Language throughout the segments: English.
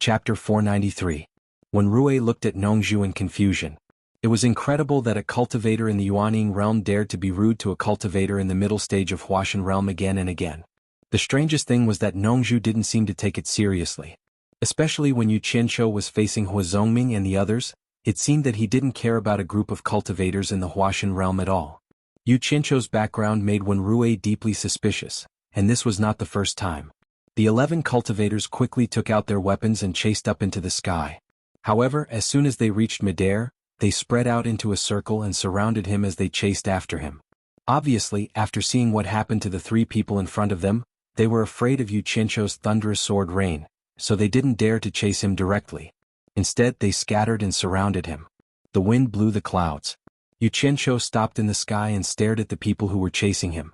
Chapter 493. When Rui looked at Nongzhu in confusion. It was incredible that a cultivator in the Yuanying realm dared to be rude to a cultivator in the middle stage of Huashan realm again and again. The strangest thing was that Nongzhu didn't seem to take it seriously. Especially when Yu Qianqiu was facing Huazongming and the others, it seemed that he didn't care about a group of cultivators in the Huashan realm at all. Yu Qianqiu's background made Wen Rui deeply suspicious, and this was not the first time. The 11 cultivators quickly took out their weapons and chased up into the sky. However, as soon as they reached midair, they spread out into a circle and surrounded him as they chased after him. Obviously, after seeing what happened to the 3 people in front of them, they were afraid of Yu Qianqiu's thunderous sword rain, so they didn't dare to chase him directly. Instead, they scattered and surrounded him. The wind blew the clouds. Yu Qianqiu stopped in the sky and stared at the people who were chasing him.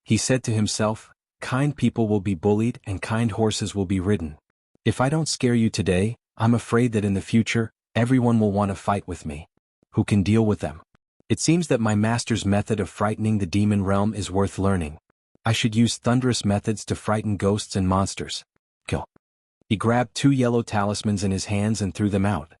He said to himself, "Kind people will be bullied and kind horses will be ridden. If I don't scare you today, I'm afraid that in the future, everyone will want to fight with me. Who can deal with them? It seems that my master's method of frightening the demon realm is worth learning. I should use thunderous methods to frighten ghosts and monsters. Kill." He grabbed 2 yellow talismans in his hands and threw them out.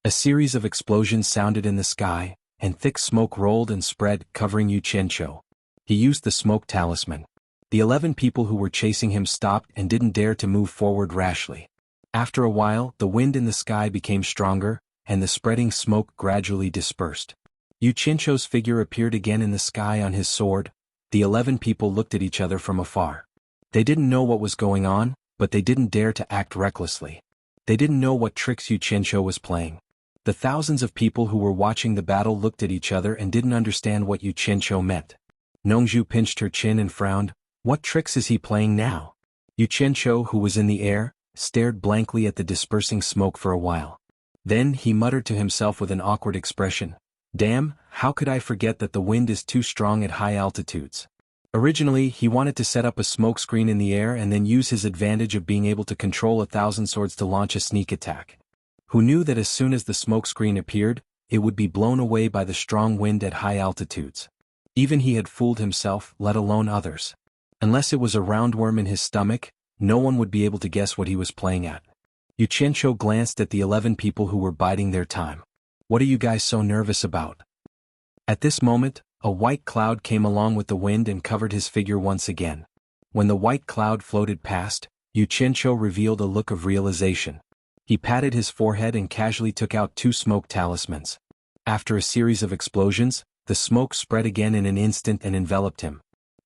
A series of explosions sounded in the sky, and thick smoke rolled and spread, covering Yu Qianqiu. He used the smoke talisman. The 11 people who were chasing him stopped and didn't dare to move forward rashly. After a while, the wind in the sky became stronger, and the spreading smoke gradually dispersed. Yu Qianqiu's figure appeared again in the sky on his sword. The 11 people looked at each other from afar. They didn't know what was going on, but they didn't dare to act recklessly. They didn't know what tricks Yu Qianqiu was playing. The thousands of people who were watching the battle looked at each other and didn't understand what Yu Qianqiu meant. Nongzhu pinched her chin and frowned. What tricks is he playing now? Yu Qianqiu, who was in the air, stared blankly at the dispersing smoke for a while. Then he muttered to himself with an awkward expression, "Damn, how could I forget that the wind is too strong at high altitudes?" Originally, he wanted to set up a smoke screen in the air and then use his advantage of being able to control 1,000 swords to launch a sneak attack. Who knew that as soon as the smoke screen appeared, it would be blown away by the strong wind at high altitudes. Even he had fooled himself, let alone others. Unless it was a roundworm in his stomach, no one would be able to guess what he was playing at. Yu Qianqiu glanced at the 11 people who were biding their time. "What are you guys so nervous about?" At this moment, a white cloud came along with the wind and covered his figure once again. When the white cloud floated past, Yu Qianqiu revealed a look of realization. He patted his forehead and casually took out 2 smoke talismans. After a series of explosions, the smoke spread again in an instant and enveloped him.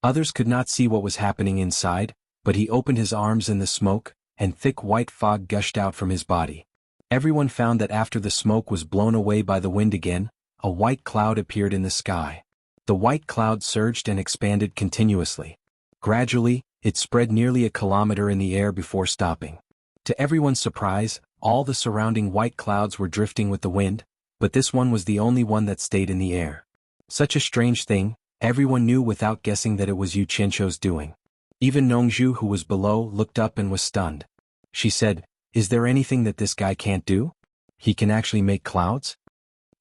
Others could not see what was happening inside, but he opened his arms in the smoke, and thick white fog gushed out from his body. Everyone found that after the smoke was blown away by the wind again, a white cloud appeared in the sky. The white cloud surged and expanded continuously. Gradually, it spread nearly a kilometer in the air before stopping. To everyone's surprise, all the surrounding white clouds were drifting with the wind, but this one was the only one that stayed in the air. Such a strange thing, everyone knew without guessing that it was Yu Qianqiu's doing. Even Nongzhu, who was below, looked up and was stunned. She said, "Is there anything that this guy can't do? He can actually make clouds?"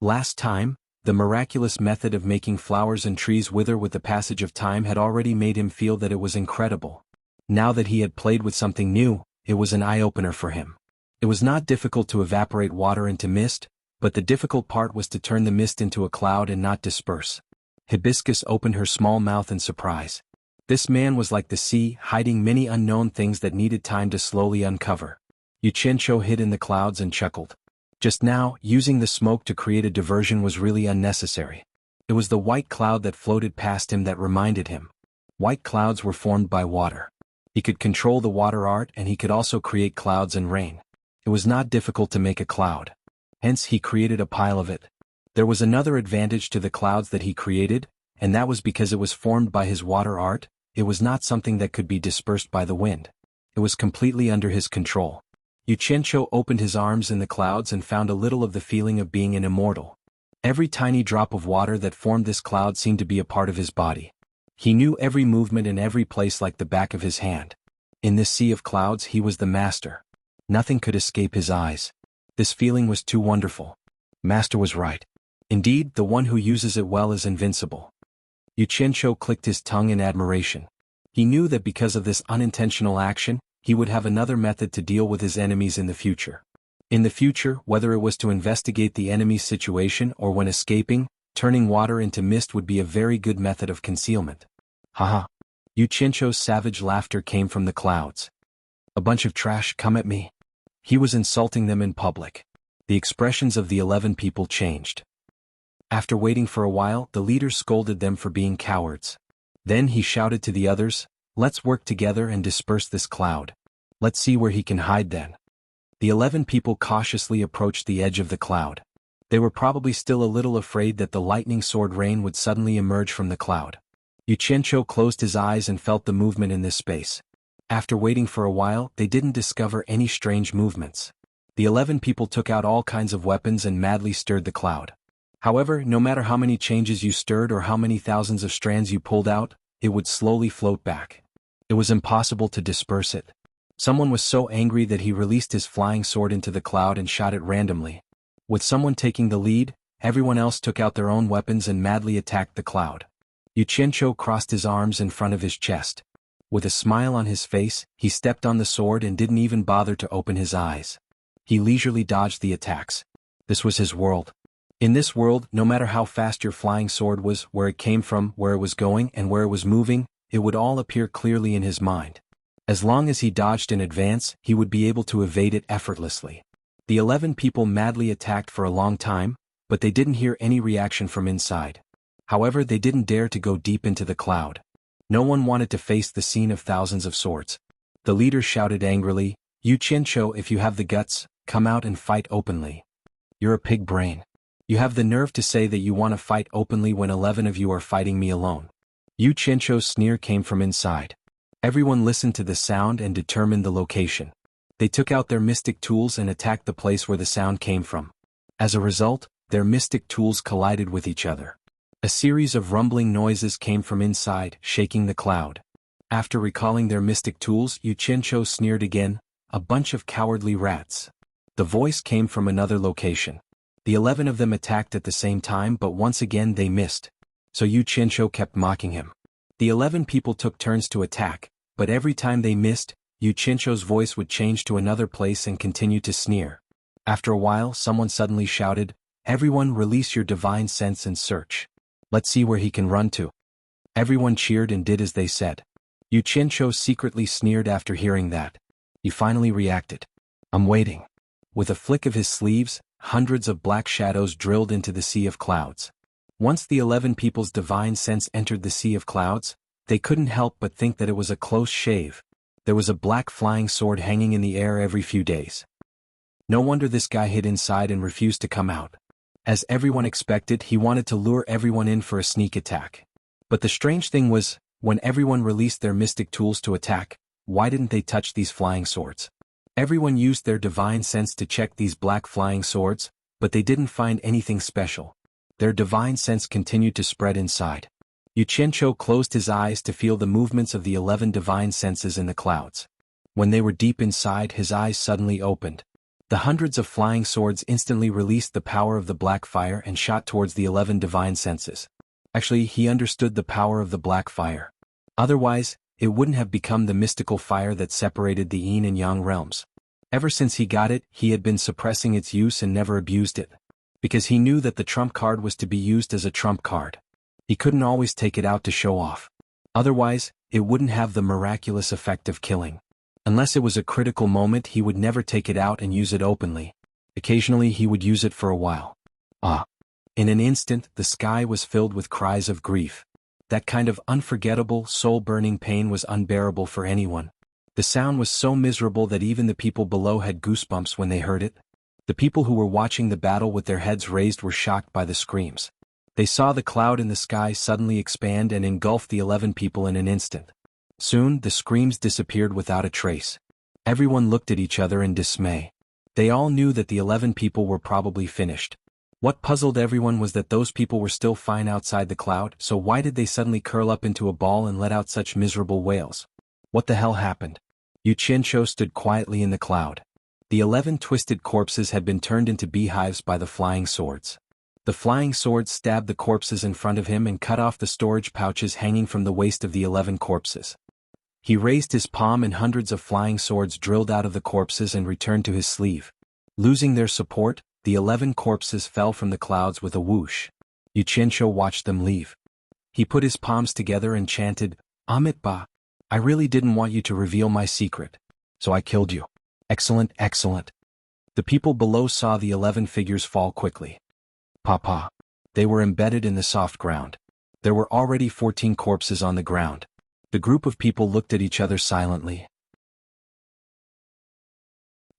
Last time, the miraculous method of making flowers and trees wither with the passage of time had already made him feel that it was incredible. Now that he had played with something new, it was an eye-opener for him. It was not difficult to evaporate water into mist, but the difficult part was to turn the mist into a cloud and not disperse. Hibiscus opened her small mouth in surprise. This man was like the sea, hiding many unknown things that needed time to slowly uncover. Yu Qianqiu hid in the clouds and chuckled. Just now, using the smoke to create a diversion was really unnecessary. It was the white cloud that floated past him that reminded him. White clouds were formed by water. He could control the water art and he could also create clouds and rain. It was not difficult to make a cloud. Hence he created a pile of it. There was another advantage to the clouds that he created, and that was because it was formed by his water art. It was not something that could be dispersed by the wind. It was completely under his control. Yu Qianqiu opened his arms in the clouds and found a little of the feeling of being an immortal. Every tiny drop of water that formed this cloud seemed to be a part of his body. He knew every movement in every place like the back of his hand. In this sea of clouds he was the master. Nothing could escape his eyes. This feeling was too wonderful. Master was right. Indeed, the one who uses it well is invincible. Yu Qianqiu clicked his tongue in admiration. He knew that because of this unintentional action, he would have another method to deal with his enemies in the future. In the future, whether it was to investigate the enemy's situation or when escaping, turning water into mist would be a very good method of concealment. Haha. Xianxia's savage laughter came from the clouds. A bunch of trash, come at me. He was insulting them in public. The expressions of the 11 people changed. After waiting for a while, the leader scolded them for being cowards. Then he shouted to the others, "Let's work together and disperse this cloud. Let's see where he can hide then." The 11 people cautiously approached the edge of the cloud. They were probably still a little afraid that the lightning sword rain would suddenly emerge from the cloud. Xianxia closed his eyes and felt the movement in this space. After waiting for a while, they didn't discover any strange movements. The 11 people took out all kinds of weapons and madly stirred the cloud. However, no matter how many changes you stirred or how many thousands of strands you pulled out, it would slowly float back. It was impossible to disperse it. Someone was so angry that he released his flying sword into the cloud and shot it randomly. With someone taking the lead, everyone else took out their own weapons and madly attacked the cloud. Xianxia crossed his arms in front of his chest. With a smile on his face, he stepped on the sword and didn't even bother to open his eyes. He leisurely dodged the attacks. This was his world. In this world, no matter how fast your flying sword was, where it came from, where it was going, and where it was moving, it would all appear clearly in his mind. As long as he dodged in advance, he would be able to evade it effortlessly. The 11 people madly attacked for a long time, but they didn't hear any reaction from inside. However, they didn't dare to go deep into the cloud. No one wanted to face the scene of thousands of swords. The leader shouted angrily, "Xianxia, if you have the guts, come out and fight openly. You're a pig brain. You have the nerve to say that you want to fight openly when 11 of you are fighting me alone." Xianxia's sneer came from inside. Everyone listened to the sound and determined the location. They took out their mystic tools and attacked the place where the sound came from. As a result, their mystic tools collided with each other. A series of rumbling noises came from inside, shaking the cloud. After recalling their mystic tools, Xianxia sneered again, "A bunch of cowardly rats." The voice came from another location. The 11 of them attacked at the same time, but once again they missed. So Xianxia kept mocking him. The 11 people took turns to attack, but every time they missed, Xianxia's voice would change to another place and continue to sneer. After a while, someone suddenly shouted, "Everyone release your divine sense and search. Let's see where he can run to." Everyone cheered and did as they said. Xianxia secretly sneered after hearing that. He finally reacted. "I'm waiting." With a flick of his sleeves, hundreds of black shadows drilled into the sea of clouds. Once the 11 people's divine sense entered the sea of clouds, they couldn't help but think that it was a close shave. There was a black flying sword hanging in the air every few days. No wonder this guy hid inside and refused to come out. As everyone expected, he wanted to lure everyone in for a sneak attack. But the strange thing was, when everyone released their mystic tools to attack, why didn't they touch these flying swords? Everyone used their divine sense to check these black flying swords, but they didn't find anything special. Their divine sense continued to spread inside. Xianxia closed his eyes to feel the movements of the 11 divine senses in the clouds. When they were deep inside, his eyes suddenly opened. The hundreds of flying swords instantly released the power of the black fire and shot towards the 11 divine senses. Actually, he understood the power of the black fire. Otherwise, it wouldn't have become the mystical fire that separated the yin and yang realms. Ever since he got it, he had been suppressing its use and never abused it. Because he knew that the trump card was to be used as a trump card. He couldn't always take it out to show off. Otherwise, it wouldn't have the miraculous effect of killing. Unless it was a critical moment, he would never take it out and use it openly. Occasionally he would use it for a while. In an instant, the sky was filled with cries of grief. That kind of unforgettable, soul-burning pain was unbearable for anyone. The sound was so miserable that even the people below had goosebumps when they heard it. The people who were watching the battle with their heads raised were shocked by the screams. They saw the cloud in the sky suddenly expand and engulf the 11 people in an instant. Soon, the screams disappeared without a trace. Everyone looked at each other in dismay. They all knew that the 11 people were probably finished. What puzzled everyone was that those people were still fine outside the cloud, so why did they suddenly curl up into a ball and let out such miserable wails? What the hell happened? Xianxia stood quietly in the cloud. The 11 twisted corpses had been turned into beehives by the flying swords. The flying swords stabbed the corpses in front of him and cut off the storage pouches hanging from the waist of the 11 corpses. He raised his palm and hundreds of flying swords drilled out of the corpses and returned to his sleeve. Losing their support, the 11 corpses fell from the clouds with a whoosh. Xianxia watched them leave. He put his palms together and chanted, Amitba, I really didn't want you to reveal my secret. So I killed you. Excellent, excellent. The people below saw the 11 figures fall quickly. Papa. They were embedded in the soft ground. There were already 14 corpses on the ground. The group of people looked at each other silently.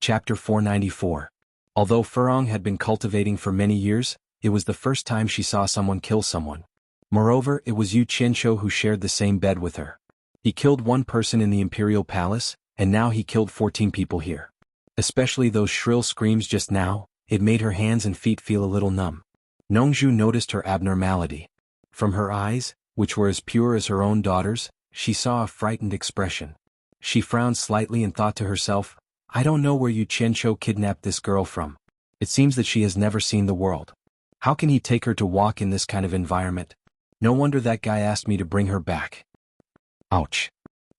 Chapter 494. Although Furong had been cultivating for many years, it was the first time she saw someone kill someone. Moreover, it was Xianxia who shared the same bed with her. He killed one person in the imperial palace, and now he killed 14 people here. Especially those shrill screams just now, it made her hands and feet feel a little numb. Nongzhu noticed her abnormality. From her eyes, which were as pure as her own daughter's, she saw a frightened expression. She frowned slightly and thought to herself, I don't know where Xianxia kidnapped this girl from. It seems that she has never seen the world. How can he take her to walk in this kind of environment? No wonder that guy asked me to bring her back. Ouch.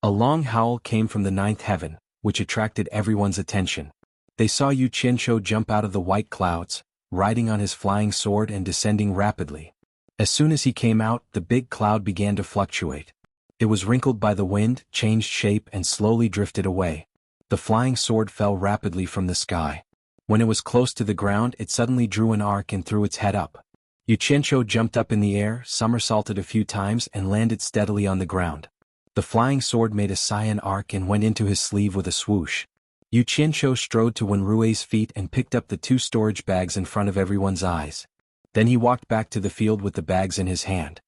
A long howl came from the 9th heaven, which attracted everyone's attention. They saw Xianxia jump out of the white clouds, riding on his flying sword and descending rapidly. As soon as he came out, the big cloud began to fluctuate. It was wrinkled by the wind, changed shape and slowly drifted away. The flying sword fell rapidly from the sky. When it was close to the ground, it suddenly drew an arc and threw its head up. Xianxia jumped up in the air, somersaulted a few times and landed steadily on the ground. The flying sword made a cyan arc and went into his sleeve with a swoosh. Xianxia strode to Wenrui's feet and picked up the 2 storage bags in front of everyone's eyes. Then he walked back to the field with the bags in his hand.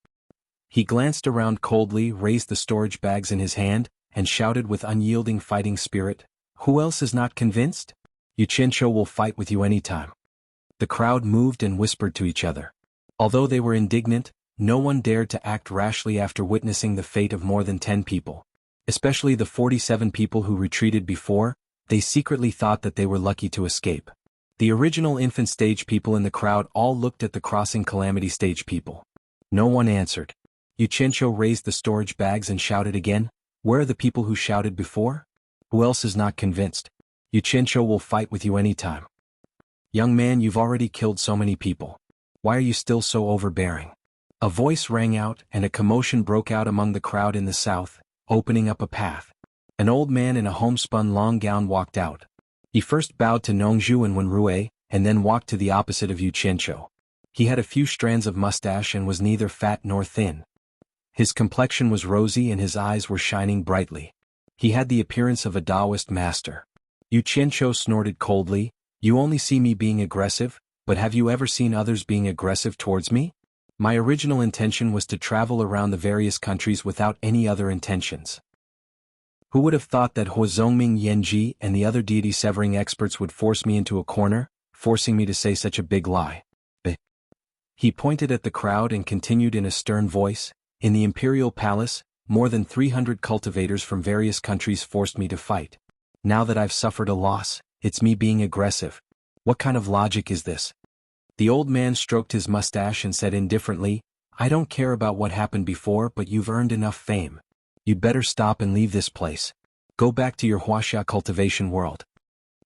He glanced around coldly, raised the storage bags in his hand, and shouted with unyielding fighting spirit, Who else is not convinced? Xianxia will fight with you anytime. The crowd moved and whispered to each other. Although they were indignant, no one dared to act rashly after witnessing the fate of more than 10 people. Especially the 47 people who retreated before, they secretly thought that they were lucky to escape. The original infant stage people in the crowd all looked at the crossing calamity stage people. No one answered. Xianxia raised the storage bags and shouted again, Where are the people who shouted before? Who else is not convinced? Xianxia will fight with you anytime. Young man, you've already killed so many people. Why are you still so overbearing? A voice rang out and a commotion broke out among the crowd in the south, opening up a path. An old man in a homespun long gown walked out. He first bowed to Nongzhu and Wenrui, and then walked to the opposite of Xianxia. He had a few strands of mustache and was neither fat nor thin. His complexion was rosy and his eyes were shining brightly. He had the appearance of a Taoist master. Xianxia snorted coldly, You only see me being aggressive, but have you ever seen others being aggressive towards me? My original intention was to travel around the various countries without any other intentions. Who would have thought that Huazongming Yanji and the other deity-severing experts would force me into a corner, forcing me to say such a big lie? He pointed at the crowd and continued in a stern voice, In the imperial palace, more than 300 cultivators from various countries forced me to fight. Now that I've suffered a loss, it's me being aggressive. What kind of logic is this? The old man stroked his mustache and said indifferently, I don't care about what happened before, but you've earned enough fame. You'd better stop and leave this place. Go back to your wuxia cultivation world.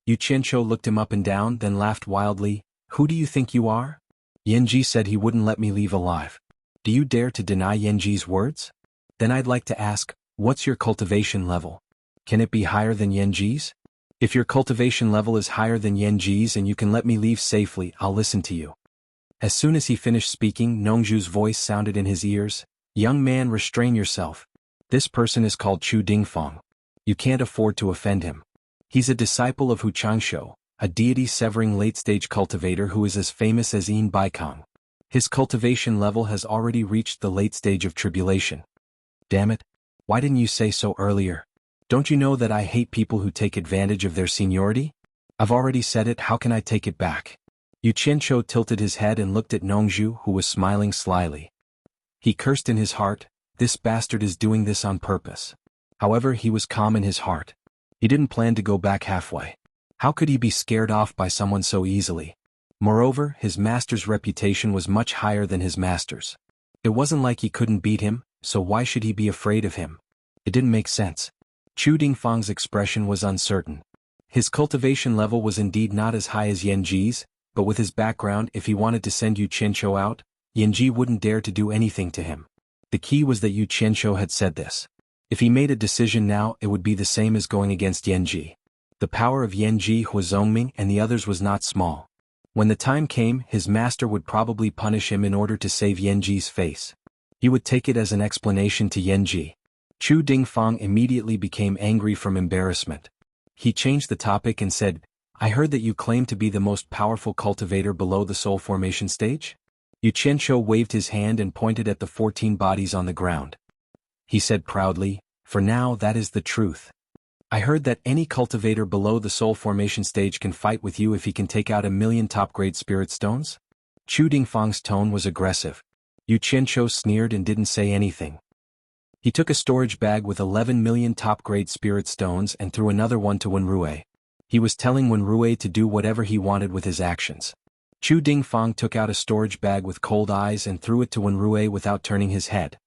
Xianxia looked him up and down, then laughed wildly, Who do you think you are? Yanji said he wouldn't let me leave alive. Do you dare to deny Yanji's words? Then I'd like to ask, what's your cultivation level? Can it be higher than Yanji's? If your cultivation level is higher than Yanji's and you can let me leave safely, I'll listen to you. As soon as he finished speaking, Nongzhu's voice sounded in his ears, Young man, restrain yourself. This person is called Chu Dingfang. You can't afford to offend him. He's a disciple of Hu Changshou, a deity-severing late-stage cultivator who is as famous as Yin Baikang. His cultivation level has already reached the late stage of tribulation. Damn it, why didn't you say so earlier? Don't you know that I hate people who take advantage of their seniority? I've already said it, how can I take it back? Xianxia tilted his head and looked at Nongzhu, who was smiling slyly. He cursed in his heart, This bastard is doing this on purpose. However, he was calm in his heart. He didn't plan to go back halfway. How could he be scared off by someone so easily? Moreover, his master's reputation was much higher than his master's. It wasn't like he couldn't beat him, so why should he be afraid of him? It didn't make sense. Chu Dingfang's expression was uncertain. His cultivation level was indeed not as high as Yanji's, but with his background, if he wanted to send Yu Qianqiu out, Yanji wouldn't dare to do anything to him. The key was that Yu Qianqiu had said this. If he made a decision now, it would be the same as going against Yanji. The power of Yanji, Huazongming, and the others was not small. When the time came, his master would probably punish him in order to save Yanji's face. He would take it as an explanation to Yanji. Chu Dingfang immediately became angry from embarrassment. He changed the topic and said, I heard that you claim to be the most powerful cultivator below the soul formation stage? Yu Qianqiu waved his hand and pointed at the 14 bodies on the ground. He said proudly, for now that is the truth. I heard that any cultivator below the soul formation stage can fight with you if he can take out 1,000,000 top-grade spirit stones? Chu Dingfang's tone was aggressive. Yu Qianqiu sneered and didn't say anything. He took a storage bag with 11 million top-grade spirit stones and threw another one to Wenrui. He was telling Wenrui to do whatever he wanted with his actions. Chu Dingfang took out a storage bag with cold eyes and threw it to Wenrui without turning his head.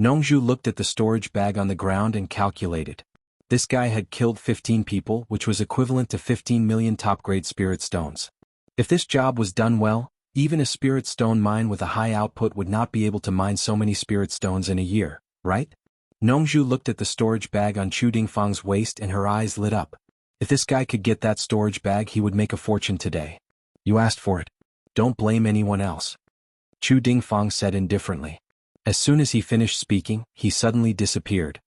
Nongzhu looked at the storage bag on the ground and calculated. This guy had killed 15 people, which was equivalent to 15 million top-grade spirit stones. If this job was done well, even a spirit stone mine with a high output would not be able to mine so many spirit stones in a year, right? Nongzhu looked at the storage bag on Chu Dingfang's waist and her eyes lit up. If this guy could get that storage bag, he would make a fortune today. You asked for it. Don't blame anyone else. Chu Dingfang said indifferently. As soon as he finished speaking, he suddenly disappeared.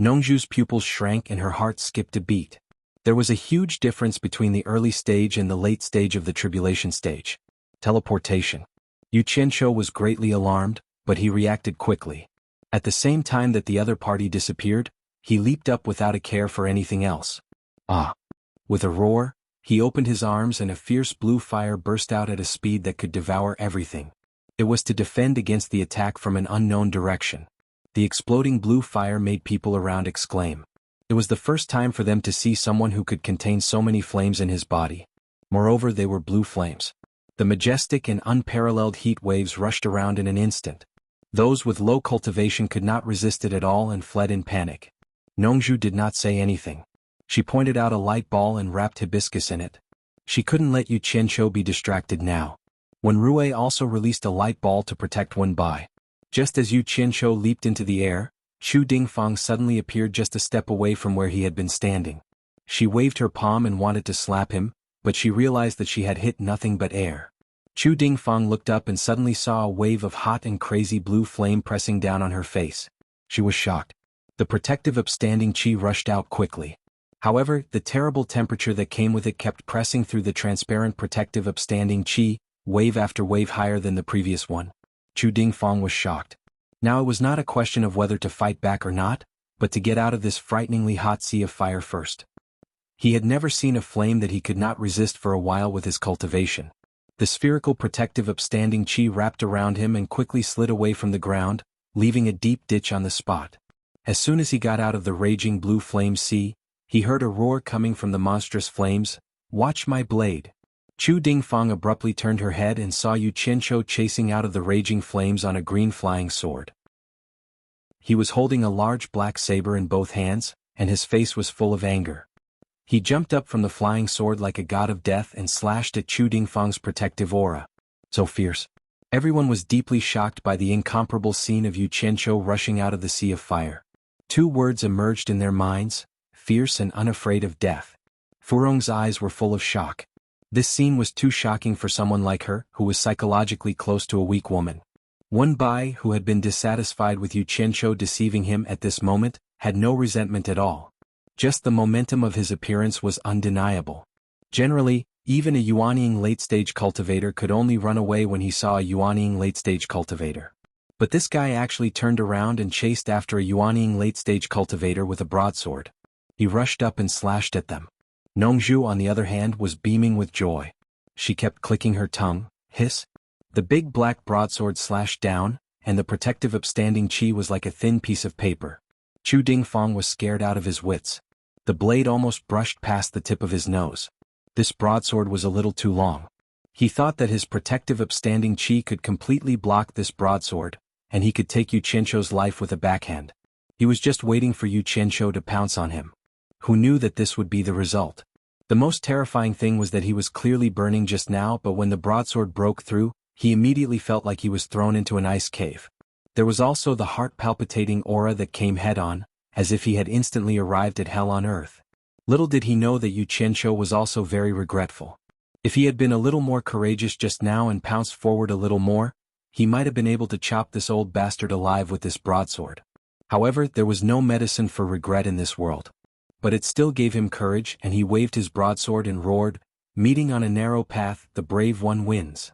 Nongzhu's pupils shrank and her heart skipped a beat. There was a huge difference between the early stage and the late stage of the tribulation stage. Teleportation. Yu Qianqiu was greatly alarmed, but he reacted quickly. At the same time that the other party disappeared, he leaped up without a care for anything else. Ah! With a roar, he opened his arms and a fierce blue fire burst out at a speed that could devour everything. It was to defend against the attack from an unknown direction. The exploding blue fire made people around exclaim. It was the first time for them to see someone who could contain so many flames in his body. Moreover, they were blue flames. The majestic and unparalleled heat waves rushed around in an instant. Those with low cultivation could not resist it at all and fled in panic. Nongzhu did not say anything. She pointed out a light ball and wrapped hibiscus in it. She couldn't let Yu Qianqiu be distracted now. Wenrui also released a light ball to protect Wenbai. Just as Yu Qianqiu leaped into the air, Chu Dingfang suddenly appeared just a step away from where he had been standing. She waved her palm and wanted to slap him, but she realized that she had hit nothing but air. Chu Dingfang looked up and suddenly saw a wave of hot and crazy blue flame pressing down on her face. She was shocked. The protective upstanding qi rushed out quickly. However, the terrible temperature that came with it kept pressing through the transparent protective upstanding qi, wave after wave higher than the previous one. Chu Dingfang was shocked. Now it was not a question of whether to fight back or not, but to get out of this frighteningly hot sea of fire first. He had never seen a flame that he could not resist for a while with his cultivation. The spherical protective upstanding qi wrapped around him and quickly slid away from the ground, leaving a deep ditch on the spot. As soon as he got out of the raging blue flame sea, he heard a roar coming from the monstrous flames. Watch my blade. Chu Dingfang abruptly turned her head and saw Yu Qianqiu chasing out of the raging flames on a green flying sword. He was holding a large black saber in both hands, and his face was full of anger. He jumped up from the flying sword like a god of death and slashed at Chu Dingfang's protective aura. So fierce. Everyone was deeply shocked by the incomparable scene of Yu Qianqiu rushing out of the sea of fire. Two words emerged in their minds: fierce and unafraid of death. Furong's eyes were full of shock. This scene was too shocking for someone like her, who was psychologically close to a weak woman. Wenbai, who had been dissatisfied with Yu Qianqiu deceiving him at this moment, had no resentment at all. Just the momentum of his appearance was undeniable. Generally, even a Yuanying late-stage cultivator could only run away when he saw a Yuanying late-stage cultivator. But this guy actually turned around and chased after a Yuanying late-stage cultivator with a broadsword. He rushed up and slashed at them. Nongzhu, on the other hand, was beaming with joy. She kept clicking her tongue. Hiss. The big black broadsword slashed down, and the protective upstanding qi was like a thin piece of paper. Chu Dingfang was scared out of his wits. The blade almost brushed past the tip of his nose. This broadsword was a little too long. He thought that his protective upstanding qi could completely block this broadsword, and he could take Yu Qianqiu's life with a backhand. He was just waiting for Yu Qianqiu to pounce on him. who knew that this would be the result. The most terrifying thing was that he was clearly burning just now, but when the broadsword broke through, he immediately felt like he was thrown into an ice cave. There was also the heart-palpitating aura that came head-on, as if he had instantly arrived at hell on earth. Little did he know that Xianxia was also very regretful. If he had been a little more courageous just now and pounced forward a little more, he might have been able to chop this old bastard alive with this broadsword. However, there was no medicine for regret in this world. But it still gave him courage, and he waved his broadsword and roared, "Meeting on a narrow path, the brave one wins."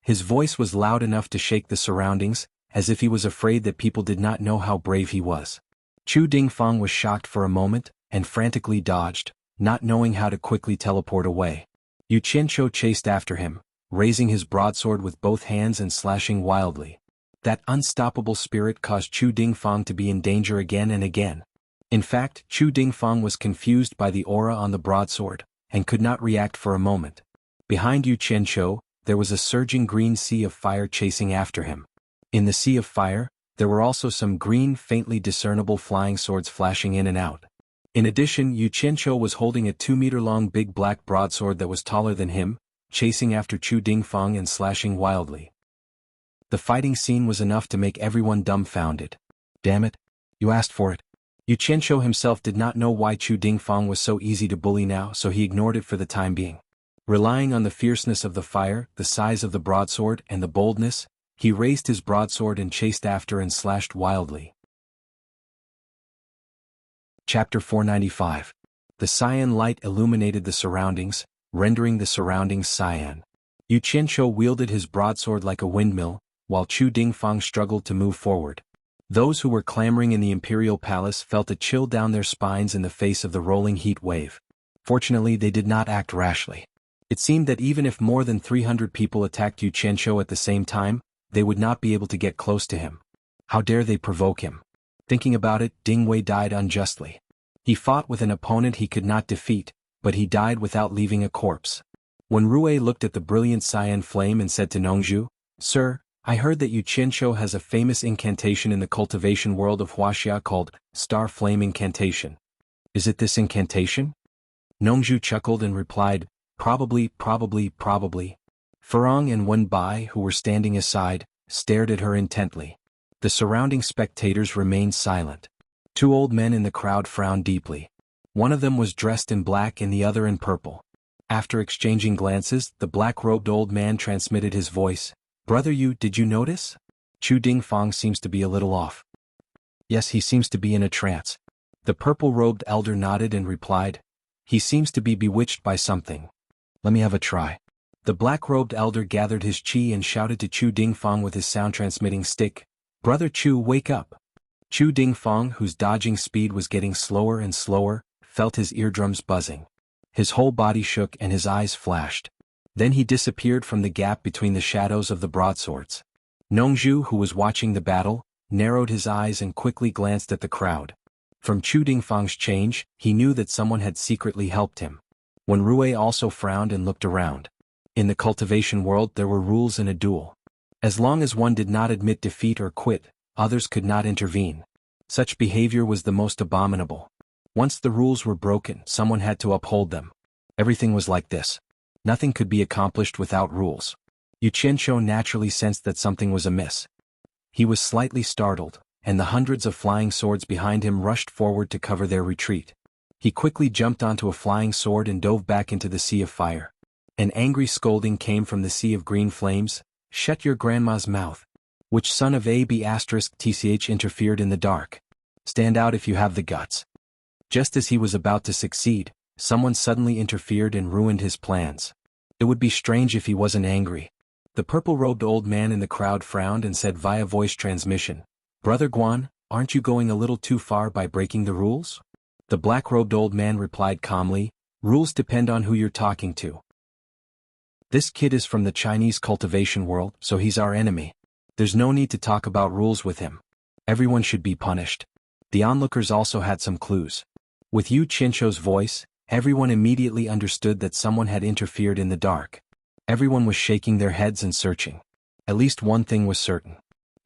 His voice was loud enough to shake the surroundings, as if he was afraid that people did not know how brave he was. Chu Dingfang was shocked for a moment, and frantically dodged, not knowing how to quickly teleport away. Xianxia chased after him, raising his broadsword with both hands and slashing wildly. That unstoppable spirit caused Chu Dingfang to be in danger again and again. In fact, Chu Dingfang was confused by the aura on the broadsword, and could not react for a moment. Behind Xianxia, there was a surging green sea of fire chasing after him. In the sea of fire, there were also some green, faintly discernible flying swords flashing in and out. In addition, Xianxia was holding a 2-meter-long big black broadsword that was taller than him, chasing after Chu Dingfang and slashing wildly. The fighting scene was enough to make everyone dumbfounded. "Damn it, you asked for it." Xianxia himself did not know why Chu Dingfang was so easy to bully now, so he ignored it for the time being. Relying on the fierceness of the fire, the size of the broadsword, and the boldness, he raised his broadsword and chased after and slashed wildly. Chapter 495. The cyan light illuminated the surroundings, rendering the surroundings cyan. Xianxia wielded his broadsword like a windmill, while Chu Dingfang struggled to move forward. Those who were clamoring in the imperial palace felt a chill down their spines in the face of the rolling heat wave. Fortunately, they did not act rashly. It seemed that even if more than 300 people attacked Xianxia at the same time, they would not be able to get close to him. How dare they provoke him? Thinking about it, Ding Wei died unjustly. He fought with an opponent he could not defeat, but he died without leaving a corpse. When Rui looked at the brilliant cyan flame and said to Nongzhu, "Sir, I heard that Xianxia has a famous incantation in the cultivation world of Wuxia called Star Flame Incantation. Is it this incantation?" Nongzhu chuckled and replied, Probably. Furong and Wen Bai, who were standing aside, stared at her intently. The surrounding spectators remained silent. 2 old men in the crowd frowned deeply. One of them was dressed in black and the other in purple. After exchanging glances, the black-robed old man transmitted his voice. "Brother Yu, did you notice? Chu Dingfang seems to be a little off." "Yes, he seems to be in a trance." The purple-robed elder nodded and replied, "He seems to be bewitched by something. Let me have a try." The black-robed elder gathered his chi and shouted to Chu Dingfang with his sound-transmitting stick, "Brother Chu, wake up." Chu Dingfang, whose dodging speed was getting slower and slower, felt his eardrums buzzing. His whole body shook and his eyes flashed. Then he disappeared from the gap between the shadows of the broadswords. Nongzhu, who was watching the battle, narrowed his eyes and quickly glanced at the crowd. From Chu Dingfang's change, he knew that someone had secretly helped him. When Rui also frowned and looked around. In the cultivation world there were rules in a duel. As long as one did not admit defeat or quit, others could not intervene. Such behavior was the most abominable. Once the rules were broken, someone had to uphold them. Everything was like this. Nothing could be accomplished without rules. Xianxia naturally sensed that something was amiss. He was slightly startled, and the hundreds of flying swords behind him rushed forward to cover their retreat. He quickly jumped onto a flying sword and dove back into the sea of fire. An angry scolding came from the sea of green flames. "Shut your grandma's mouth." Which son of AB'TCH interfered in the dark? "Stand out if you have the guts." Just as he was about to succeed, someone suddenly interfered and ruined his plans. It would be strange if he wasn't angry. The purple-robed old man in the crowd frowned and said via voice transmission, "Brother Guan, aren't you going a little too far by breaking the rules?" The black-robed old man replied calmly, "Rules depend on who you're talking to. This kid is from the Chinese cultivation world, so he's our enemy. There's no need to talk about rules with him. Everyone should be punished." The onlookers also had some clues. With Xianxia's voice, everyone immediately understood that someone had interfered in the dark. Everyone was shaking their heads and searching. At least one thing was certain.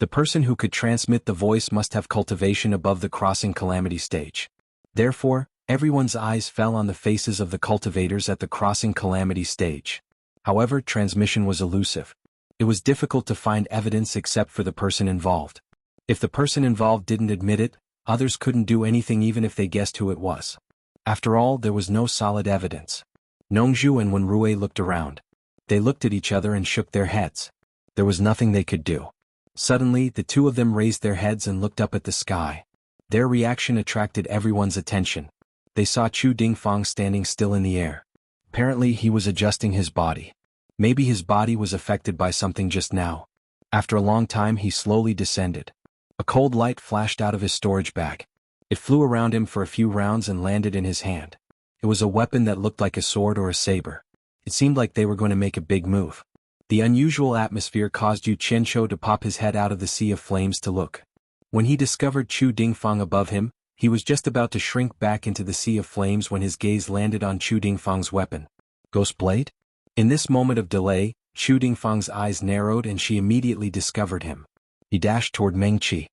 The person who could transmit the voice must have cultivation above the crossing calamity stage. Therefore, Everyone's eyes fell on the faces of the cultivators at the crossing calamity stage. However, transmission was elusive. It was difficult to find evidence except for the person involved. If the person involved didn't admit it, others couldn't do anything even if they guessed who it was. After all, there was no solid evidence. Nongzhu and Wenrui looked around. They looked at each other and shook their heads. There was nothing they could do. Suddenly, the two of them raised their heads and looked up at the sky. Their reaction attracted everyone's attention. They saw Chu Dingfang standing still in the air. Apparently, he was adjusting his body. Maybe his body was affected by something just now. After a long time, he slowly descended. A cold light flashed out of his storage bag. It flew around him for a few rounds and landed in his hand. It was a weapon that looked like a sword or a saber. It seemed like they were going to make a big move. The unusual atmosphere caused Yu Qianzhou to pop his head out of the sea of flames to look. When he discovered Chu Dingfang above him, he was just about to shrink back into the sea of flames when his gaze landed on Chu Dingfang's weapon. Ghost blade? In this moment of delay, Chu Dingfang's eyes narrowed and she immediately discovered him. He dashed toward Meng Qi.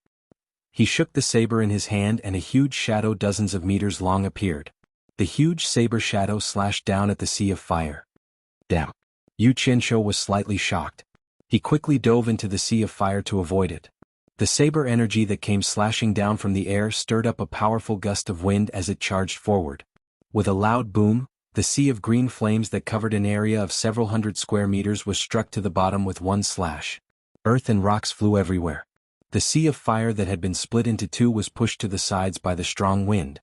He shook the saber in his hand and a huge shadow dozens of meters long appeared. The huge saber shadow slashed down at the sea of fire. Damn. Yu Qianzhou was slightly shocked. He quickly dove into the sea of fire to avoid it. The saber energy that came slashing down from the air stirred up a powerful gust of wind as it charged forward. With a loud boom, the sea of green flames that covered an area of several hundred square meters was struck to the bottom with one slash. Earth and rocks flew everywhere. The sea of fire that had been split into two was pushed to the sides by the strong wind.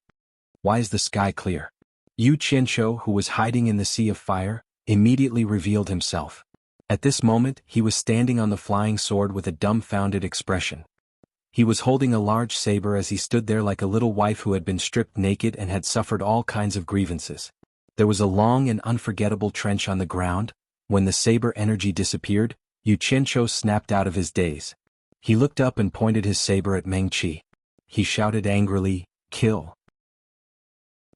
Why is the sky clear? Yu Qianzhou, who was hiding in the sea of fire, immediately revealed himself. At this moment, he was standing on the flying sword with a dumbfounded expression. He was holding a large saber as he stood there like a little wife who had been stripped naked and had suffered all kinds of grievances. There was a long and unforgettable trench on the ground. When the saber energy disappeared, Yu Qianzhou snapped out of his daze. He looked up and pointed his saber at Meng Qi. He shouted angrily, "Kill!"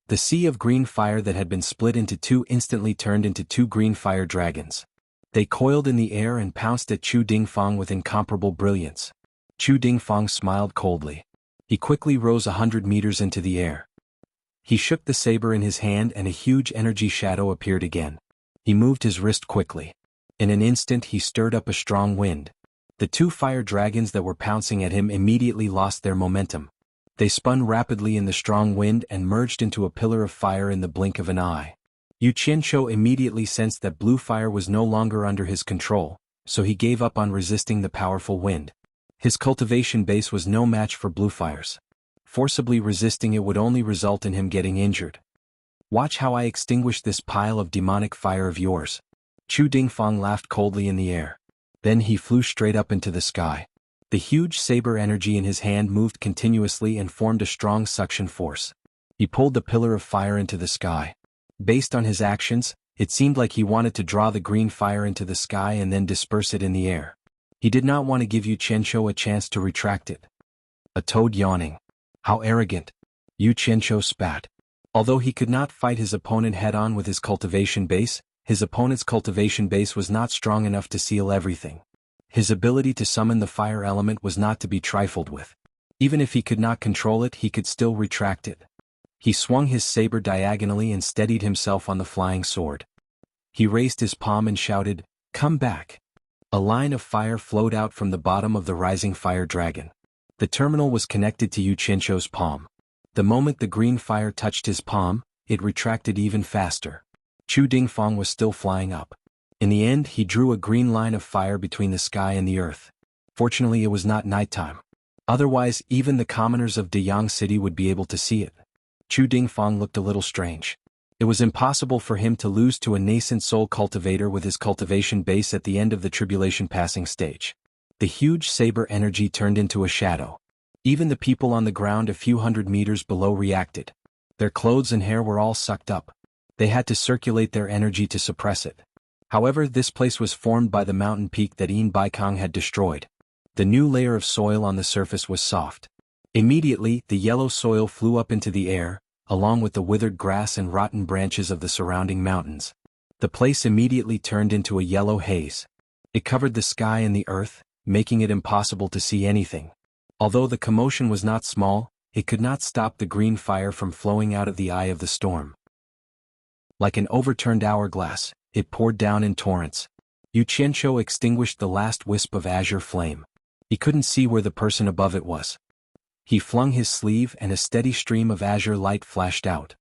The sea of green fire that had been split into two instantly turned into two green fire dragons. They coiled in the air and pounced at Chu Dingfang with incomparable brilliance. Chu Dingfang smiled coldly. He quickly rose 100 meters into the air. He shook the saber in his hand and a huge energy shadow appeared again. He moved his wrist quickly. In an instant he stirred up a strong wind. The two fire dragons that were pouncing at him immediately lost their momentum. They spun rapidly in the strong wind and merged into a pillar of fire in the blink of an eye. Yu Qianzhou immediately sensed that blue fire was no longer under his control, so he gave up on resisting the powerful wind. His cultivation base was no match for blue fire's. Forcibly resisting it would only result in him getting injured. Watch how I extinguish this pile of demonic fire of yours. Chu Dingfang laughed coldly in the air. Then he flew straight up into the sky. The huge saber energy in his hand moved continuously and formed a strong suction force. He pulled the pillar of fire into the sky. Based on his actions, it seemed like he wanted to draw the green fire into the sky and then disperse it in the air. He did not want to give Yu Qianzhou a chance to retract it. A toad yawning. How arrogant. Yu Qianzhou spat. Although he could not fight his opponent head-on with his cultivation base, his opponent's cultivation base was not strong enough to seal everything. His ability to summon the fire element was not to be trifled with. Even if he could not control it, he could still retract it. He swung his saber diagonally and steadied himself on the flying sword. He raised his palm and shouted, "Come back." A line of fire flowed out from the bottom of the rising fire dragon. The terminal was connected to Yu Qianzhou's palm. The moment the green fire touched his palm, it retracted even faster. Chu Dingfang was still flying up. In the end, he drew a green line of fire between the sky and the earth. Fortunately, it was not nighttime. Otherwise, even the commoners of Deyang City would be able to see it. Chu Dingfang looked a little strange. It was impossible for him to lose to a nascent soul cultivator with his cultivation base at the end of the tribulation passing stage. The huge saber energy turned into a shadow. Even the people on the ground a few hundred meters below reacted. Their clothes and hair were all sucked up. They had to circulate their energy to suppress it. However, this place was formed by the mountain peak that Yin Baikong had destroyed. The new layer of soil on the surface was soft. Immediately, the yellow soil flew up into the air, along with the withered grass and rotten branches of the surrounding mountains. The place immediately turned into a yellow haze. It covered the sky and the earth, making it impossible to see anything. Although the commotion was not small, it could not stop the green fire from flowing out of the eye of the storm. Like an overturned hourglass, it poured down in torrents. Xianxia extinguished the last wisp of azure flame. He couldn't see where the person above it was. He flung his sleeve and a steady stream of azure light flashed out.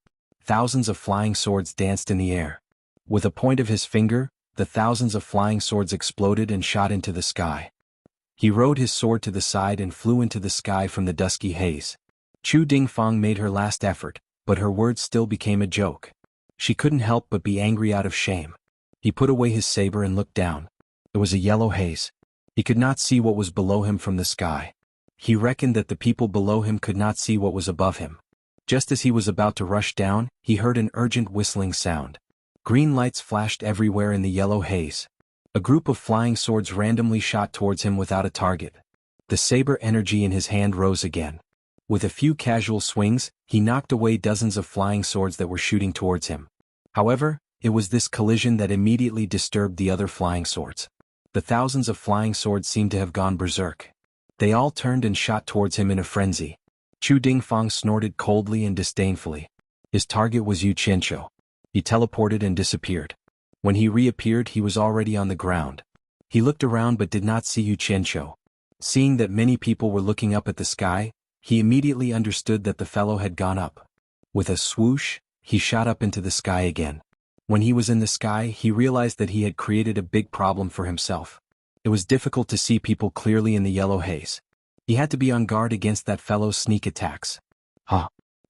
Thousands of flying swords danced in the air. With a point of his finger, the thousands of flying swords exploded and shot into the sky. He rode his sword to the side and flew into the sky from the dusky haze. Chu Dingfang made her last effort, but her words still became a joke. She couldn't help but be angry out of shame. He put away his saber and looked down. It was a yellow haze. He could not see what was below him from the sky. He reckoned that the people below him could not see what was above him. Just as he was about to rush down, he heard an urgent whistling sound. Green lights flashed everywhere in the yellow haze. A group of flying swords randomly shot towards him without a target. The saber energy in his hand rose again. With a few casual swings, he knocked away dozens of flying swords that were shooting towards him. However, it was this collision that immediately disturbed the other flying swords. The thousands of flying swords seemed to have gone berserk. They all turned and shot towards him in a frenzy. Chu Dingfang snorted coldly and disdainfully. His target was Xianxia. He teleported and disappeared. When he reappeared, he was already on the ground. He looked around but did not see Xianxia. Seeing that many people were looking up at the sky, he immediately understood that the fellow had gone up. With a swoosh, he shot up into the sky again. When he was in the sky, he realized that he had created a big problem for himself. It was difficult to see people clearly in the yellow haze. He had to be on guard against that fellow's sneak attacks.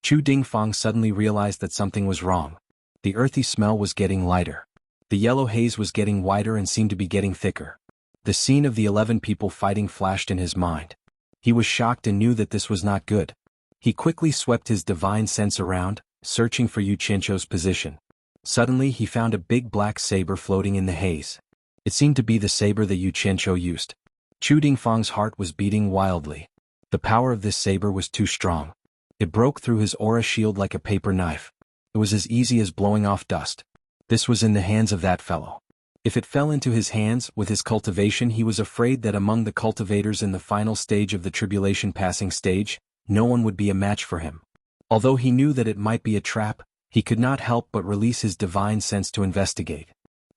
Chu Dingfang suddenly realized that something was wrong. The earthy smell was getting lighter. The yellow haze was getting wider and seemed to be getting thicker. The scene of the 11 people fighting flashed in his mind. He was shocked and knew that this was not good. He quickly swept his divine sense around, searching for Xianxia's position. Suddenly he found a big black saber floating in the haze. It seemed to be the saber that Xianxia used. Chu Dingfang's heart was beating wildly. The power of this saber was too strong. It broke through his aura shield like a paper knife. It was as easy as blowing off dust. This was in the hands of that fellow. If it fell into his hands, with his cultivation, he was afraid that among the cultivators in the final stage of the tribulation passing stage, no one would be a match for him. Although he knew that it might be a trap, he could not help but release his divine sense to investigate.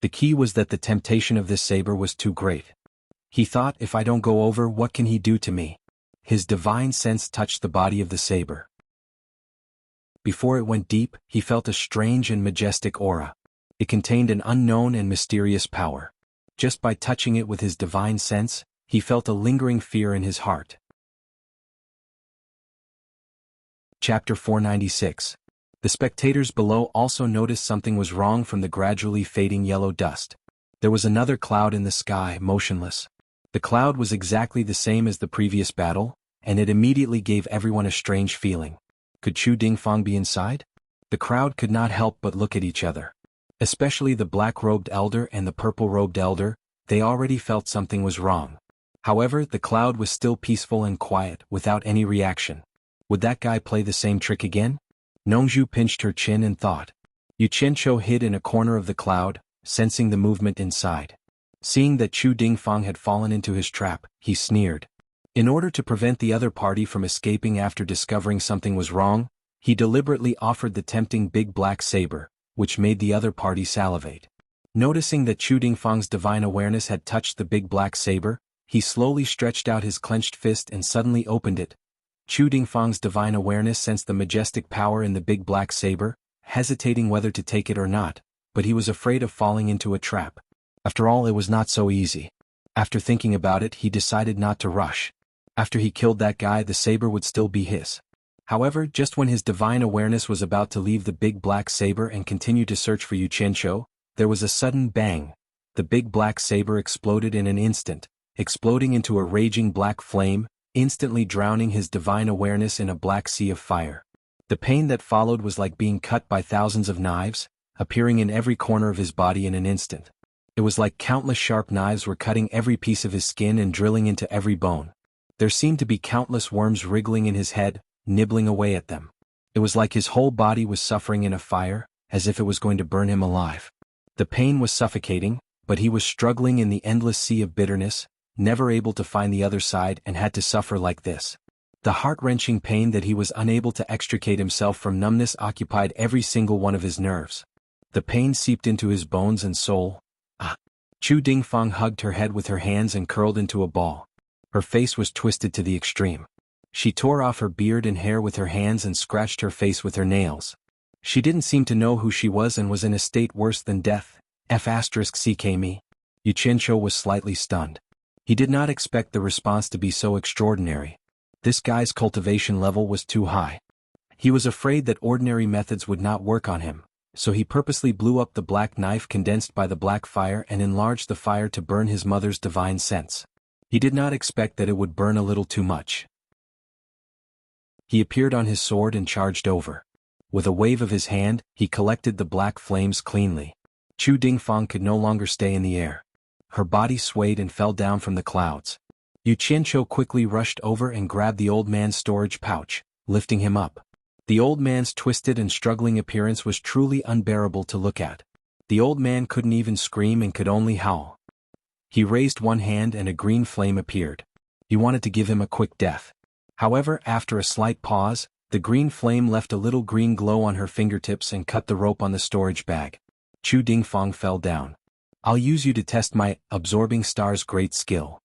The key was that the temptation of this saber was too great. He thought, if I don't go over, what can he do to me? His divine sense touched the body of the saber. Before it went deep, he felt a strange and majestic aura. It contained an unknown and mysterious power. Just by touching it with his divine sense, he felt a lingering fear in his heart. Chapter 496. The spectators below also noticed something was wrong from the gradually fading yellow dust. There was another cloud in the sky, motionless. The cloud was exactly the same as the previous battle, and it immediately gave everyone a strange feeling. Could Chu Dingfang be inside? The crowd could not help but look at each other. Especially the black-robed elder and the purple-robed elder, they already felt something was wrong. However, the cloud was still peaceful and quiet, without any reaction. Would that guy play the same trick again? Nongzhu pinched her chin and thought. Xianxia hid in a corner of the cloud, sensing the movement inside. Seeing that Chu Dingfang had fallen into his trap, he sneered. In order to prevent the other party from escaping after discovering something was wrong, he deliberately offered the tempting big black saber, which made the other party salivate. Noticing that Chu Dingfang's divine awareness had touched the big black saber, he slowly stretched out his clenched fist and suddenly opened it. Chu Dingfang's divine awareness sensed the majestic power in the big black saber, hesitating whether to take it or not, but he was afraid of falling into a trap. After all, it was not so easy. After thinking about it, he decided not to rush. After he killed that guy, the saber would still be his. However, just when his divine awareness was about to leave the big black saber and continue to search for Xianxia, there was a sudden bang. The big black saber exploded in an instant, exploding into a raging black flame, instantly drowning his divine awareness in a black sea of fire. The pain that followed was like being cut by thousands of knives, appearing in every corner of his body in an instant. It was like countless sharp knives were cutting every piece of his skin and drilling into every bone. There seemed to be countless worms wriggling in his head, nibbling away at them. It was like his whole body was suffering in a fire, as if it was going to burn him alive. The pain was suffocating, but he was struggling in the endless sea of bitterness, never able to find the other side, and had to suffer like this. The heart-wrenching pain that he was unable to extricate himself from numbness occupied every single one of his nerves. The pain seeped into his bones and soul. Ah! Chu Dingfang hugged her head with her hands and curled into a ball. Her face was twisted to the extreme. She tore off her beard and hair with her hands and scratched her face with her nails. She didn't seem to know who she was and was in a state worse than death. *CK me. Yu was slightly stunned. He did not expect the response to be so extraordinary. This guy's cultivation level was too high. He was afraid that ordinary methods would not work on him, so he purposely blew up the black knife condensed by the black fire and enlarged the fire to burn his mother's divine sense. He did not expect that it would burn a little too much. He appeared on his sword and charged over. With a wave of his hand, he collected the black flames cleanly. Chu Dingfang could no longer stay in the air. Her body swayed and fell down from the clouds. Yu Qianqiu quickly rushed over and grabbed the old man's storage pouch, lifting him up. The old man's twisted and struggling appearance was truly unbearable to look at. The old man couldn't even scream and could only howl. He raised one hand and a green flame appeared. He wanted to give him a quick death. However, after a slight pause, the green flame left a little green glow on her fingertips and cut the rope on the storage bag. Chu Dingfang fell down. "I'll use you to test my absorbing star's great skill."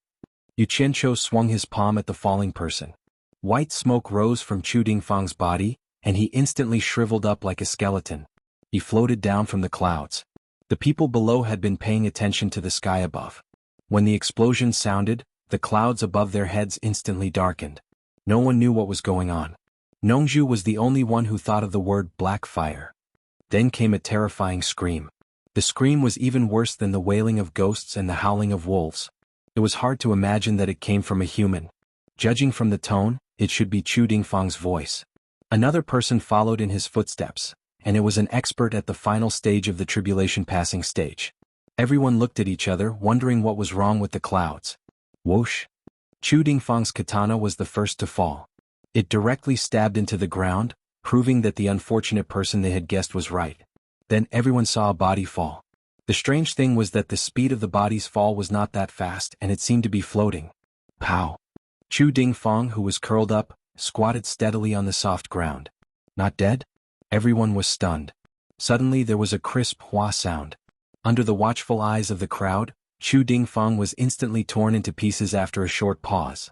Yu Qianqiu swung his palm at the falling person. White smoke rose from Chu Dingfang's body, and he instantly shriveled up like a skeleton. He floated down from the clouds. The people below had been paying attention to the sky above. When the explosion sounded, the clouds above their heads instantly darkened. No one knew what was going on. Nongzhu was the only one who thought of the word black fire. Then came a terrifying scream. The scream was even worse than the wailing of ghosts and the howling of wolves. It was hard to imagine that it came from a human. Judging from the tone, it should be Chu Dingfang's voice. Another person followed in his footsteps, and it was an expert at the final stage of the tribulation passing stage. Everyone looked at each other, wondering what was wrong with the clouds. Whoosh! Chu Dingfang's katana was the first to fall. It directly stabbed into the ground, proving that the unfortunate person they had guessed was right. Then everyone saw a body fall. The strange thing was that the speed of the body's fall was not that fast and it seemed to be floating. Pow! Chu Dingfang, who was curled up, squatted steadily on the soft ground. Not dead? Everyone was stunned. Suddenly there was a crisp hua sound. Under the watchful eyes of the crowd, Chu Dingfang was instantly torn into pieces after a short pause.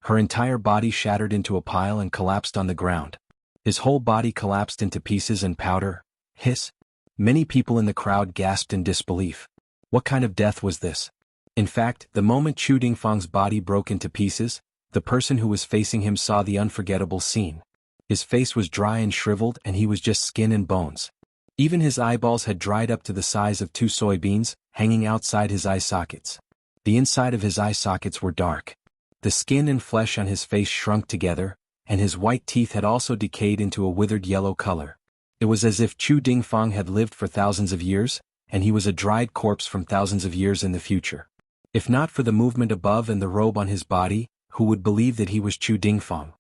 Her entire body shattered into a pile and collapsed on the ground. His whole body collapsed into pieces and powder. Hiss! Many people in the crowd gasped in disbelief. What kind of death was this? In fact, the moment Chu Dingfang's body broke into pieces, the person who was facing him saw the unforgettable scene. His face was dry and shriveled and he was just skin and bones. Even his eyeballs had dried up to the size of 2 soybeans, hanging outside his eye sockets. The inside of his eye sockets were dark. The skin and flesh on his face shrunk together, and his white teeth had also decayed into a withered yellow color. It was as if Chu Dingfang had lived for thousands of years, and he was a dried corpse from thousands of years in the future. If not for the movement above and the robe on his body, who would believe that he was Chu Dingfang?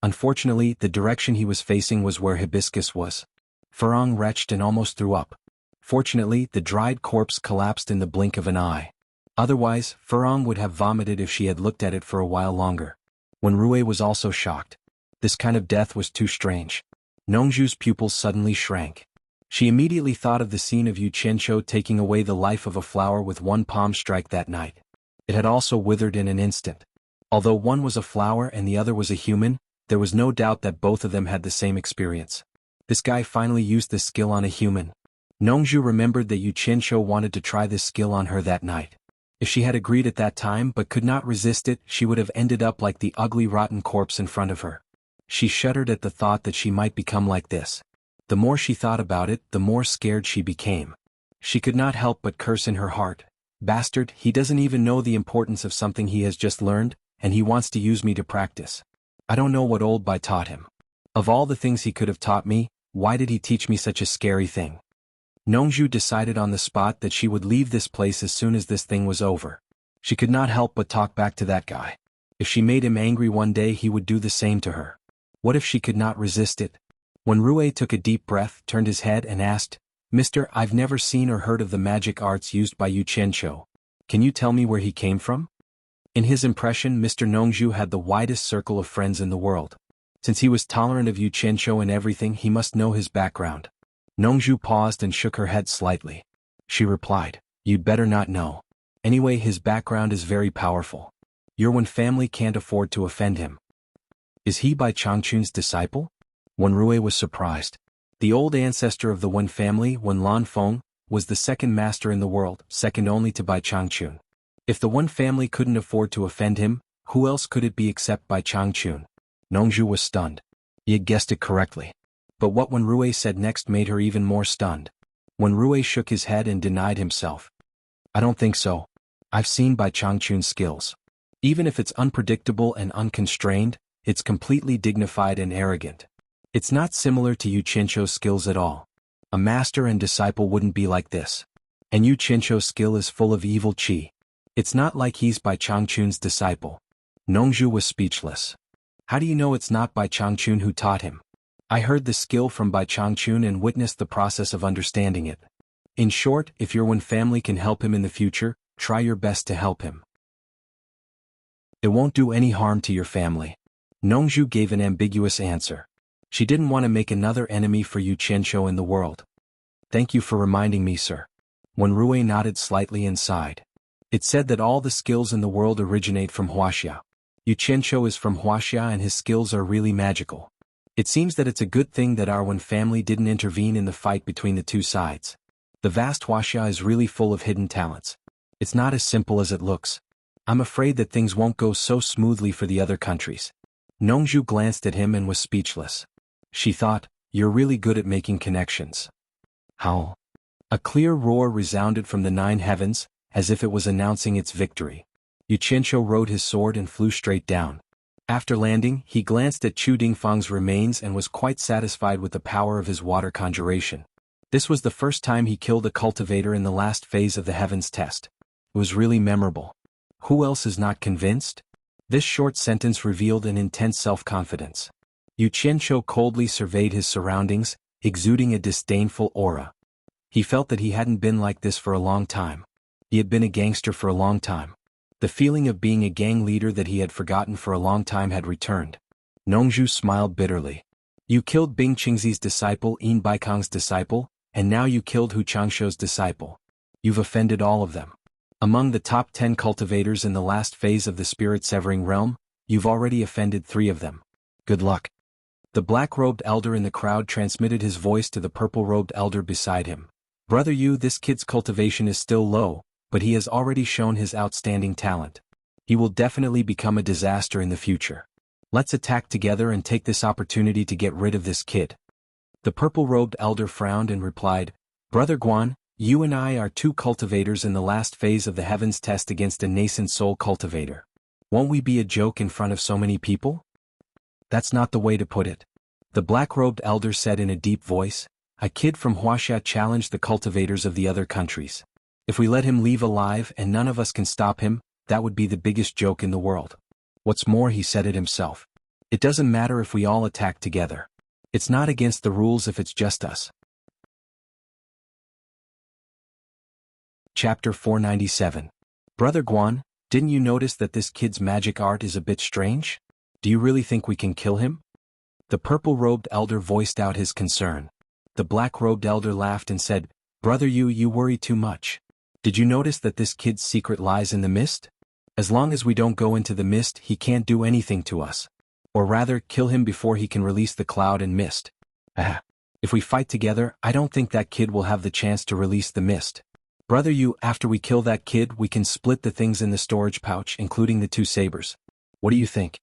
Unfortunately, the direction he was facing was where hibiscus was. Furong retched and almost threw up. Fortunately, the dried corpse collapsed in the blink of an eye. Otherwise, Furong would have vomited if she had looked at it for a while longer. When Rui was also shocked. This kind of death was too strange. Nongzhu's pupils suddenly shrank. She immediately thought of the scene of Yu Qianqiu taking away the life of a flower with one palm strike that night. It had also withered in an instant. Although one was a flower and the other was a human, there was no doubt that both of them had the same experience. This guy finally used this skill on a human. Nongzhu remembered that Yu Qianqiu wanted to try this skill on her that night. If she had agreed at that time but could not resist it, she would have ended up like the ugly rotten corpse in front of her. She shuddered at the thought that she might become like this. The more she thought about it, the more scared she became. She could not help but curse in her heart. Bastard, he doesn't even know the importance of something he has just learned, and he wants to use me to practice. I don't know what old Bai taught him. Of all the things he could have taught me, why did he teach me such a scary thing? Nongzhu decided on the spot that she would leave this place as soon as this thing was over. She could not help but talk back to that guy. If she made him angry one day, he would do the same to her. What if she could not resist it? When Rui took a deep breath, turned his head and asked, "Mister, I've never seen or heard of the magic arts used by Yu Qianqiu. Can you tell me where he came from?" In his impression, Mr. Nongzhu had the widest circle of friends in the world. Since he was tolerant of Yu Qianqiu and everything, he must know his background. Nongzhu paused and shook her head slightly. She replied, "You'd better not know. Anyway, his background is very powerful. Your Wen family can't afford to offend him." "Is he Bai Changchun's disciple?" Wen Rui was surprised. The old ancestor of the Wen family, Wen Lanfeng, was the second master in the world, second only to Bai Changchun. If the Wen family couldn't afford to offend him, who else could it be except Bai Changchun? Nongzhu was stunned. He had guessed it correctly. But what Wen Rui said next made her even more stunned. Wen Rui shook his head and denied himself. "I don't think so. I've seen Bai Changchun's skills. Even if it's unpredictable and unconstrained, it's completely dignified and arrogant. It's not similar to Yu Qianqiu's skills at all. A master and disciple wouldn't be like this. And Yu Qianqiu's skill is full of evil qi. It's not like he's Bai Changchun's disciple." Nongzhu was speechless. "How do you know it's not Bai Changchun who taught him?" "I heard the skill from Bai Changchun and witnessed the process of understanding it. In short, if your Wen family can help him in the future, try your best to help him. It won't do any harm to your family." Nongzhu gave an ambiguous answer. She didn't want to make another enemy for Yu Qianqiu in the world. "Thank you for reminding me, sir." Wen Rui nodded slightly and sighed. It's said that all the skills in the world originate from wuxia. Yu Qianqiu is from wuxia and his skills are really magical. It seems that it's a good thing that our Wen family didn't intervene in the fight between the two sides. The vast wuxia is really full of hidden talents. It's not as simple as it looks. I'm afraid that things won't go so smoothly for the other countries. Nongzhu glanced at him and was speechless. She thought, "You're really good at making connections." Howl. A clear roar resounded from the 9 heavens, as if it was announcing its victory. Yu Qianqiu rode his sword and flew straight down. After landing, he glanced at Chu Dingfang's remains and was quite satisfied with the power of his water conjuration. This was the first time he killed a cultivator in the last phase of the heavens test. It was really memorable. Who else is not convinced? This short sentence revealed an intense self-confidence. Yu Qianqiu coldly surveyed his surroundings, exuding a disdainful aura. He felt that he hadn't been like this for a long time. He had been a gangster for a long time. The feeling of being a gang leader that he had forgotten for a long time had returned. Nongzhu smiled bitterly. "You killed Bing Qingzi's disciple, Yin Baikang's disciple, and now you killed Hu Changshou's disciple. You've offended all of them. Among the top 10 cultivators in the last phase of the spirit-severing realm, you've already offended 3 of them. Good luck." The black-robed elder in the crowd transmitted his voice to the purple-robed elder beside him. "Brother Yu, this kid's cultivation is still low, but he has already shown his outstanding talent. He will definitely become a disaster in the future. Let's attack together and take this opportunity to get rid of this kid." The purple-robed elder frowned and replied, "Brother Guan, you and I are 2 cultivators in the last phase of the heavens test against a nascent soul cultivator. Won't we be a joke in front of so many people?" "That's not the way to put it." The black-robed elder said in a deep voice, "A kid from wuxia challenged the cultivators of the other countries. If we let him leave alive and none of us can stop him, that would be the biggest joke in the world. What's more, he said it himself. It doesn't matter if we all attack together. It's not against the rules if it's just us." Chapter 497. "Brother Guan, didn't you notice that this kid's magic art is a bit strange? Do you really think we can kill him?" The purple-robed elder voiced out his concern. The black-robed elder laughed and said, "Brother Yu, you worry too much. Did you notice that this kid's secret lies in the mist? As long as we don't go into the mist, he can't do anything to us. Or rather, kill him before he can release the cloud and mist. If we fight together, I don't think that kid will have the chance to release the mist. Brother Yu, after we kill that kid, we can split the things in the storage pouch, including the 2 sabers. What do you think?"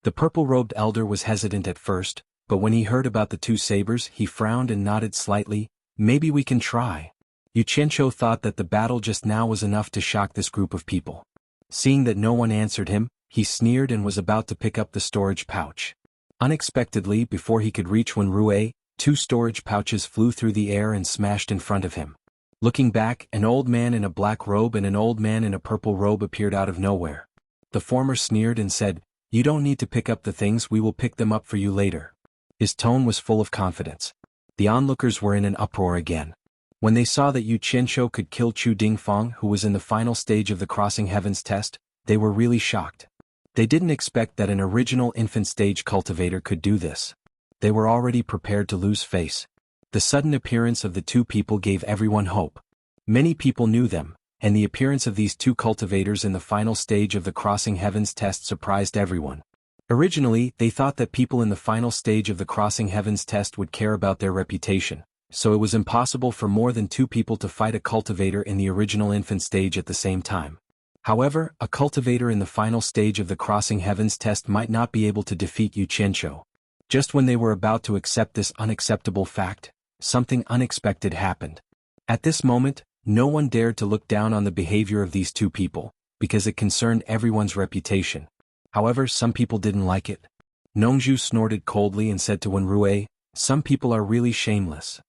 The purple-robed elder was hesitant at first, but when he heard about the 2 sabers, he frowned and nodded slightly. "Maybe we can try." Yu Qianqiu thought that the battle just now was enough to shock this group of people. Seeing that no one answered him, he sneered and was about to pick up the storage pouch. Unexpectedly, before he could reach Wen Rui, 2 storage pouches flew through the air and smashed in front of him. Looking back, an old man in a black robe and an old man in a purple robe appeared out of nowhere. The former sneered and said, "You don't need to pick up the things, we will pick them up for you later." His tone was full of confidence. The onlookers were in an uproar again. When they saw that Yu Qianqiu could kill Chu Dingfang, who was in the final stage of the Crossing Heavens test, They were really shocked. They didn't expect that an original infant stage cultivator could do this. They were already prepared to lose face. The sudden appearance of the two people gave everyone hope. Many people knew them, and the appearance of these two cultivators in the final stage of the Crossing Heavens test surprised everyone. Originally, they thought that people in the final stage of the Crossing Heavens test would care about their reputation, so it was impossible for more than two people to fight a cultivator in the original infant stage at the same time. However, a cultivator in the final stage of the Crossing Heavens test might not be able to defeat Xianxia. Just when they were about to accept this unacceptable fact, something unexpected happened. At this moment, no one dared to look down on the behavior of these two people, because it concerned everyone's reputation. However, some people didn't like it. Nongzhu snorted coldly and said to Wenrui, "Some people are really shameless."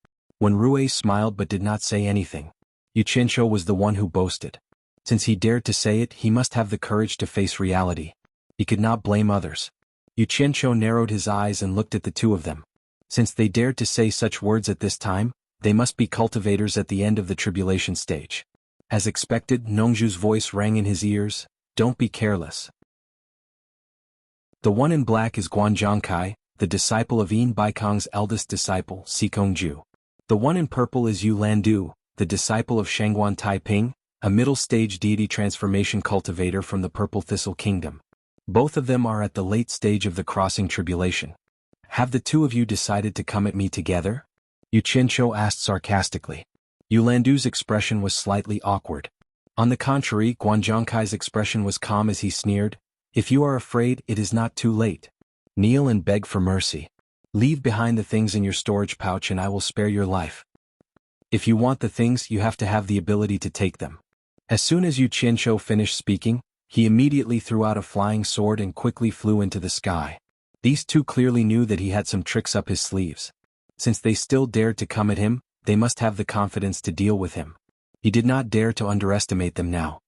Wenrui smiled but did not say anything. Xianxia was the one who boasted. Since he dared to say it, he must have the courage to face reality. He could not blame others. Xianxia narrowed his eyes and looked at the two of them. Since they dared to say such words at this time, they must be cultivators at the end of the tribulation stage. As expected, Nongzhu's voice rang in his ears, "Don't be careless." The one in black is Guanzhongkai, the disciple of Yin Baikong's eldest disciple, Sikongju. The one in purple is Yu Landu, the disciple of Xuanhuan Taiping, a middle-stage deity transformation cultivator from the Purple Thistle Kingdom. Both of them are at the late stage of the crossing tribulation. "Have the two of you decided to come at me together?" Xianxia asked sarcastically. Yu Landu's expression was slightly awkward. On the contrary, Guanzhongkai's expression was calm as he sneered, "If you are afraid, it is not too late. Kneel and beg for mercy. Leave behind the things in your storage pouch and I will spare your life. If you want the things, you have to have the ability to take them." As soon as Xianxia finished speaking, he immediately threw out a flying sword and quickly flew into the sky. These two clearly knew that he had some tricks up his sleeves. Since they still dared to come at him, they must have the confidence to deal with him. He did not dare to underestimate them now.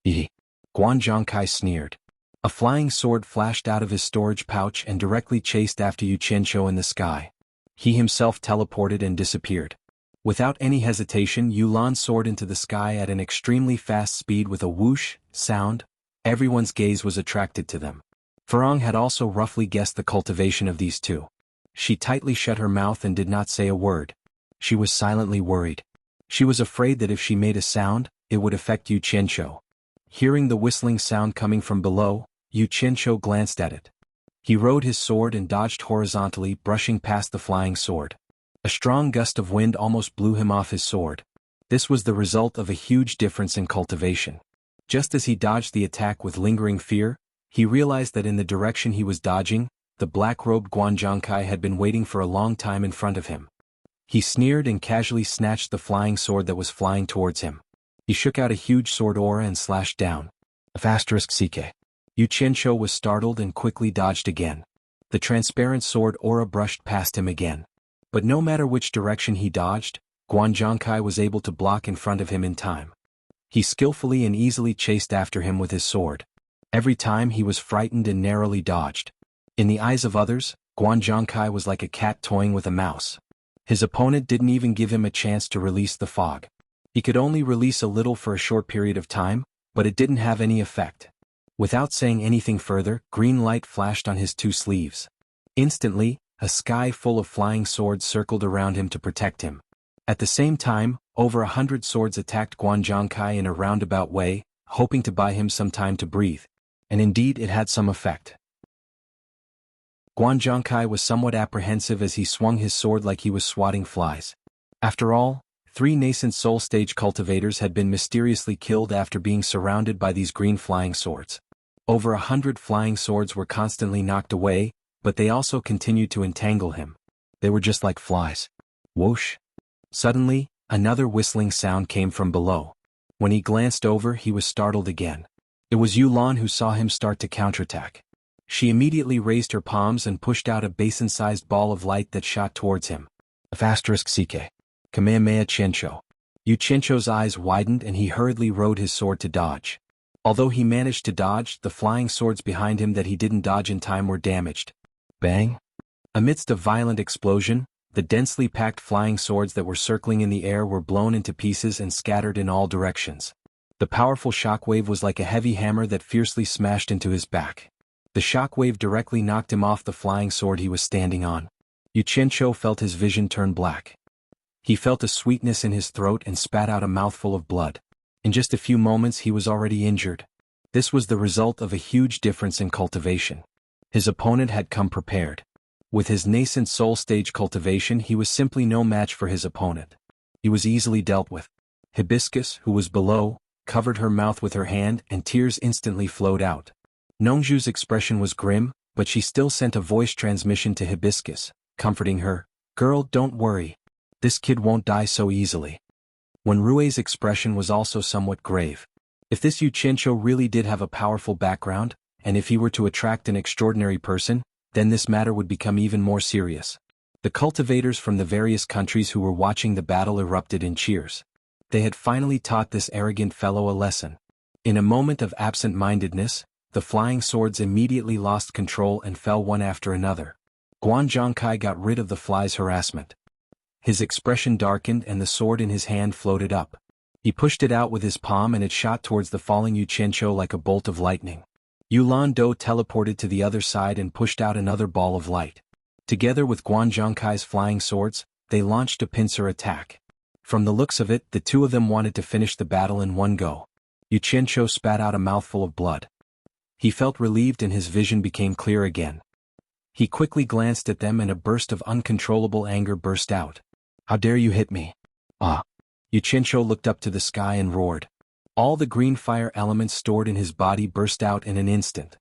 Guanzhongkai sneered. A flying sword flashed out of his storage pouch and directly chased after Xianxia in the sky. He himself teleported and disappeared. Without any hesitation, Yulan soared into the sky at an extremely fast speed with a whoosh sound. Everyone's gaze was attracted to them. Farong had also roughly guessed the cultivation of these two. She tightly shut her mouth and did not say a word. She was silently worried. She was afraid that if she made a sound, it would affect Xianxia. Hearing the whistling sound coming from below, Xianxia glanced at it. He rode his sword and dodged horizontally, brushing past the flying sword. A strong gust of wind almost blew him off his sword. This was the result of a huge difference in cultivation. Just as he dodged the attack with lingering fear, he realized that in the direction he was dodging, the black-robed Guanzhongkai had been waiting for a long time in front of him. He sneered and casually snatched the flying sword that was flying towards him. He shook out a huge sword aura and slashed down. *CK. Xianxia was startled and quickly dodged again. The transparent sword aura brushed past him again. But no matter which direction he dodged, Guanzhongkai was able to block in front of him in time. He skillfully and easily chased after him with his sword. Every time he was frightened and narrowly dodged. In the eyes of others, Guanzhongkai was like a cat toying with a mouse. His opponent didn't even give him a chance to release the fog. He could only release a little for a short period of time, but it didn't have any effect. Without saying anything further, green light flashed on his two sleeves. Instantly, a sky full of flying swords circled around him to protect him. At the same time, over 100 swords attacked Guanzhongkai in a roundabout way, hoping to buy him some time to breathe. And indeed it had some effect. Guanzhongkai was somewhat apprehensive as he swung his sword like he was swatting flies. After all, 3 nascent soul stage cultivators had been mysteriously killed after being surrounded by these green flying swords. Over 100 flying swords were constantly knocked away, but they also continued to entangle him. They were just like flies. Whoosh! Suddenly, another whistling sound came from below. When he glanced over, he was startled again. It was Yulan who saw him start to counterattack. She immediately raised her palms and pushed out a basin-sized ball of light that shot towards him. *CK. Kamehameha Xianxia. Xianxia's eyes widened and he hurriedly rode his sword to dodge. Although he managed to dodge, the flying swords behind him that he didn't dodge in time were damaged. Bang! Amidst a violent explosion, the densely packed flying swords that were circling in the air were blown into pieces and scattered in all directions. The powerful shockwave was like a heavy hammer that fiercely smashed into his back. The shockwave directly knocked him off the flying sword he was standing on. Xianxia felt his vision turn black. He felt a sweetness in his throat and spat out a mouthful of blood. In just a few moments he was already injured. This was the result of a huge difference in cultivation. His opponent had come prepared. With his nascent soul stage cultivation, he was simply no match for his opponent. He was easily dealt with. Hibiscus, who was below, covered her mouth with her hand and tears instantly flowed out. Nongju's expression was grim, but she still sent a voice transmission to Hibiscus, comforting her. "Girl, don't worry. This kid won't die so easily." When Rue's expression was also somewhat grave. If this Xianxia really did have a powerful background, and if he were to attract an extraordinary person, then this matter would become even more serious. The cultivators from the various countries who were watching the battle erupted in cheers. They had finally taught this arrogant fellow a lesson. In a moment of absent-mindedness, the flying swords immediately lost control and fell one after another. Xuanhuan got rid of the fly's harassment. His expression darkened and the sword in his hand floated up. He pushed it out with his palm and it shot towards the falling Xianxia like a bolt of lightning. Yulando teleported to the other side and pushed out another ball of light. Together with Xuanhuan's flying swords, they launched a pincer attack. From the looks of it, the two of them wanted to finish the battle in one go. Xianxia spat out a mouthful of blood. He felt relieved and his vision became clear again. He quickly glanced at them and a burst of uncontrollable anger burst out. "How dare you hit me? Ah!" Xianxia looked up to the sky and roared. All the green fire elements stored in his body burst out in an instant.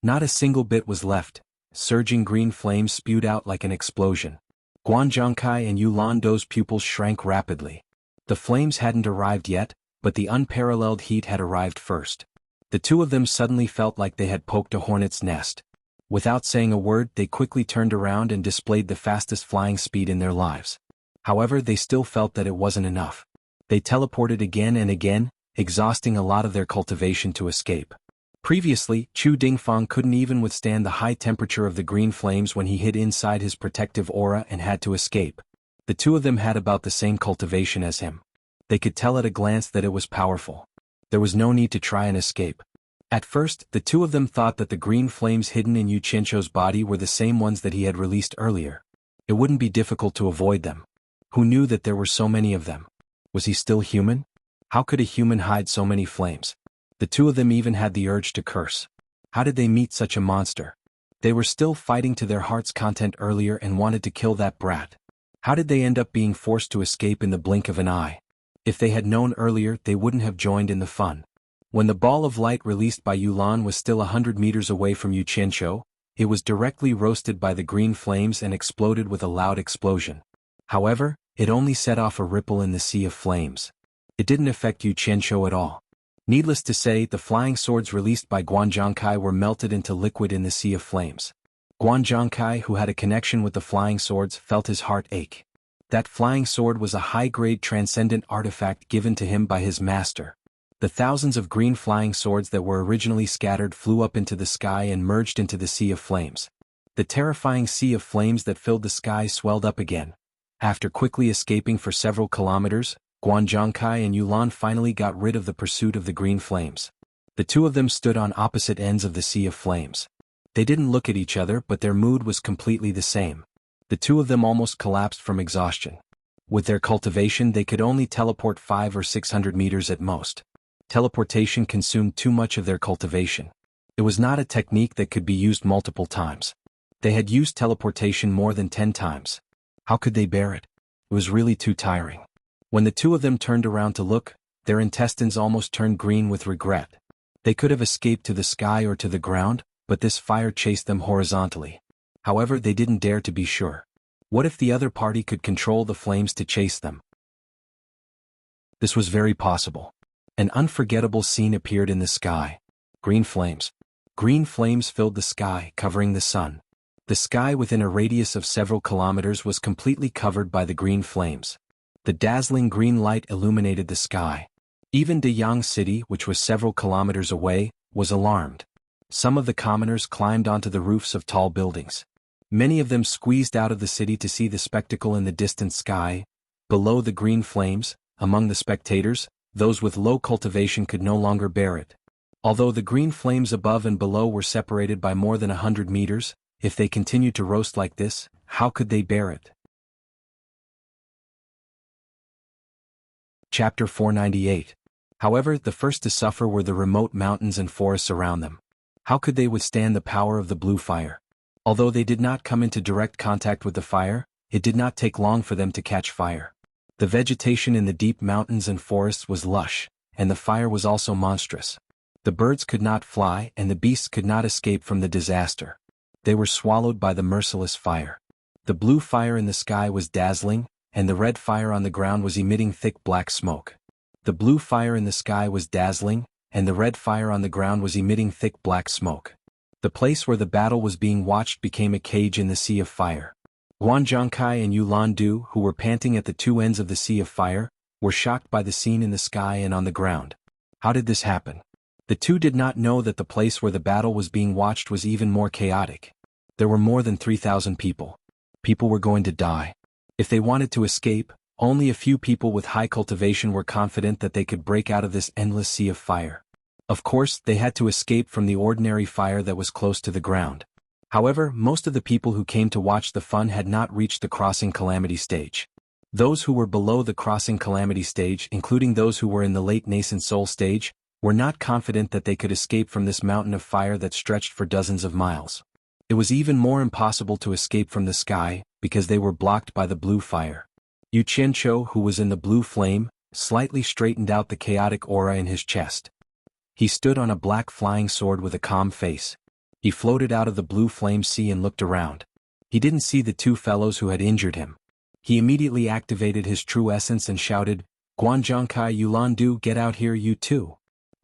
Not a single bit was left. Surging green flames spewed out like an explosion. Xuanhuan and Yulando's pupils shrank rapidly. The flames hadn't arrived yet, but the unparalleled heat had arrived first. The two of them suddenly felt like they had poked a hornet's nest. Without saying a word, they quickly turned around and displayed the fastest flying speed in their lives. However, they still felt that it wasn't enough. They teleported again and again, exhausting a lot of their cultivation to escape. Previously, Chu Dingfang couldn't even withstand the high temperature of the green flames when he hid inside his protective aura and had to escape. The two of them had about the same cultivation as him. They could tell at a glance that it was powerful. There was no need to try and escape. At first, the two of them thought that the green flames hidden in Xianxia's body were the same ones that he had released earlier. It wouldn't be difficult to avoid them. Who knew that there were so many of them? Was he still human? How could a human hide so many flames? The two of them even had the urge to curse. How did they meet such a monster? They were still fighting to their heart's content earlier and wanted to kill that brat. How did they end up being forced to escape in the blink of an eye? If they had known earlier, they wouldn't have joined in the fun. When the ball of light released by Yulan was still 100 meters away from Xianxia, it was directly roasted by the green flames and exploded with a loud explosion. However, it only set off a ripple in the sea of flames. It didn't affect Xianxia at all. Needless to say, the flying swords released by Xuanhuan were melted into liquid in the sea of flames. Xuanhuan, who had a connection with the flying swords, felt his heart ache. That flying sword was a high-grade transcendent artifact given to him by his master. The thousands of green flying swords that were originally scattered flew up into the sky and merged into the sea of flames. The terrifying sea of flames that filled the sky swelled up again. After quickly escaping for several kilometers, Xuanhuan and Yulan finally got rid of the pursuit of the green flames. The two of them stood on opposite ends of the sea of flames. They didn't look at each other, but their mood was completely the same. The two of them almost collapsed from exhaustion. With their cultivation, they could only teleport 500 or 600 meters at most. Teleportation consumed too much of their cultivation. It was not a technique that could be used multiple times. They had used teleportation more than 10 times. How could they bear it? It was really too tiring. When the two of them turned around to look, their intestines almost turned green with regret. They could have escaped to the sky or to the ground, but this fire chased them horizontally. However, they didn't dare to be sure. What if the other party could control the flames to chase them? This was very possible. An unforgettable scene appeared in the sky. Green flames. Green flames filled the sky, covering the sun. The sky within a radius of several kilometers was completely covered by the green flames. The dazzling green light illuminated the sky. Even Dayang City, which was several kilometers away, was alarmed. Some of the commoners climbed onto the roofs of tall buildings. Many of them squeezed out of the city to see the spectacle in the distant sky. Below the green flames, among the spectators, Those with low cultivation could no longer bear it. Although the green flames above and below were separated by more than 100 meters, if they continued to roast like this, how could they bear it? Chapter 498. However, the first to suffer were the remote mountains and forests around them. How could they withstand the power of the blue fire? Although they did not come into direct contact with the fire, it did not take long for them to catch fire. The vegetation in the deep mountains and forests was lush, and the fire was also monstrous. The birds could not fly and the beasts could not escape from the disaster. They were swallowed by the merciless fire. The blue fire in the sky was dazzling, and the red fire on the ground was emitting thick black smoke. The blue fire in the sky was dazzling, and the red fire on the ground was emitting thick black smoke. The place where the battle was being watched became a cage in the sea of fire. Guanzhongkai and Yulandu, who were panting at the two ends of the sea of fire, were shocked by the scene in the sky and on the ground. How did this happen? The two did not know that the place where the battle was being watched was even more chaotic. There were more than 3,000 people. People were going to die. If they wanted to escape, only a few people with high cultivation were confident that they could break out of this endless sea of fire. Of course, they had to escape from the ordinary fire that was close to the ground. However, most of the people who came to watch the fun had not reached the crossing calamity stage. Those who were below the crossing calamity stage, including those who were in the late nascent soul stage, were not confident that they could escape from this mountain of fire that stretched for dozens of miles. It was even more impossible to escape from the sky, because they were blocked by the blue fire. Yu Qianzhou, who was in the blue flame, slightly straightened out the chaotic aura in his chest. He stood on a black flying sword with a calm face. He floated out of the blue flame sea and looked around. He didn't see the two fellows who had injured him. He immediately activated his true essence and shouted, "Guanzhongkai Yulandu, get out here you too."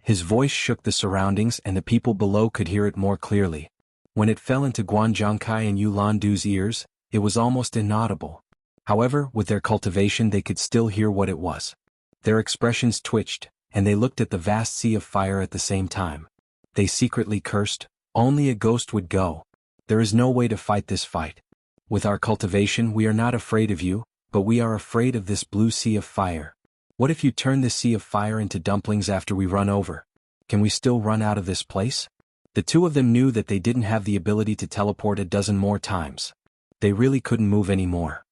His voice shook the surroundings and the people below could hear it more clearly. When it fell into Guanzhongkai and Yulandu's ears, it was almost inaudible. However, with their cultivation they could still hear what it was. Their expressions twitched, and they looked at the vast sea of fire at the same time. They secretly cursed, "Only a ghost would go. There is no way to fight this fight. With our cultivation we are not afraid of you, but we are afraid of this blue sea of fire. What if you turn this sea of fire into dumplings after we run over? Can we still run out of this place?" The two of them knew that they didn't have the ability to teleport a dozen more times. They really couldn't move anymore.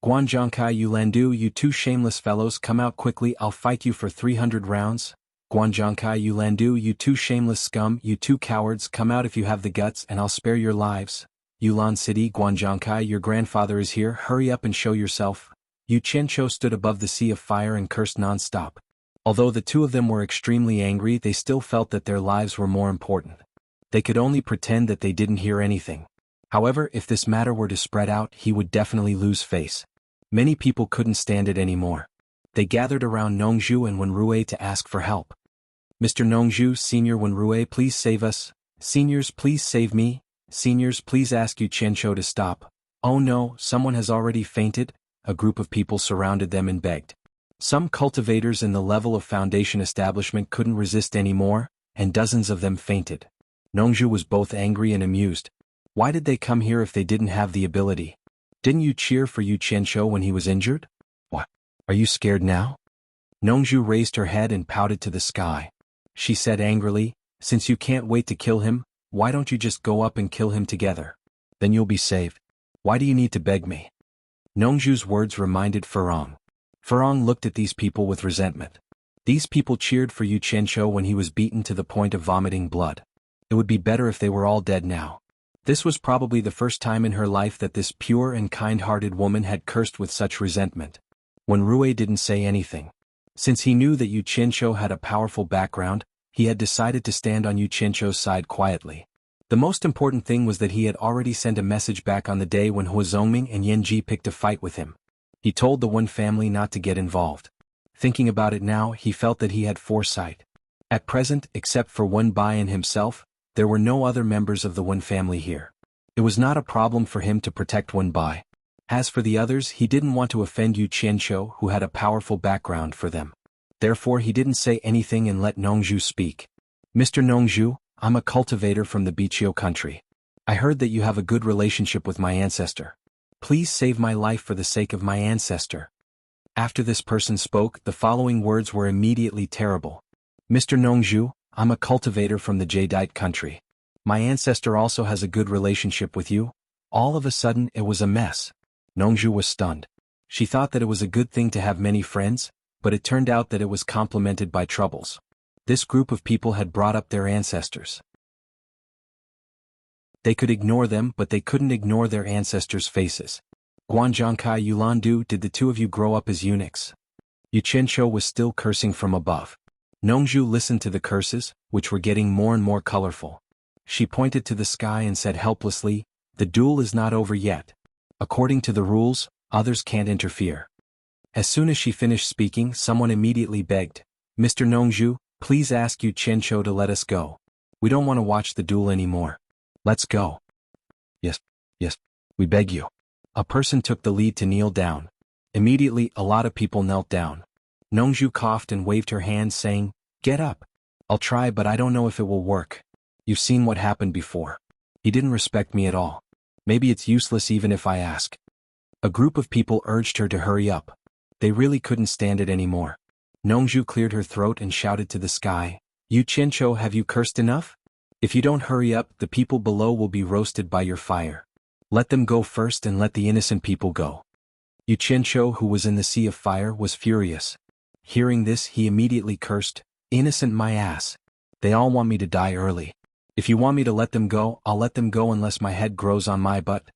"Guanzhongkai Yulandu, you two shameless fellows, come out quickly, I'll fight you for 300 rounds. Guanzhongkai Yulandu, you two shameless scum, you two cowards, come out if you have the guts and I'll spare your lives. Yulan City, Guanzhongkai, your grandfather is here, hurry up and show yourself." Yu Qianzhou stood above the sea of fire and cursed non-stop. Although the two of them were extremely angry, they still felt that their lives were more important. They could only pretend that they didn't hear anything. However, if this matter were to spread out, he would definitely lose face. Many people couldn't stand it anymore. They gathered around Nongzhu and Wenrui to ask for help. "Mr. Nongzhu, Senior Wenrui, please save us. Seniors, please save me. Seniors, please ask Yu Qianzhou to stop. Oh no, someone has already fainted." A group of people surrounded them and begged. Some cultivators in the level of foundation establishment couldn't resist anymore, and dozens of them fainted. Nongzhu was both angry and amused. Why did they come here if they didn't have the ability? Didn't you cheer for Yu Qianzhou when he was injured? What? Are you scared now? Nongzhu raised her head and pouted to the sky. She said angrily, "Since you can't wait to kill him, why don't you just go up and kill him together? Then you'll be saved. Why do you need to beg me?" Nongzhu's words reminded Furong. Furong looked at these people with resentment. These people cheered for Yu Qianzhou when he was beaten to the point of vomiting blood. It would be better if they were all dead now. This was probably the first time in her life that this pure and kind-hearted woman had cursed with such resentment. Wenrui didn't say anything. Since he knew that Yu Qianzhou had a powerful background, he had decided to stand on Yu Qianzhou's side quietly. The most important thing was that he had already sent a message back on the day when Hua Zongming and Yan Ji picked a fight with him. He told the Wen family not to get involved. Thinking about it now, he felt that he had foresight. At present, except for Wen Bai and himself, there were no other members of the Wen family here. It was not a problem for him to protect Wen Bai. As for the others, he didn't want to offend Yu Qianzhou, who had a powerful background for them. Therefore he didn't say anything and let Nongzhu speak. "Mr. Nongzhu, I'm a cultivator from the Biqiu country. I heard that you have a good relationship with my ancestor. Please save my life for the sake of my ancestor." After this person spoke, the following words were immediately terrible. Mr. Nongzhu, I'm a cultivator from the Jadeite country. My ancestor also has a good relationship with you. All of a sudden, it was a mess. Nongzhu was stunned. She thought that it was a good thing to have many friends, but it turned out that it was complemented by troubles. This group of people had brought up their ancestors. They could ignore them, but they couldn't ignore their ancestors' faces. Guanzhongkai Yulandu, did the two of you grow up as eunuchs? Yuqianqiu was still cursing from above. Nongzhu listened to the curses, which were getting more and more colorful. She pointed to the sky and said helplessly, the duel is not over yet. According to the rules, others can't interfere. As soon as she finished speaking, someone immediately begged, Mr. Nongzhu, please ask Yuqianqiu to let us go. We don't want to watch the duel anymore. Let's go. Yes, we beg you. A person took the lead to kneel down. Immediately, a lot of people knelt down. Nongzhu coughed and waved her hand saying, get up. I'll try, but I don't know if it will work. You've seen what happened before. He didn't respect me at all. Maybe it's useless even if I ask. A group of people urged her to hurry up. They really couldn't stand it anymore. Nongzhu cleared her throat and shouted to the sky, Yuqianqiu, have you cursed enough? If you don't hurry up, the people below will be roasted by your fire. Let them go first and let the innocent people go. Yuqianqiu, who was in the sea of fire, was furious. Hearing this, he immediately cursed, innocent my ass. They all want me to die early. If you want me to let them go, I'll let them go unless my head grows on my butt.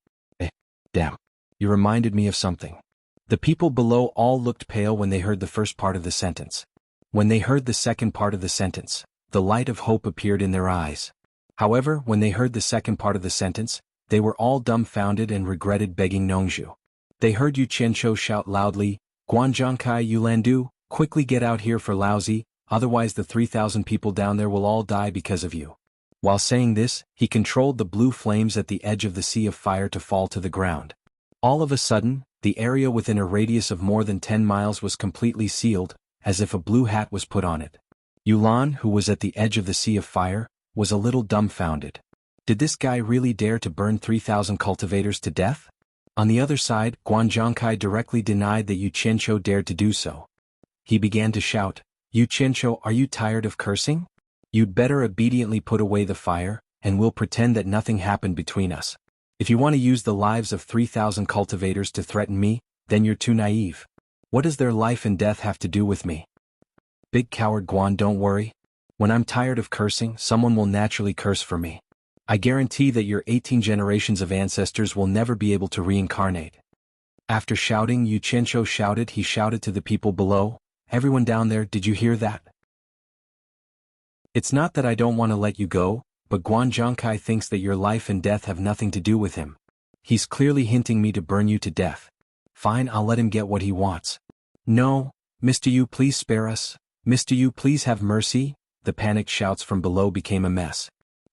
Damn. You reminded me of something. The people below all looked pale when they heard the first part of the sentence. When they heard the second part of the sentence, the light of hope appeared in their eyes. However, when they heard the second part of the sentence, they were all dumbfounded and regretted begging Nongzhu. They heard Yuqianqiu shout loudly, Guanzhongkai Yulandu, quickly get out here for lousy, otherwise the 3,000 people down there will all die because of you. While saying this, he controlled the blue flames at the edge of the sea of fire to fall to the ground. All of a sudden, the area within a radius of more than 10 miles was completely sealed, as if a blue hat was put on it. Yulan, who was at the edge of the sea of fire, was a little dumbfounded. Did this guy really dare to burn 3,000 cultivators to death? On the other side, Guanzhongkai directly denied that Yuqianqiu dared to do so. He began to shout, Yuqianqiu, are you tired of cursing? You'd better obediently put away the fire, and we'll pretend that nothing happened between us. If you want to use the lives of 3,000 cultivators to threaten me, then you're too naive. What does their life and death have to do with me? Big coward Guan, don't worry. When I'm tired of cursing, someone will naturally curse for me. I guarantee that your 18 generations of ancestors will never be able to reincarnate. After shouting, Yuqianqiu shouted, he shouted to the people below, everyone down there, did you hear that? It's not that I don't want to let you go, but Guanzhongkai thinks that your life and death have nothing to do with him. He's clearly hinting me to burn you to death. Fine, I'll let him get what he wants. No, Mr. Yu, please spare us. Mr. Yu, please have mercy. The panicked shouts from below became a mess.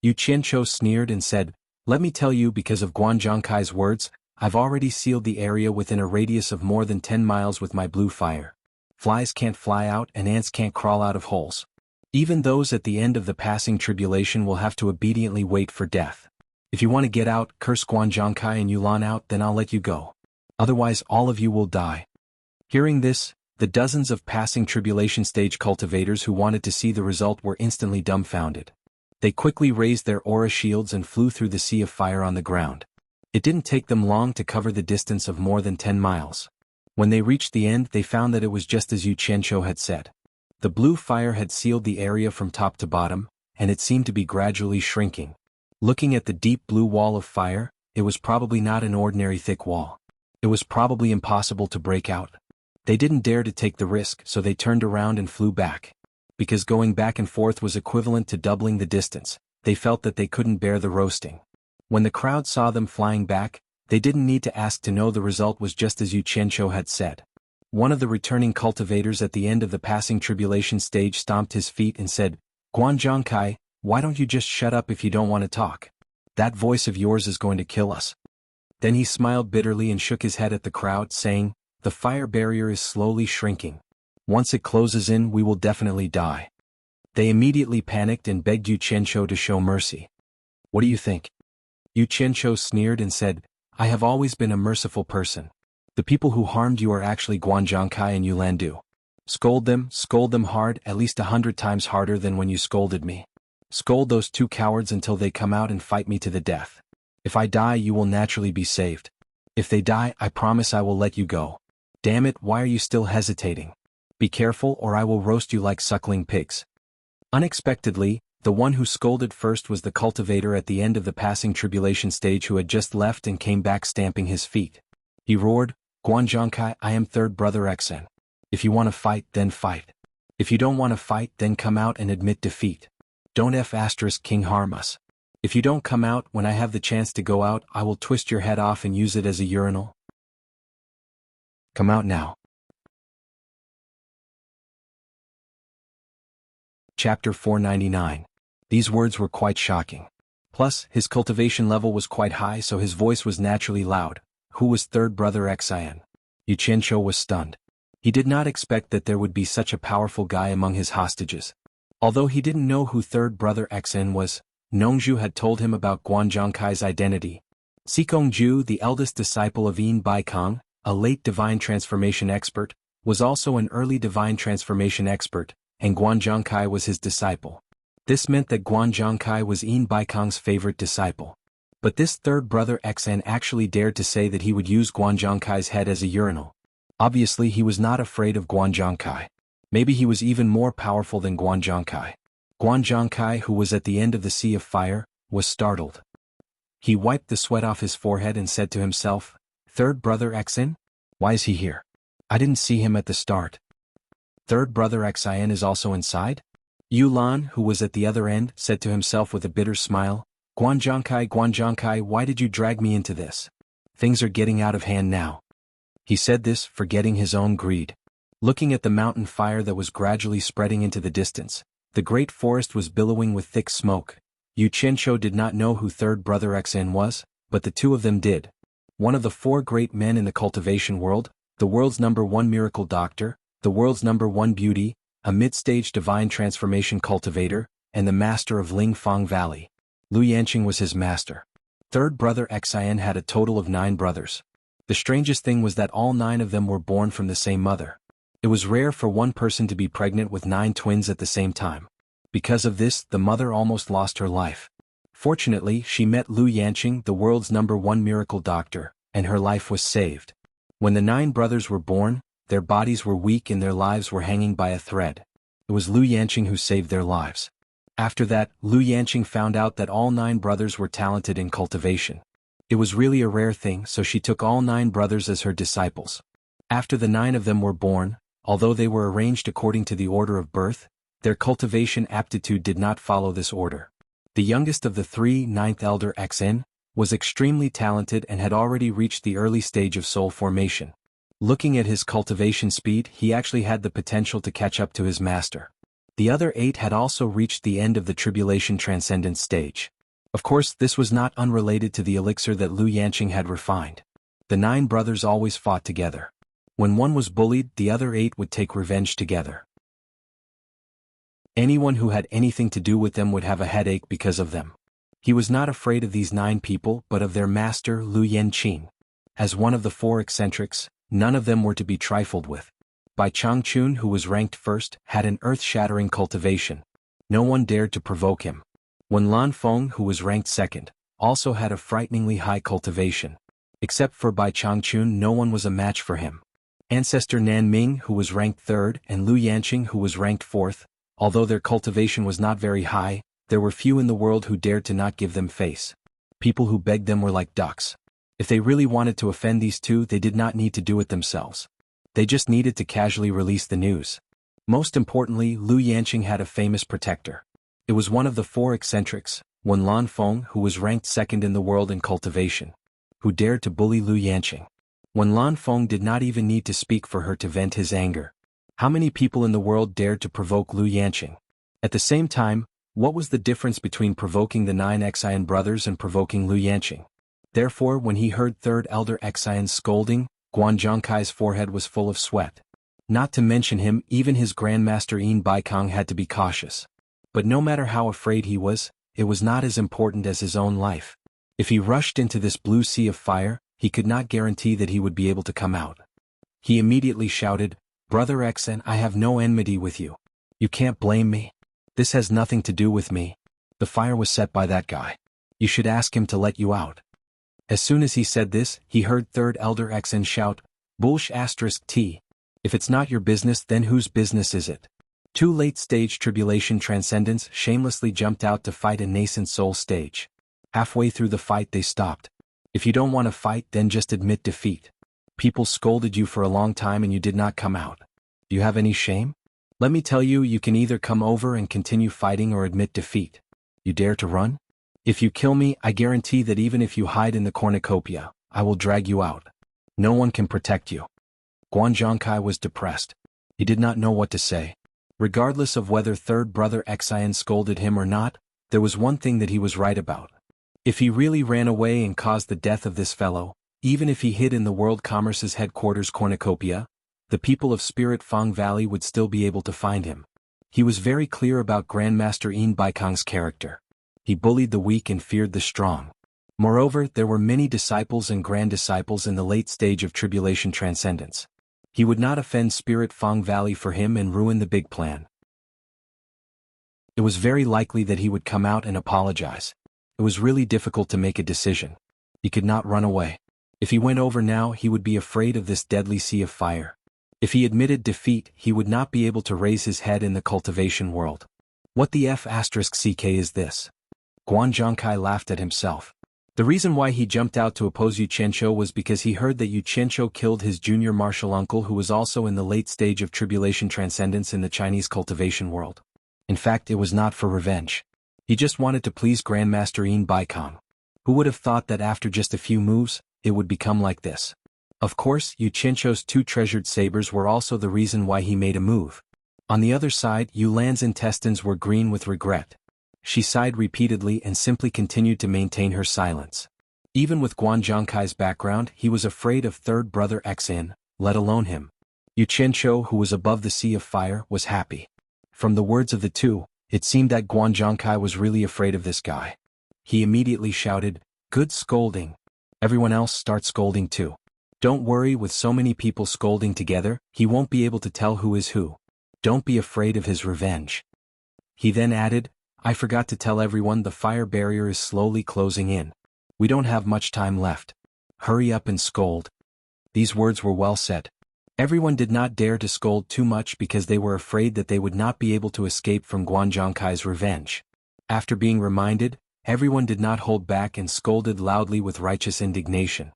Yuqianqiu sneered and said, let me tell you, because of Guanzhongkai's words, I've already sealed the area within a radius of more than 10 miles with my blue fire. Flies can't fly out and ants can't crawl out of holes. Even those at the end of the passing tribulation will have to obediently wait for death. If you want to get out, curse Guanzhongkai and Yulan out, then I'll let you go. Otherwise all of you will die. Hearing this, the dozens of passing tribulation stage cultivators who wanted to see the result were instantly dumbfounded. They quickly raised their aura shields and flew through the sea of fire on the ground. It didn't take them long to cover the distance of more than 10 miles. When they reached the end, they found that it was just as Yuqianqiu had said. The blue fire had sealed the area from top to bottom, and it seemed to be gradually shrinking. Looking at the deep blue wall of fire, it was probably not an ordinary thick wall. It was probably impossible to break out. They didn't dare to take the risk, so they turned around and flew back. Because going back and forth was equivalent to doubling the distance, they felt that they couldn't bear the roasting. When the crowd saw them flying back, they didn't need to ask to know the result was just as Yuqianqiu had said. One of the returning cultivators at the end of the passing tribulation stage stomped his feet and said, Guanzhongkai, why don't you just shut up if you don't want to talk? That voice of yours is going to kill us. Then he smiled bitterly and shook his head at the crowd, saying, the fire barrier is slowly shrinking. Once it closes in, we will definitely die. They immediately panicked and begged Yuqianqiu to show mercy. What do you think? Yuqianqiu sneered and said, I have always been a merciful person. The people who harmed you are actually Guanzhongkai and Yulandu. Scold them hard, at least 100 times harder than when you scolded me. Scold those two cowards until they come out and fight me to the death. If I die, you will naturally be saved. If they die, I promise I will let you go. Damn it, why are you still hesitating? Be careful or I will roast you like suckling pigs. Unexpectedly, the one who scolded first was the cultivator at the end of the passing tribulation stage who had just left and came back stamping his feet. He roared, Guanzhongkai, I am third brother Xen. If you want to fight, then fight. If you don't want to fight, then come out and admit defeat. Don't King harm us. If you don't come out when I have the chance to go out, I will twist your head off and use it as a urinal. Come out now. Chapter 499. These words were quite shocking. Plus, his cultivation level was quite high, so his voice was naturally loud. Who was third brother Xian? Yu was stunned. He did not expect that there would be such a powerful guy among his hostages. Although he didn't know who third brother Xian was, Nongzhu had told him about Guanzhongkai's identity. Xikongju, the eldest disciple of Yin Baikong, a late divine transformation expert, was also an early divine transformation expert, and Guanzhongkai was his disciple. This meant that Guanzhongkai was Yin Baikong's favorite disciple. But this third brother Xen actually dared to say that he would use Guanzhongkai's head as a urinal. Obviously he was not afraid of Guanzhongkai. Maybe he was even more powerful than Guanzhongkai. Guanzhongkai, who was at the end of the sea of fire, was startled. He wiped the sweat off his forehead and said to himself, Third brother Xen? Why is he here? I didn't see him at the start. Third brother Xian is also inside? Yulan, who was at the other end, said to himself with a bitter smile, Guanzhongkai, why did you drag me into this? Things are getting out of hand now. He said this, forgetting his own greed. Looking at the mountain fire that was gradually spreading into the distance, the great forest was billowing with thick smoke. Yu Qianzhou did not know who third brother Xen was, but the two of them did. One of the four great men in the cultivation world, the world's #1 miracle doctor, the world's #1 beauty, a mid-stage divine transformation cultivator, and the master of Lingfang Valley. Lu Yanqing was his master. Third brother Xian had a total of 9 brothers. The strangest thing was that all 9 of them were born from the same mother. It was rare for one person to be pregnant with 9 twins at the same time. Because of this, the mother almost lost her life. Fortunately, she met Lu Yanqing, the world's #1 miracle doctor, and her life was saved. When the 9 brothers were born, their bodies were weak and their lives were hanging by a thread. It was Lu Yanqing who saved their lives. After that, Lu Yanqing found out that all 9 brothers were talented in cultivation. It was really a rare thing, so she took all 9 brothers as her disciples. After the 9 of them were born, although they were arranged according to the order of birth, their cultivation aptitude did not follow this order. The youngest of the 3, 9th elder Xen, was extremely talented and had already reached the early stage of soul formation. Looking at his cultivation speed, he actually had the potential to catch up to his master. The other 8 had also reached the end of the tribulation transcendence stage. Of course, this was not unrelated to the elixir that Lu Yanqing had refined. The 9 brothers always fought together. When one was bullied, the other 8 would take revenge together. Anyone who had anything to do with them would have a headache because of them. He was not afraid of these 9 people but of their master Lu Yanqing. As one of the 4 eccentrics, none of them were to be trifled with. Bai Changchun, who was ranked first, had an earth-shattering cultivation. No one dared to provoke him. Wen Lanfeng, who was ranked second, also had a frighteningly high cultivation. Except for Bai Changchun, no one was a match for him. Ancestor Nanming, who was ranked third, and Lu Yanqing, who was ranked fourth, although their cultivation was not very high, there were few in the world who dared to not give them face. People who begged them were like ducks. If they really wanted to offend these two, they did not need to do it themselves. They just needed to casually release the news. Most importantly, Lu Yanqing had a famous protector. It was one of the 4 eccentrics, Wen Lanfeng, who was ranked second in the world in cultivation, who dared to bully Lu Yanqing. Wen Lanfeng did not even need to speak for her to vent his anger. How many people in the world dared to provoke Lu Yanqing? At the same time, what was the difference between provoking the 9 Xian brothers and provoking Lu Yanqing? Therefore, when he heard third elder Xian's scolding, Guanzhongkai's forehead was full of sweat. Not to mention him, even his grandmaster Yin Baikong had to be cautious. But no matter how afraid he was, it was not as important as his own life. If he rushed into this blue sea of fire, he could not guarantee that he would be able to come out. He immediately shouted, "Brother Xen, I have no enmity with you. You can't blame me. This has nothing to do with me. The fire was set by that guy. You should ask him to let you out." As soon as he said this, he heard third elder Xen shout, "Bullsh *T. If it's not your business, then whose business is it?" Two late-stage tribulation transcendents shamelessly jumped out to fight a nascent soul stage. Halfway through the fight they stopped. "If you don't want to fight, then just admit defeat. People scolded you for a long time and you did not come out. Do you have any shame? Let me tell you, you can either come over and continue fighting or admit defeat. You dare to run? If you kill me, I guarantee that even if you hide in the cornucopia, I will drag you out. No one can protect you." Guanzhongkai was depressed. He did not know what to say. Regardless of whether third brother Xian scolded him or not, there was one thing that he was right about. If he really ran away and caused the death of this fellow, even if he hid in the World Commerce's headquarters cornucopia, the people of Spirit Fang Valley would still be able to find him. He was very clear about Grandmaster Yin Baikong's character. He bullied the weak and feared the strong. Moreover, there were many disciples and grand disciples in the late stage of tribulation transcendence. He would not offend Spirit Fang Valley for him and ruin the big plan. It was very likely that he would come out and apologize. It was really difficult to make a decision. He could not run away. If he went over now, he would be afraid of this deadly sea of fire. If he admitted defeat, he would not be able to raise his head in the cultivation world. What the F***ck is this? Guanzhongkai laughed at himself. The reason why he jumped out to oppose Yu Qianzhou was because he heard that Yu Qianzhou killed his junior martial uncle who was also in the late stage of tribulation transcendence in the Chinese cultivation world. In fact, it was not for revenge. He just wanted to please Grandmaster Yin Baikong. Who would have thought that after just a few moves, it would become like this? Of course, Yu Qianzhou's two treasured sabers were also the reason why he made a move. On the other side, Yu Lan's intestines were green with regret. She sighed repeatedly and simply continued to maintain her silence. Even with Guanzhongkai's background, he was afraid of third brother Xin, let alone him. Yu Qianzhou, who was above the sea of fire, was happy. From the words of the two, it seemed that Guanzhongkai was really afraid of this guy. He immediately shouted, "Good scolding. Everyone else start scolding too. Don't worry, with so many people scolding together, he won't be able to tell who is who. Don't be afraid of his revenge." He then added, "I forgot to tell everyone the fire barrier is slowly closing in. We don't have much time left. Hurry up and scold." These words were well said. Everyone did not dare to scold too much because they were afraid that they would not be able to escape from Guanzhongkai's revenge. After being reminded, everyone did not hold back and scolded loudly with righteous indignation.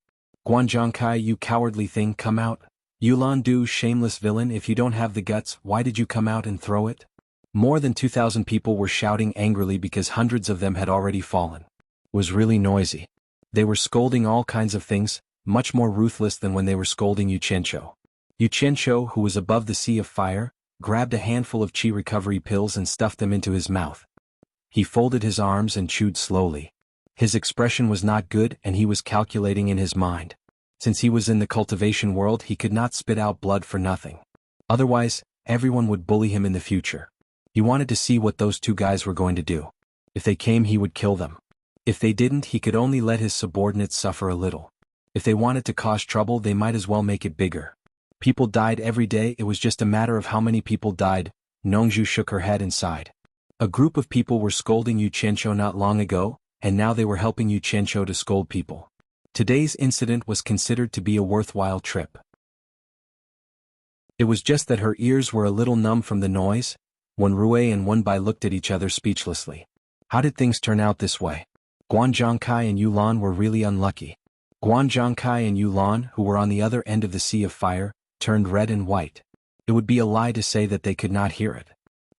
"Guanzhongkai, you cowardly thing, come out. Yulan Du, shameless villain, if you don't have the guts, why did you come out and throw it?" More than 2,000 people were shouting angrily because hundreds of them had already fallen. It was really noisy. They were scolding all kinds of things, much more ruthless than when they were scolding Yu Qianzhou. Yu Qianzhou, who was above the sea of fire, grabbed a handful of qi recovery pills and stuffed them into his mouth. He folded his arms and chewed slowly. His expression was not good and he was calculating in his mind. Since he was in the cultivation world, he could not spit out blood for nothing. Otherwise, everyone would bully him in the future. He wanted to see what those two guys were going to do. If they came, he would kill them. If they didn't, he could only let his subordinates suffer a little. If they wanted to cause trouble, they might as well make it bigger. People died every day, it was just a matter of how many people died. Nongzhu shook her head and sighed. A group of people were scolding Yu Qianzhou not long ago, and now they were helping Yu Qianzhou to scold people. Today's incident was considered to be a worthwhile trip. It was just that her ears were a little numb from the noise, when Rui and Wenbai looked at each other speechlessly. How did things turn out this way? Guanzhongkai and Yulan were really unlucky. Guanzhongkai and Yulan, who were on the other end of the sea of fire, turned red and white. It would be a lie to say that they could not hear it.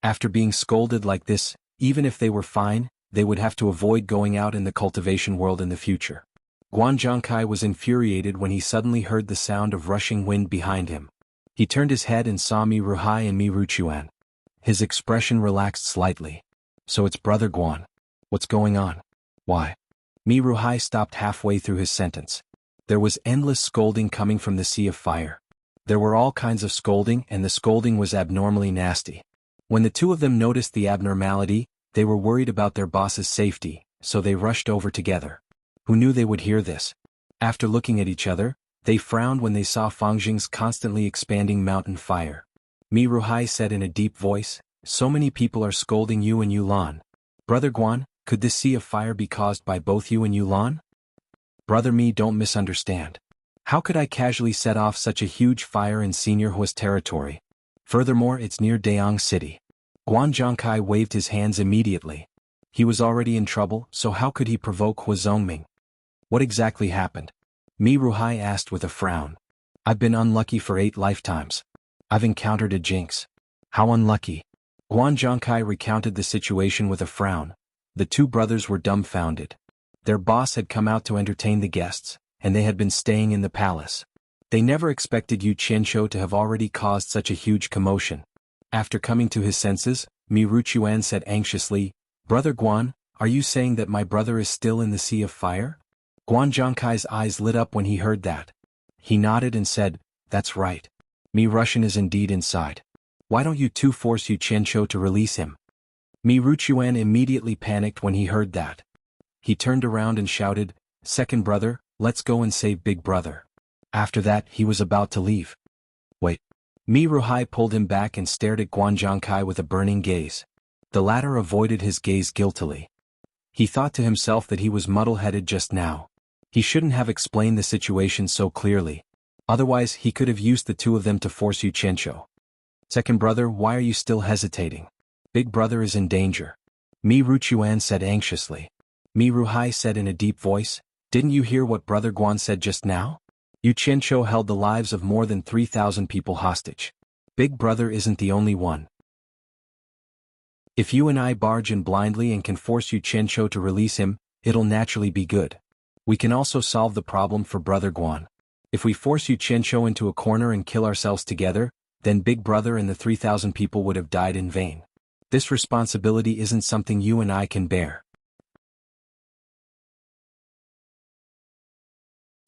After being scolded like this, even if they were fine, they would have to avoid going out in the cultivation world in the future. Guanzhongkai was infuriated when he suddenly heard the sound of rushing wind behind him. He turned his head and saw Mi Ruhai and Mi Ruchuan. His expression relaxed slightly. "So it's Brother Guan. What's going on? Why?" Mi Ruhai stopped halfway through his sentence. There was endless scolding coming from the sea of fire. There were all kinds of scolding, and the scolding was abnormally nasty. When the two of them noticed the abnormality, they were worried about their boss's safety, so they rushed over together. Who knew they would hear this? After looking at each other, they frowned when they saw Fangjing's constantly expanding mountain fire. Mi Ruhai said in a deep voice, "So many people are scolding you and Yulan. Brother Guan, could this sea of fire be caused by both you and Yulan?" "Brother Mi, don't misunderstand. How could I casually set off such a huge fire in Senior Hua's territory? Furthermore, it's near Dayang City." Guan Zhangkai waved his hands immediately. He was already in trouble, so how could he provoke Hua Zongming? "What exactly happened?" Mi Ruhai asked with a frown. "I've been unlucky for 8 lifetimes. I've encountered a jinx." "How unlucky?" Guan Zhangkai recounted the situation with a frown. The two brothers were dumbfounded. Their boss had come out to entertain the guests, and they had been staying in the palace. They never expected Yu Qianqiu to have already caused such a huge commotion. After coming to his senses, Mi Ruchuan said anxiously, "Brother Guan, are you saying that my brother is still in the sea of fire?" Guan Zhangkai's eyes lit up when he heard that. He nodded and said, "That's right. Mi Russian is indeed inside. Why don't you two force Yu Qianqiu to release him?" Mi Ruchuan immediately panicked when he heard that. He turned around and shouted, "Second brother, let's go and save big brother." After that, he was about to leave. "Wait." Mi Ruhai pulled him back and stared at Guan Zhangkai with a burning gaze. The latter avoided his gaze guiltily. He thought to himself that he was muddle-headed just now. He shouldn't have explained the situation so clearly. Otherwise, he could have used the two of them to force Yu Qianqiu. "Second brother, why are you still hesitating? Big brother is in danger," Mi Ruchuan said anxiously. Mi Ruhai said in a deep voice, "Didn't you hear what Brother Guan said just now? Yu Qianqiu held the lives of more than 3,000 people hostage. Big brother isn't the only one. If you and I barge in blindly and can force Yu Qianqiu to release him, it'll naturally be good. We can also solve the problem for Brother Guan. If we force Yu Qianqiu into a corner and kill ourselves together, then Big Brother and the 3,000 people would have died in vain. This responsibility isn't something you and I can bear."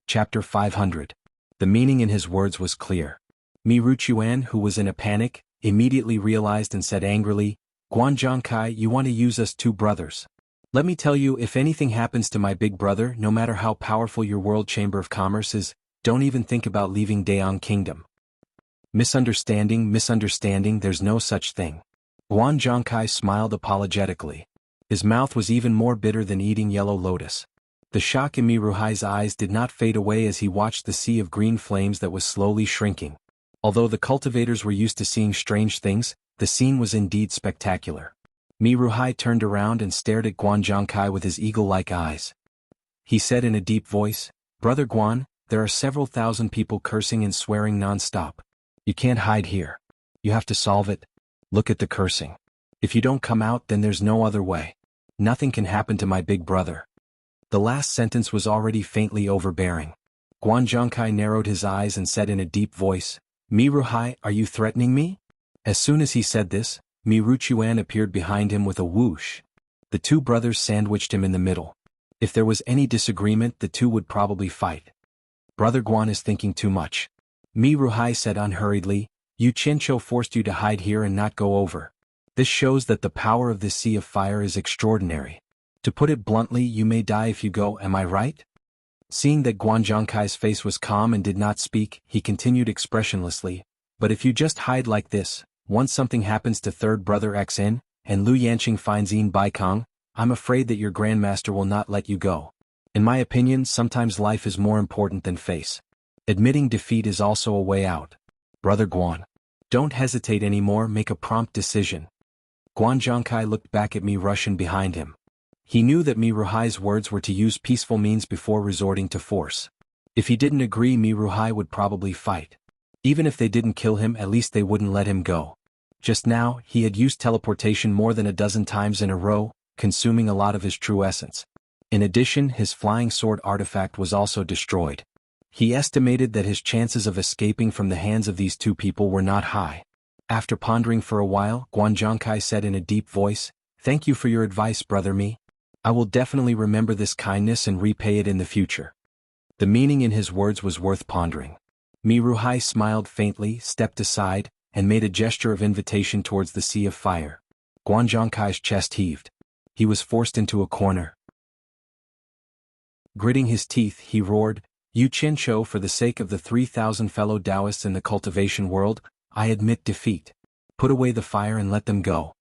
Chapter 500. The meaning in his words was clear. Mi Ruchuan, who was in a panic, immediately realized and said angrily, "Guan Zhangkai, you want to use us two brothers. Let me tell you, if anything happens to my big brother, no matter how powerful your World Chamber of Commerce is, don't even think about leaving Dayang Kingdom." Misunderstanding, there's no such thing." Guan Zhangkai smiled apologetically. His mouth was even more bitter than eating yellow lotus. The shock in Mi Ruhai's eyes did not fade away as he watched the sea of green flames that was slowly shrinking. Although the cultivators were used to seeing strange things, the scene was indeed spectacular. Mi Ruhai turned around and stared at Guan Zhangkai with his eagle-like eyes. He said in a deep voice, "Brother Guan, there are several thousand people cursing and swearing non-stop. You can't hide here. You have to solve it. Look at the cursing. If you don't come out, then there's no other way. Nothing can happen to my big brother." The last sentence was already faintly overbearing. Guan Zhangkai narrowed his eyes and said in a deep voice, "Mi Ruhai, are you threatening me?" As soon as he said this, Mi Ruchuan appeared behind him with a whoosh. The two brothers sandwiched him in the middle. If there was any disagreement, the two would probably fight. "Brother Guan is thinking too much." Mi Ruhai said unhurriedly, "Yu Qianqiu forced you to hide here and not go over. This shows that the power of this sea of fire is extraordinary. To put it bluntly, you may die if you go, am I right?" Seeing that Guan Zhangkai's face was calm and did not speak, he continued expressionlessly, "But if you just hide like this, once something happens to third brother Xin, and Lu Yanqing finds Yin Baikong, I'm afraid that your grandmaster will not let you go. In my opinion, sometimes life is more important than face. Admitting defeat is also a way out. Brother Guan, don't hesitate anymore, make a prompt decision." Guan Zhangkai looked back at Mi Russian behind him. He knew that Mi Ruhai's words were to use peaceful means before resorting to force. If he didn't agree, Mi Ruhai would probably fight. Even if they didn't kill him, at least they wouldn't let him go. Just now, he had used teleportation more than a dozen times in a row, consuming a lot of his true essence. In addition, his flying sword artifact was also destroyed. He estimated that his chances of escaping from the hands of these two people were not high. After pondering for a while, Guan Zhangkai said in a deep voice, "Thank you for your advice, brother Mi. I will definitely remember this kindness and repay it in the future." The meaning in his words was worth pondering. Mi Ruhai smiled faintly, stepped aside, and made a gesture of invitation towards the sea of fire. Guan Zhangkai's chest heaved. He was forced into a corner. Gritting his teeth, he roared, Yu Qianqiu, for the sake of the 3,000 fellow Taoists in the cultivation world, I admit defeat. Put away the fire and let them go.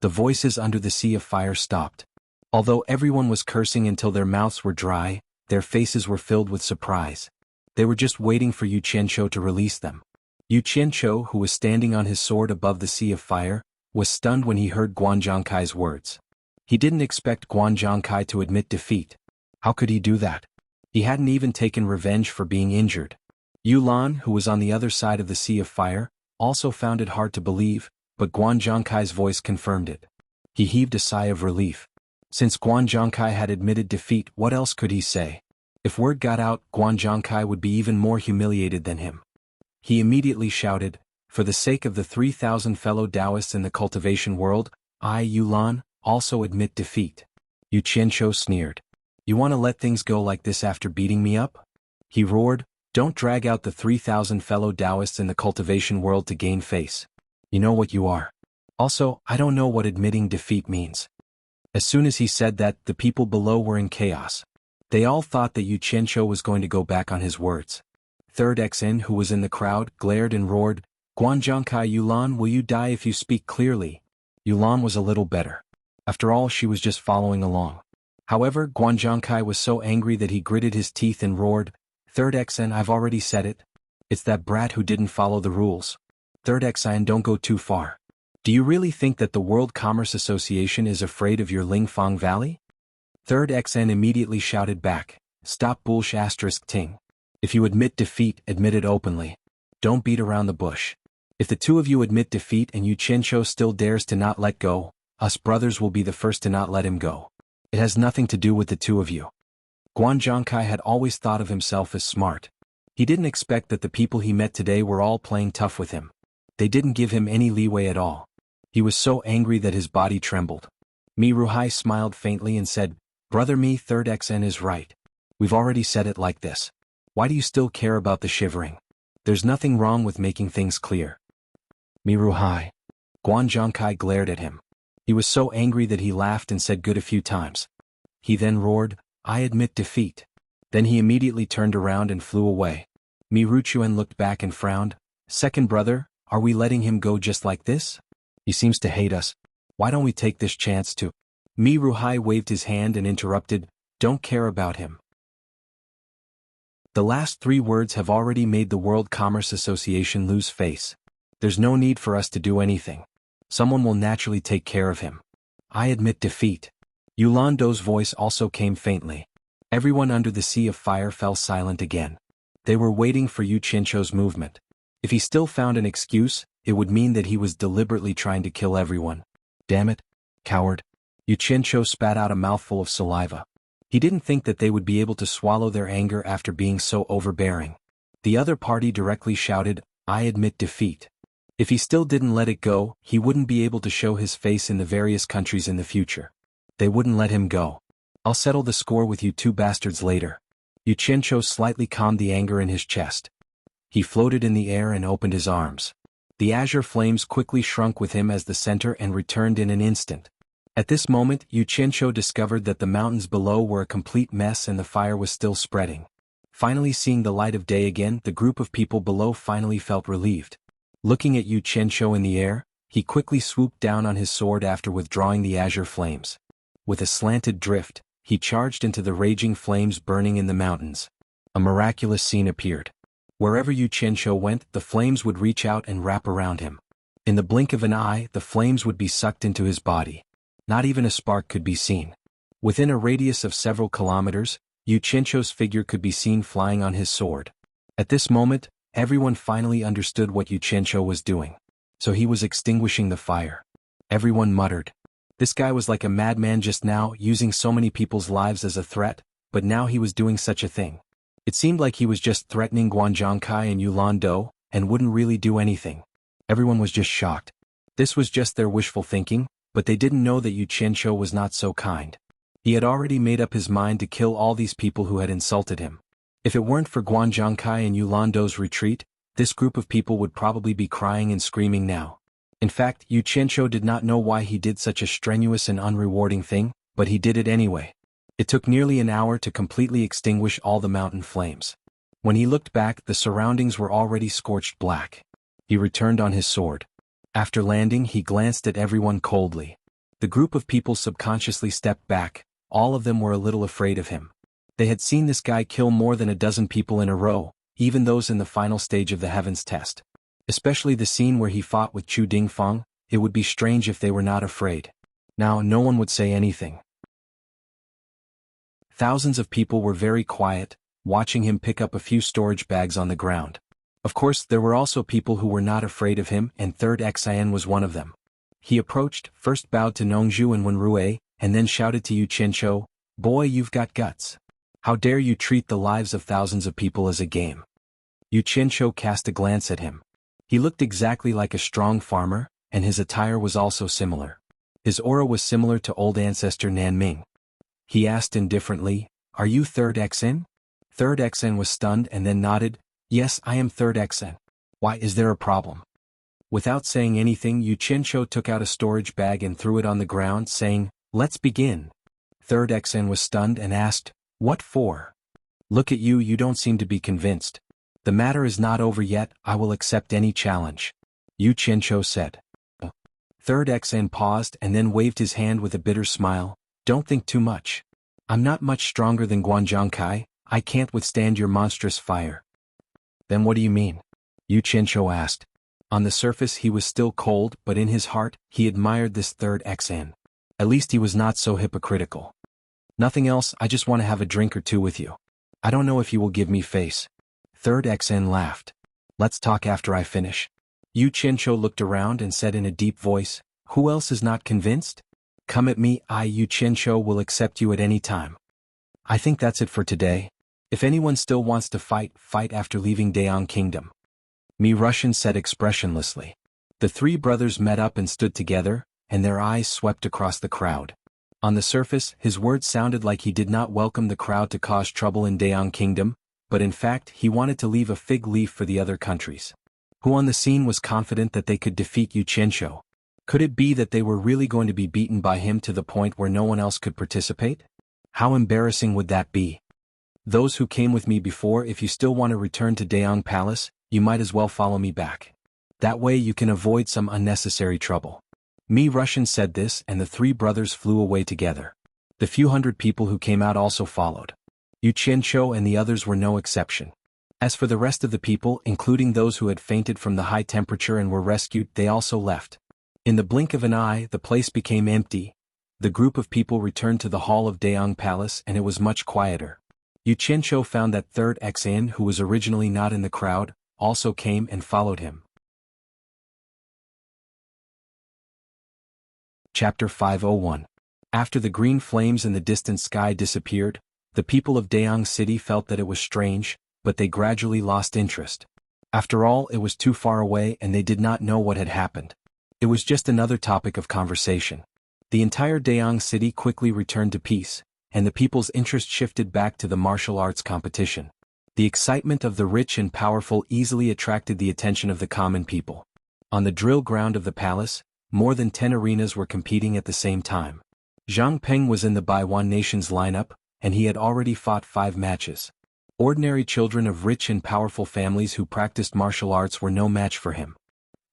The voices under the sea of fire stopped. Although everyone was cursing until their mouths were dry, their faces were filled with surprise. They were just waiting for Yu Qianqiu to release them. Yu Qianqiu, who was standing on his sword above the sea of fire, was stunned when he heard Guan Zhangkai's words. He didn't expect Guan Zhangkai to admit defeat. How could he do that? He hadn't even taken revenge for being injured. Yu Lan, who was on the other side of the sea of fire, also found it hard to believe, but Guan Zhangkai's voice confirmed it. He heaved a sigh of relief. Since Guan Zhangkai had admitted defeat, what else could he say? If word got out, Guan Zhangkai would be even more humiliated than him. He immediately shouted, "For the sake of the 3,000 fellow Taoists in the cultivation world, I, Yu Lan, also admit defeat." Yu Qianqiu sneered. "You want to let things go like this after beating me up?" He roared, "Don't drag out the 3,000 fellow Taoists in the cultivation world to gain face. You know what you are. Also, I don't know what admitting defeat means." As soon as he said that, the people below were in chaos. They all thought that Yu Qianqiu was going to go back on his words. Third Xin, who was in the crowd, glared and roared, "Guan Zhangkai, Yulan, will you die if you speak clearly?" Yulan was a little better. After all, she was just following along. However, Guan Zhangkai was so angry that he gritted his teeth and roared, "Third Xin, I've already said it. It's that brat who didn't follow the rules. Third Xin, don't go too far. Do you really think that the World Commerce Association is afraid of your Lingfang Valley?" Third Xin immediately shouted back, "Stop bullsh** ting. If you admit defeat, admit it openly. Don't beat around the bush. If the two of you admit defeat and Yu Qianqiu still dares to not let go, us brothers will be the first to not let him go. It has nothing to do with the two of you." Guan Zhangkai had always thought of himself as smart. He didn't expect that the people he met today were all playing tough with him. They didn't give him any leeway at all. He was so angry that his body trembled. Mi Ruhai smiled faintly and said, "Brother Mi, Third Xin is right. We've already said it like this. Why do you still care about the shivering? There's nothing wrong with making things clear." Mi Ruhai. Guan Zhangkai glared at him. He was so angry that he laughed and said good a few times. He then roared, "I admit defeat." Then he immediately turned around and flew away. Mi Ruchuan looked back and frowned. "Second brother, are we letting him go just like this? He seems to hate us. Why don't we take this chance to—" Mi Ruhai waved his hand and interrupted, "Don't care about him. The last three words have already made the World Commerce Association lose face. There's no need for us to do anything. Someone will naturally take care of him. I admit defeat." Yulando's voice also came faintly. Everyone under the sea of fire fell silent again. They were waiting for Yu Qianqiu's movement. If he still found an excuse, it would mean that he was deliberately trying to kill everyone. Damn it, coward. Yu Qianqiu spat out a mouthful of saliva. He didn't think that they would be able to swallow their anger after being so overbearing. The other party directly shouted, "I admit defeat." If he still didn't let it go, he wouldn't be able to show his face in the various countries in the future. They wouldn't let him go. "I'll settle the score with you two bastards later." Yu Qianqiu slightly calmed the anger in his chest. He floated in the air and opened his arms. The azure flames quickly shrunk with him as the center and returned in an instant. At this moment, Yu Qianqiu discovered that the mountains below were a complete mess and the fire was still spreading. Finally seeing the light of day again, the group of people below finally felt relieved. Looking at Yu Qianqiu in the air, he quickly swooped down on his sword after withdrawing the azure flames. With a slanted drift, he charged into the raging flames burning in the mountains. A miraculous scene appeared. Wherever Yu Qianqiu went, the flames would reach out and wrap around him. In the blink of an eye, the flames would be sucked into his body. Not even a spark could be seen. Within a radius of several kilometers, Yu Qianqiu's figure could be seen flying on his sword. At this moment, everyone finally understood what Yu Qianqiu was doing. So he was extinguishing the fire. Everyone muttered. This guy was like a madman just now, using so many people's lives as a threat, but now he was doing such a thing. It seemed like he was just threatening Guan Zhangkai and Yulando, and wouldn't really do anything. Everyone was just shocked. This was just their wishful thinking, but they didn't know that Yu Qianqiu was not so kind. He had already made up his mind to kill all these people who had insulted him. If it weren't for Guan Zhangkai and Yulando's retreat, this group of people would probably be crying and screaming now. In fact, Yu Qianqiu did not know why he did such a strenuous and unrewarding thing, but he did it anyway. It took nearly an hour to completely extinguish all the mountain flames. When he looked back, the surroundings were already scorched black. He returned on his sword. After landing, he glanced at everyone coldly. The group of people subconsciously stepped back. All of them were a little afraid of him. They had seen this guy kill more than a dozen people in a row, even those in the final stage of the Heavens test. Especially the scene where he fought with Chu Dingfeng. It would be strange if they were not afraid. Now, no one would say anything. Thousands of people were very quiet, watching him pick up a few storage bags on the ground. Of course, there were also people who were not afraid of him, and Third Xian was one of them. He approached, first bowed to Nongzhu and Wenrui, and then shouted to Yu Qianqiu, "Boy, you've got guts. How dare you treat the lives of thousands of people as a game?" Yu Qianqiu cast a glance at him. He looked exactly like a strong farmer, and his attire was also similar. His aura was similar to old ancestor Nanming. He asked indifferently, "Are you Third Xian?" Third Xian was stunned and then nodded, "Yes, I am Third Xian. Why, is there a problem?" Without saying anything, Yu Qianqiu took out a storage bag and threw it on the ground, saying, "Let's begin." Third Xian was stunned and asked, "What for?" "Look at you, you don't seem to be convinced. The matter is not over yet, I will accept any challenge," Yu Qianqiu said. Third Xian paused and then waved his hand with a bitter smile, "Don't think too much. I'm not much stronger than Guanzhongkai, I can't withstand your monstrous fire." "Then what do you mean?" Yu Qianqiu asked. On the surface he was still cold, but in his heart, he admired this Third Xian. At least he was not so hypocritical. "Nothing else, I just want to have a drink or two with you. I don't know if you will give me face." Third Xian laughed. "Let's talk after I finish." Yu Qianqiu looked around and said in a deep voice, "Who else is not convinced? Come at me, I Yu Qianqiu will accept you at any time." "I think that's it for today. If anyone still wants to fight, fight after leaving Dayang Kingdom." Mi Russian said expressionlessly. The three brothers met up and stood together, and their eyes swept across the crowd. On the surface, his words sounded like he did not welcome the crowd to cause trouble in Dayang Kingdom, but in fact he wanted to leave a fig leaf for the other countries. Who on the scene was confident that they could defeat Yu Qianqiu? Could it be that they were really going to be beaten by him to the point where no one else could participate? How embarrassing would that be? "Those who came with me before, if you still want to return to Dayang Palace, you might as well follow me back. That way you can avoid some unnecessary trouble." Mi Russian said this, and the three brothers flew away together. The few hundred people who came out also followed. Yu Qianqiu and the others were no exception. As for the rest of the people, including those who had fainted from the high temperature and were rescued, they also left. In the blink of an eye, the place became empty. The group of people returned to the hall of Dayang Palace, and it was much quieter. Yu Qianqiu found that Third Xian, who was originally not in the crowd, also came and followed him. Chapter 501. After the green flames in the distant sky disappeared, the people of Dayang City felt that it was strange, but they gradually lost interest. After all, it was too far away and they did not know what had happened. It was just another topic of conversation. The entire Dayang City quickly returned to peace, and the people's interest shifted back to the martial arts competition. The excitement of the rich and powerful easily attracted the attention of the common people. On the drill ground of the palace, more than 10 arenas were competing at the same time. Zhang Peng was in the Baiwan Nation's lineup, and he had already fought 5 matches. Ordinary children of rich and powerful families who practiced martial arts were no match for him.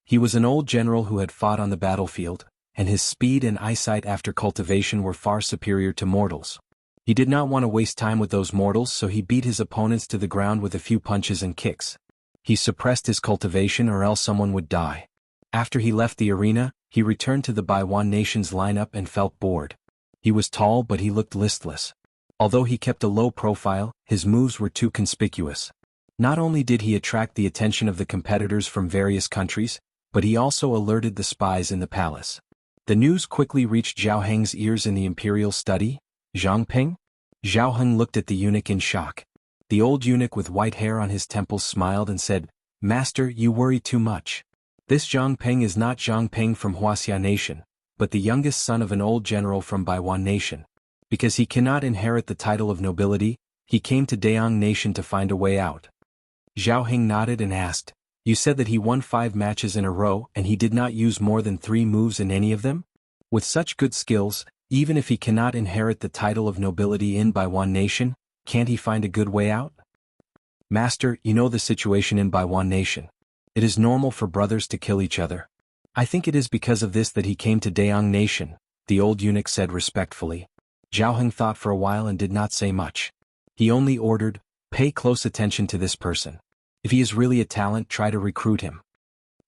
He was an old general who had fought on the battlefield, and his speed and eyesight after cultivation were far superior to mortals. He did not want to waste time with those mortals, so he beat his opponents to the ground with a few punches and kicks. He suppressed his cultivation or else someone would die. After he left the arena, he returned to the Baiwan Nation's lineup and felt bored. He was tall but he looked listless. Although he kept a low profile, his moves were too conspicuous. Not only did he attract the attention of the competitors from various countries, but he also alerted the spies in the palace. The news quickly reached Zhao Heng's ears in the imperial study. "Zhang Peng?" Zhao Heng looked at the eunuch in shock. The old eunuch with white hair on his temples smiled and said, "Master, you worry too much. This Zhang Peng is not Zhang Peng from Huaxia Nation, but the youngest son of an old general from Baiwan Nation. Because he cannot inherit the title of nobility, he came to Dayang Nation to find a way out." Zhao Heng nodded and asked, "You said that he won 5 matches in a row and he did not use more than 3 moves in any of them? With such good skills, even if he cannot inherit the title of nobility in Baiwan Nation, can't he find a good way out?" Master, you know the situation in Baiwan Nation. It is normal for brothers to kill each other. I think it is because of this that he came to Dayang Nation, the old eunuch said respectfully. Xiaoheng thought for a while and did not say much. He only ordered, pay close attention to this person. If he is really a talent, try to recruit him.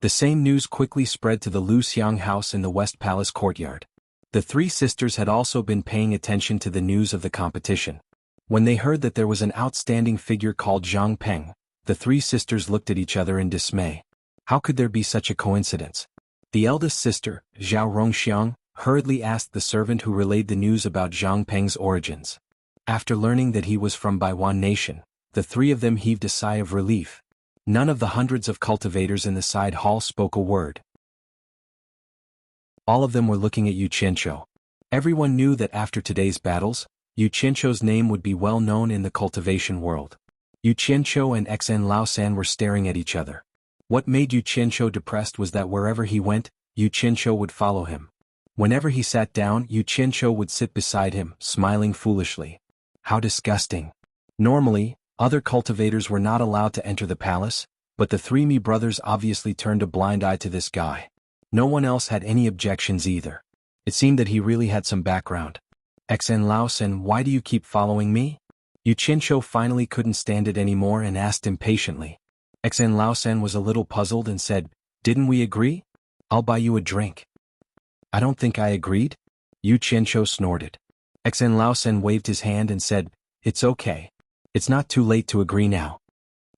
The same news quickly spread to the Lu Xiang house in the West Palace courtyard. The three sisters had also been paying attention to the news of the competition. When they heard that there was an outstanding figure called Zhang Peng, the three sisters looked at each other in dismay. How could there be such a coincidence? The eldest sister, Zhao Rongxiang, hurriedly asked the servant who relayed the news about Zhang Peng's origins. After learning that he was from Baiwan Nation, the three of them heaved a sigh of relief. None of the hundreds of cultivators in the side hall spoke a word. All of them were looking at Yu Qianqiu. Everyone knew that after today's battles, Yu Qianqiu's name would be well known in the cultivation world. Yu Qianqiu and Xen Laosan were staring at each other. What made Yu Qianqiu depressed was that wherever he went, Yu Qianqiu would follow him. Whenever he sat down, Yu Qianqiu would sit beside him, smiling foolishly. How disgusting. Normally, other cultivators were not allowed to enter the palace, but the three Mi brothers obviously turned a blind eye to this guy. No one else had any objections either. It seemed that he really had some background. Xen Laosan, why do you keep following me? Yu Qianqiu finally couldn't stand it anymore and asked impatiently. Xen Laosan was a little puzzled and said, didn't we agree? I'll buy you a drink. I don't think I agreed. Yu Qianqiu snorted. Xen Laosan waved his hand and said, it's okay. It's not too late to agree now.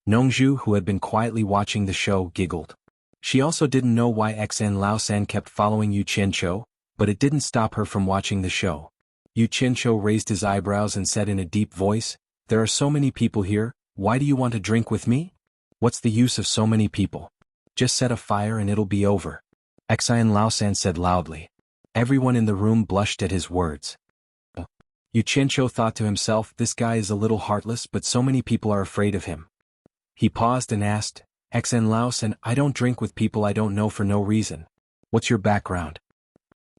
Nongzhu, who had been quietly watching the show, giggled. She also didn't know why Xen Laosan kept following Yu Qianqiu, but it didn't stop her from watching the show. Yu Qianqiu raised his eyebrows and said in a deep voice, there are so many people here, why do you want to drink with me? What's the use of so many people? Just set a fire and it'll be over. Xen Laosan said loudly. Everyone in the room blushed at his words. Yu Qianqiu thought to himself, this guy is a little heartless, but so many people are afraid of him. He paused and asked, Xen Laosan, I don't drink with people I don't know for no reason. What's your background?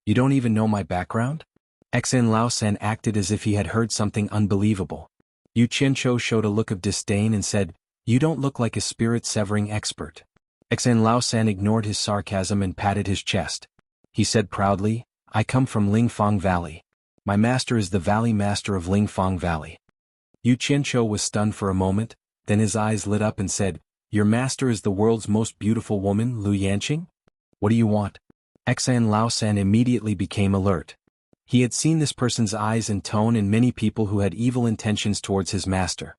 You don't even know my background? Xen Laosan acted as if he had heard something unbelievable. Yu Qianqiu showed a look of disdain and said, you don't look like a spirit-severing expert. Xen Laosan ignored his sarcasm and patted his chest. He said proudly, I come from Lingfang Valley. My master is the Valley Master of Lingfang Valley. Yu Qianqiu was stunned for a moment, then his eyes lit up and said, your master is the world's most beautiful woman, Lu Yanqing? What do you want? Xen Laosan immediately became alert. He had seen this person's eyes and tone in many people who had evil intentions towards his master.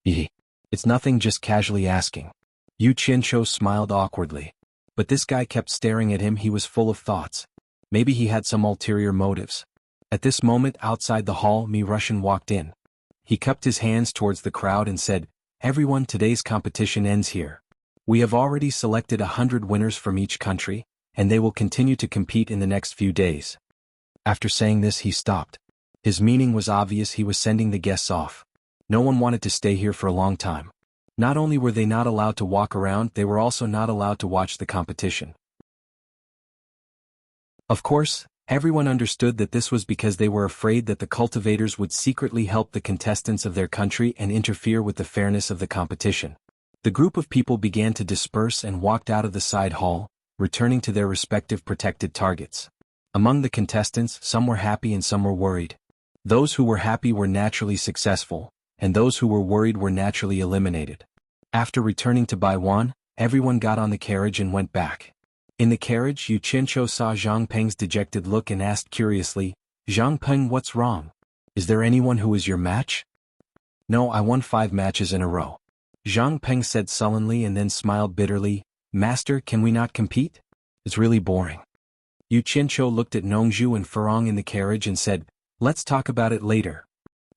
It's nothing, just casually asking. Yu Qianqiu smiled awkwardly. But this guy kept staring at him. He was full of thoughts. Maybe he had some ulterior motives. At this moment outside the hall, Mi Russian walked in. He cupped his hands towards the crowd and said, everyone, today's competition ends here. We have already selected 100 winners from each country, and they will continue to compete in the next few days. After saying this, he stopped. His meaning was obvious. He was sending the guests off. No one wanted to stay here for a long time. Not only were they not allowed to walk around, they were also not allowed to watch the competition. Of course, everyone understood that this was because they were afraid that the cultivators would secretly help the contestants of their country and interfere with the fairness of the competition. The group of people began to disperse and walked out of the side hall, returning to their respective protected targets. Among the contestants, some were happy and some were worried. Those who were happy were naturally successful, and those who were worried were naturally eliminated. After returning to Baiwan, everyone got on the carriage and went back. In the carriage, Yu Qianqiu saw Zhang Peng's dejected look and asked curiously, Zhang Peng, what's wrong? Is there anyone who is your match? No, I won 5 matches in a row. Zhang Peng said sullenly and then smiled bitterly, Master, can we not compete? It's really boring. Yu Qianqiu looked at Nongzhu and Furong in the carriage and said, let's talk about it later.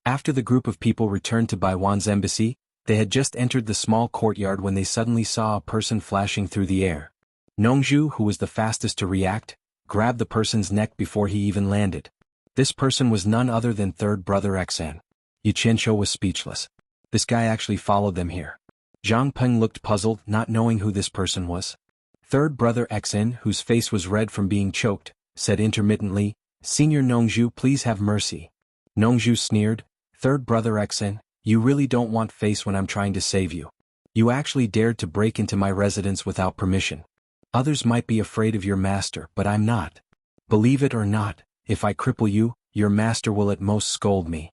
After the group of people returned to Baiwan's embassy, they had just entered the small courtyard when they suddenly saw a person flashing through the air. Nongzhu, who was the fastest to react, grabbed the person's neck before he even landed. This person was none other than third brother Xen. Yu Qianqiu was speechless. This guy actually followed them here. Zhang Peng looked puzzled, not knowing who this person was. Third brother Xen, whose face was red from being choked, said intermittently, Senior Nongzhu, please have mercy. Nongzhu sneered, Third brother Xen, You really don't want face when I'm trying to save you. You actually dared to break into my residence without permission. Others might be afraid of your master, but I'm not. Believe it or not, if I cripple you, your master will at most scold me."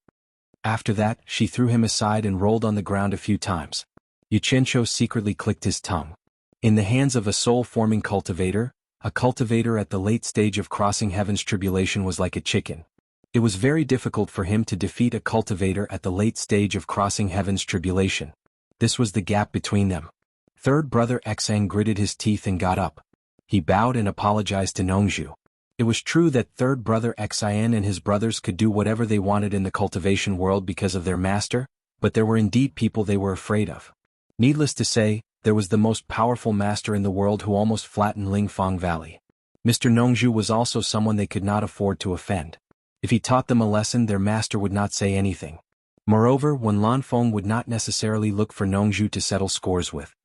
After that, she threw him aside and rolled on the ground a few times. Xianxia secretly clicked his tongue. In the hands of a soul-forming cultivator, a cultivator at the late stage of crossing heaven's tribulation was like a chicken. It was very difficult for him to defeat a cultivator at the late stage of crossing heaven's tribulation. This was the gap between them. Third brother Xuan gritted his teeth and got up. He bowed and apologized to Nongzhu. It was true that third brother Xian and his brothers could do whatever they wanted in the cultivation world because of their master, but there were indeed people they were afraid of. Needless to say, there was the most powerful master in the world who almost flattened Lingfang Valley. Mr. Nongzhu was also someone they could not afford to offend. If he taught them a lesson, their master would not say anything. Moreover, Wen Lanfeng would not necessarily look for Nongzhu to settle scores with.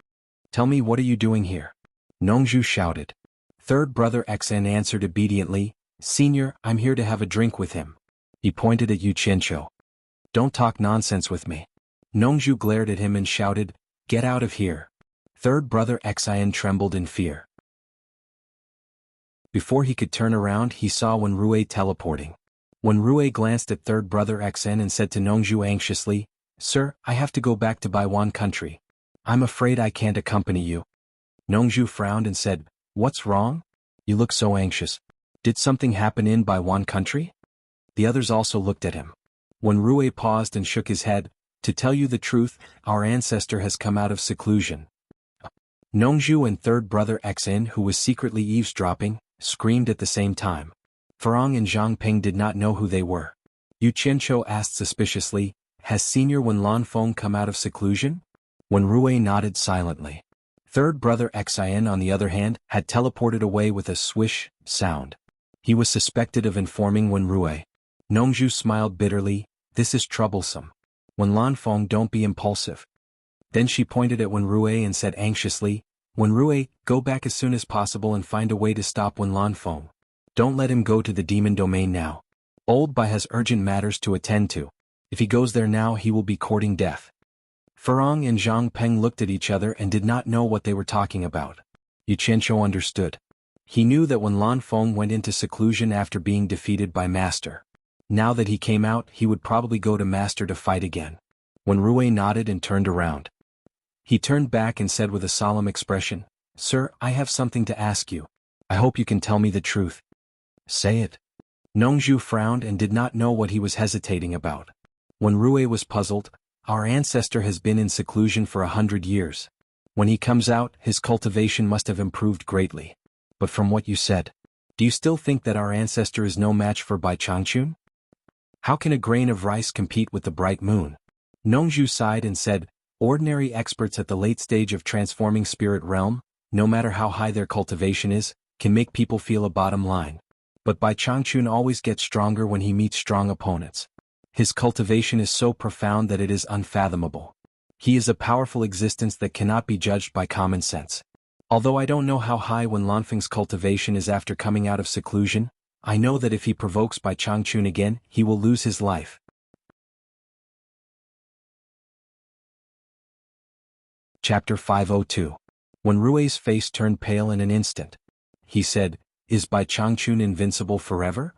"Tell me, what are you doing here?" Nongzhu shouted. Third brother Xuan answered obediently, "Senior, I'm here to have a drink with him." He pointed at Xianxia. "Don't talk nonsense with me." Nongzhu glared at him and shouted, "Get out of here." Third brother Xuan trembled in fear. Before he could turn around, he saw Wen Rui teleporting. Wen Rui glanced at third brother Xuan and said to Nongzhu anxiously, "Sir, I have to go back to Baiwan country. I'm afraid I can't accompany you." Nongzhu frowned and said, "What's wrong? You look so anxious. Did something happen in Baiwan country?" The others also looked at him. Wen Rui paused and shook his head. "To tell you the truth, our ancestor has come out of seclusion." Nongzhu and third brother Xuan, who was secretly eavesdropping, screamed at the same time. Farong and Zhang Ping did not know who they were. Xianxia asked suspiciously, "Has Senior Wen Lanfeng come out of seclusion?" Wen Rui nodded silently. Third brother Xuan, on the other hand, had teleported away with a swish sound. He was suspected of informing Wen Rui. Nongzhu smiled bitterly, "This is troublesome. Wen Lanfeng, don't be impulsive." Then she pointed at Wen Rui and said anxiously, "Wen Rui, go back as soon as possible and find a way to stop Wen Lanfeng. Don't let him go to the demon domain now. Old Bai has urgent matters to attend to. If he goes there now, he will be courting death." Farong and Zhang Peng looked at each other and did not know what they were talking about. Xianxia understood. He knew that when Lanfeng went into seclusion after being defeated by Master. Now that he came out, he would probably go to Master to fight again. Wen Rui nodded and turned around. He turned back and said with a solemn expression, "Sir, I have something to ask you. I hope you can tell me the truth." "Say it." Nongzhu frowned and did not know what he was hesitating about. Wen Rui was puzzled. "Our ancestor has been in seclusion for 100 years. When he comes out, his cultivation must have improved greatly. But from what you said, do you still think that our ancestor is no match for Bai Changchun? How can a grain of rice compete with the bright moon?" Nongzhu sighed and said, "Ordinary experts at the late stage of transforming spirit realm, no matter how high their cultivation is, can make people feel a bottom line. But Bai Changchun always gets stronger when he meets strong opponents. His cultivation is so profound that it is unfathomable. He is a powerful existence that cannot be judged by common sense. Although I don't know how high Wen Lanfeng's cultivation is after coming out of seclusion, I know that if he provokes Bai Changchun again, he will lose his life." Chapter 502. Wen Rui's face turned pale in an instant. He said, "Is Bai Changchun invincible forever?"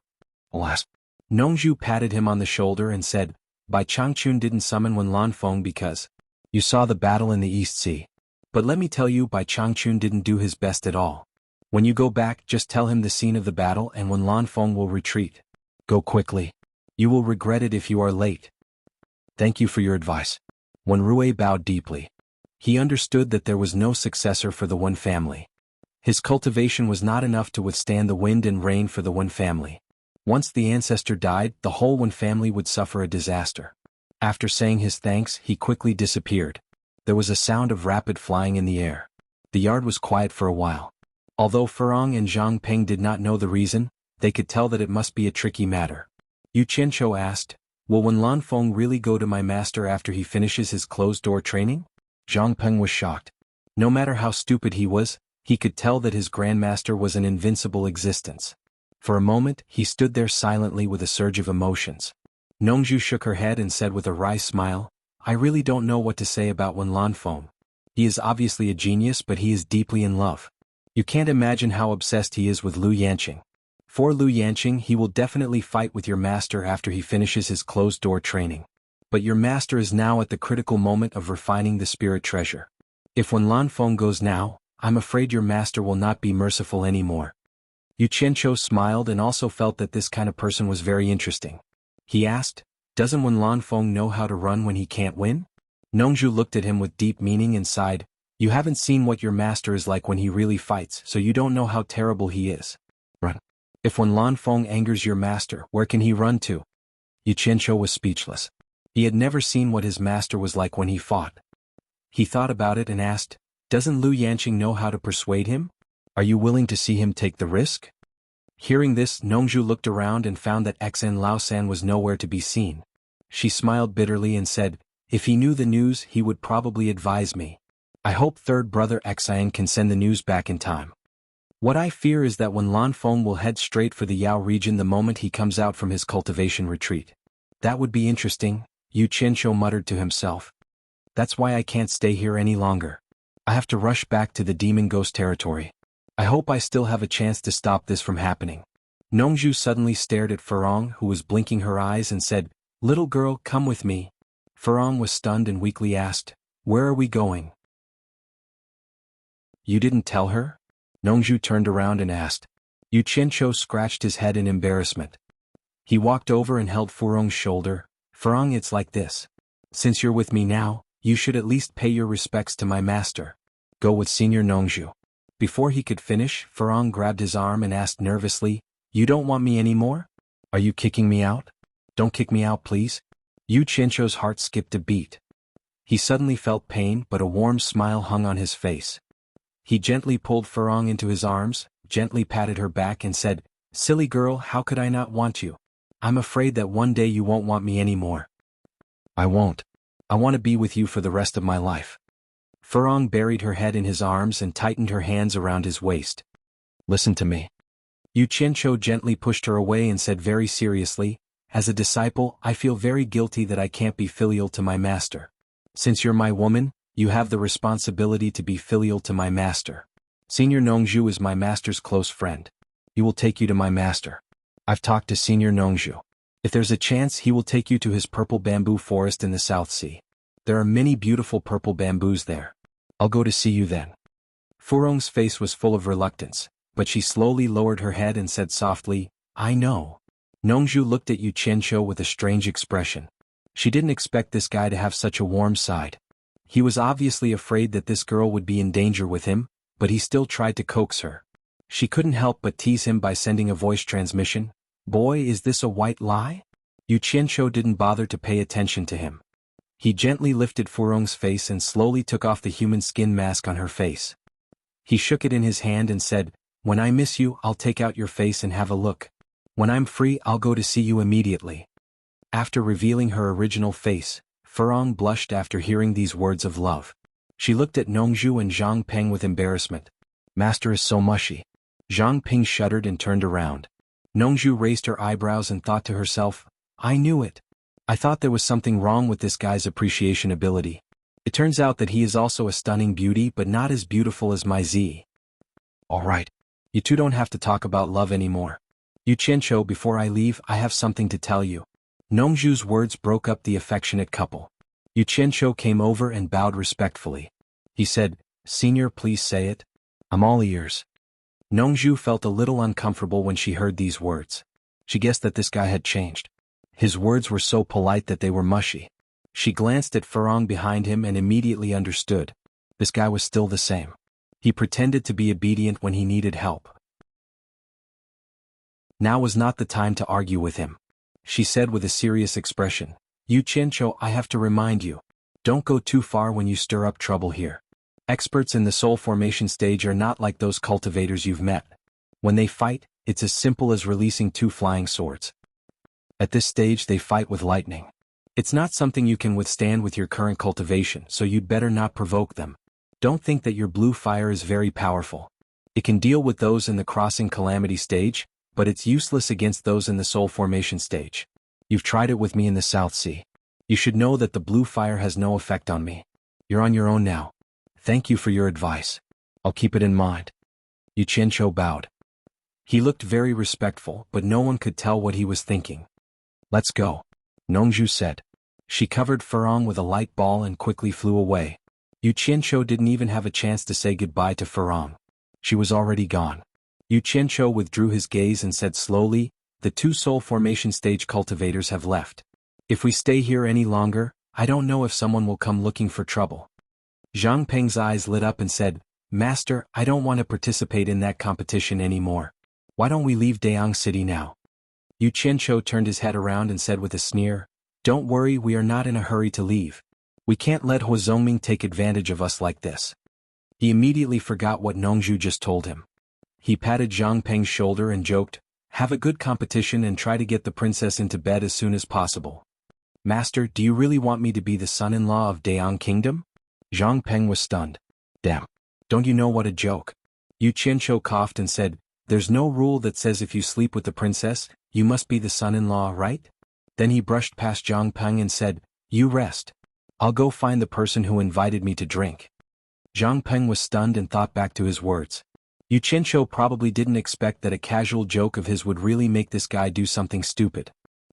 Alas. Nongzhu patted him on the shoulder and said, "Bai Changchun didn't summon Wen Lanfeng because you saw the battle in the East Sea. But let me tell you, Bai Changchun didn't do his best at all. When you go back, just tell him the scene of the battle and Wen Lanfeng will retreat. Go quickly. You will regret it if you are late." "Thank you for your advice." Wen Rui bowed deeply. He understood that there was no successor for the Wen family. His cultivation was not enough to withstand the wind and rain for the Wen family. Once the ancestor died, the whole Wen family would suffer a disaster. After saying his thanks, he quickly disappeared. There was a sound of rapid flying in the air. The yard was quiet for a while. Although Farong and Zhang Peng did not know the reason, they could tell that it must be a tricky matter. Xianxia asked, "Will Wen Lanfeng really go to my master after he finishes his closed-door training?" Zhang Peng was shocked. No matter how stupid he was, he could tell that his grandmaster was an invincible existence. For a moment, he stood there silently with a surge of emotions. Nongzhu shook her head and said with a wry smile, I really don't know what to say about Wanlanfeng. He is obviously a genius, but he is deeply in love. You can't imagine how obsessed he is with Lu Yanqing. For Lu Yanqing, he will definitely fight with your master after he finishes his closed-door training. But your master is now at the critical moment of refining the spirit treasure. If Wanlanfeng goes now, I'm afraid your master will not be merciful anymore. Yu Qianqiu smiled and also felt that this kind of person was very interesting. He asked, doesn't Wanlanfeng know how to run when he can't win? Nongzhu looked at him with deep meaning and sighed, you haven't seen what your master is like when he really fights, so you don't know how terrible he is. Run. If Wanlanfeng angers your master, where can he run to? Yu Qianqiu was speechless. He had never seen what his master was like when he fought. He thought about it and asked, doesn't Lu Yanqing know how to persuade him? Are you willing to see him take the risk? Hearing this, Nongzhu looked around and found that Xen Laosan was nowhere to be seen. She smiled bitterly and said, if he knew the news, he would probably advise me. I hope third brother Xian can send the news back in time. What I fear is that Wanlanfeng will head straight for the Yao region the moment he comes out from his cultivation retreat. That would be interesting, Yu Qianqiu muttered to himself. That's why I can't stay here any longer. I have to rush back to the demon ghost territory. I hope I still have a chance to stop this from happening. Nongzhu suddenly stared at Furong, who was blinking her eyes, and said, little girl, come with me. Furong was stunned and weakly asked, where are we going? You didn't tell her? Nongzhu turned around and asked. Yu Qianqiu scratched his head in embarrassment. He walked over and held Furong's shoulder. Furong, it's like this. Since you're with me now, you should at least pay your respects to my master. Go with Senior Nongzhu. Before he could finish, Furong grabbed his arm and asked nervously, you don't want me anymore? Are you kicking me out? Don't kick me out, please. Yu Qianqiu's heart skipped a beat. He suddenly felt pain, but a warm smile hung on his face. He gently pulled Furong into his arms, gently patted her back and said, silly girl, how could I not want you? I'm afraid that one day you won't want me anymore. I won't. I want to be with you for the rest of my life. Furong buried her head in his arms and tightened her hands around his waist. Listen to me. Yu Qianqiu gently pushed her away and said very seriously, as a disciple, I feel very guilty that I can't be filial to my master. Since you're my woman, you have the responsibility to be filial to my master. Senior Nongzhu is my master's close friend. He will take you to my master. I've talked to Senior Nongzhu. If there's a chance, he will take you to his purple bamboo forest in the South Sea. There are many beautiful purple bamboos there. I'll go to see you then. Furong's face was full of reluctance, but she slowly lowered her head and said softly, I know. Nongzhu looked at Yu Qianqiu with a strange expression. She didn't expect this guy to have such a warm side. He was obviously afraid that this girl would be in danger with him, but he still tried to coax her. She couldn't help but tease him by sending a voice transmission. Boy, is this a white lie? Yu Qianqiu didn't bother to pay attention to him. He gently lifted Furong's face and slowly took off the human skin mask on her face. He shook it in his hand and said, when I miss you, I'll take out your face and have a look. When I'm free, I'll go to see you immediately. After revealing her original face, Furong blushed after hearing these words of love. She looked at Nongzhu and Zhang Peng with embarrassment. Master is so mushy. Zhang Peng shuddered and turned around. Nongzhu raised her eyebrows and thought to herself, I knew it. I thought there was something wrong with this guy's appreciation ability. It turns out that he is also a stunning beauty, but not as beautiful as my Z. Alright. You two don't have to talk about love anymore. Yu Qianqiu, before I leave, I have something to tell you. Nongzhu's words broke up the affectionate couple. Yu Qianqiu came over and bowed respectfully. He said, Senior, please say it. I'm all ears. Nongzhu felt a little uncomfortable when she heard these words. She guessed that this guy had changed. His words were so polite that they were mushy. She glanced at Furong behind him and immediately understood. This guy was still the same. He pretended to be obedient when he needed help. Now was not the time to argue with him. She said with a serious expression, Yu Qianqiu, I have to remind you. Don't go too far when you stir up trouble here. Experts in the soul formation stage are not like those cultivators you've met. When they fight, it's as simple as releasing 2 flying swords. At this stage they fight with lightning. It's not something you can withstand with your current cultivation, so you'd better not provoke them. Don't think that your blue fire is very powerful. It can deal with those in the crossing calamity stage, but it's useless against those in the soul formation stage. You've tried it with me in the South Sea. You should know that the blue fire has no effect on me. You're on your own now. Thank you for your advice. I'll keep it in mind. Yu Qianqiu bowed. He looked very respectful, but no one could tell what he was thinking. Let's go, Nongzhu said. She covered Furong with a light ball and quickly flew away. Yu Qianqiu didn't even have a chance to say goodbye to Furong. She was already gone. Yu Qianqiu withdrew his gaze and said slowly, the 2 soul formation stage cultivators have left. If we stay here any longer, I don't know if someone will come looking for trouble. Zhang Peng's eyes lit up and said, Master, I don't want to participate in that competition anymore. Why don't we leave Dayang City now? Yu Qianqiu turned his head around and said with a sneer, Don't worry, we are not in a hurry to leave. We can't let He Zongming take advantage of us like this. He immediately forgot what Nongzhu just told him. He patted Zhang Peng's shoulder and joked, Have a good competition and try to get the princess into bed as soon as possible. Master, do you really want me to be the son-in-law of Dayang Kingdom? Zhang Peng was stunned. Damn. Don't you know what a joke? Yu Qianqiu coughed and said, There's no rule that says if you sleep with the princess, you must be the son-in-law, right? Then he brushed past Zhang Peng and said, You rest. I'll go find the person who invited me to drink. Zhang Peng was stunned and thought back to his words. Yu Qianqiu probably didn't expect that a casual joke of his would really make this guy do something stupid.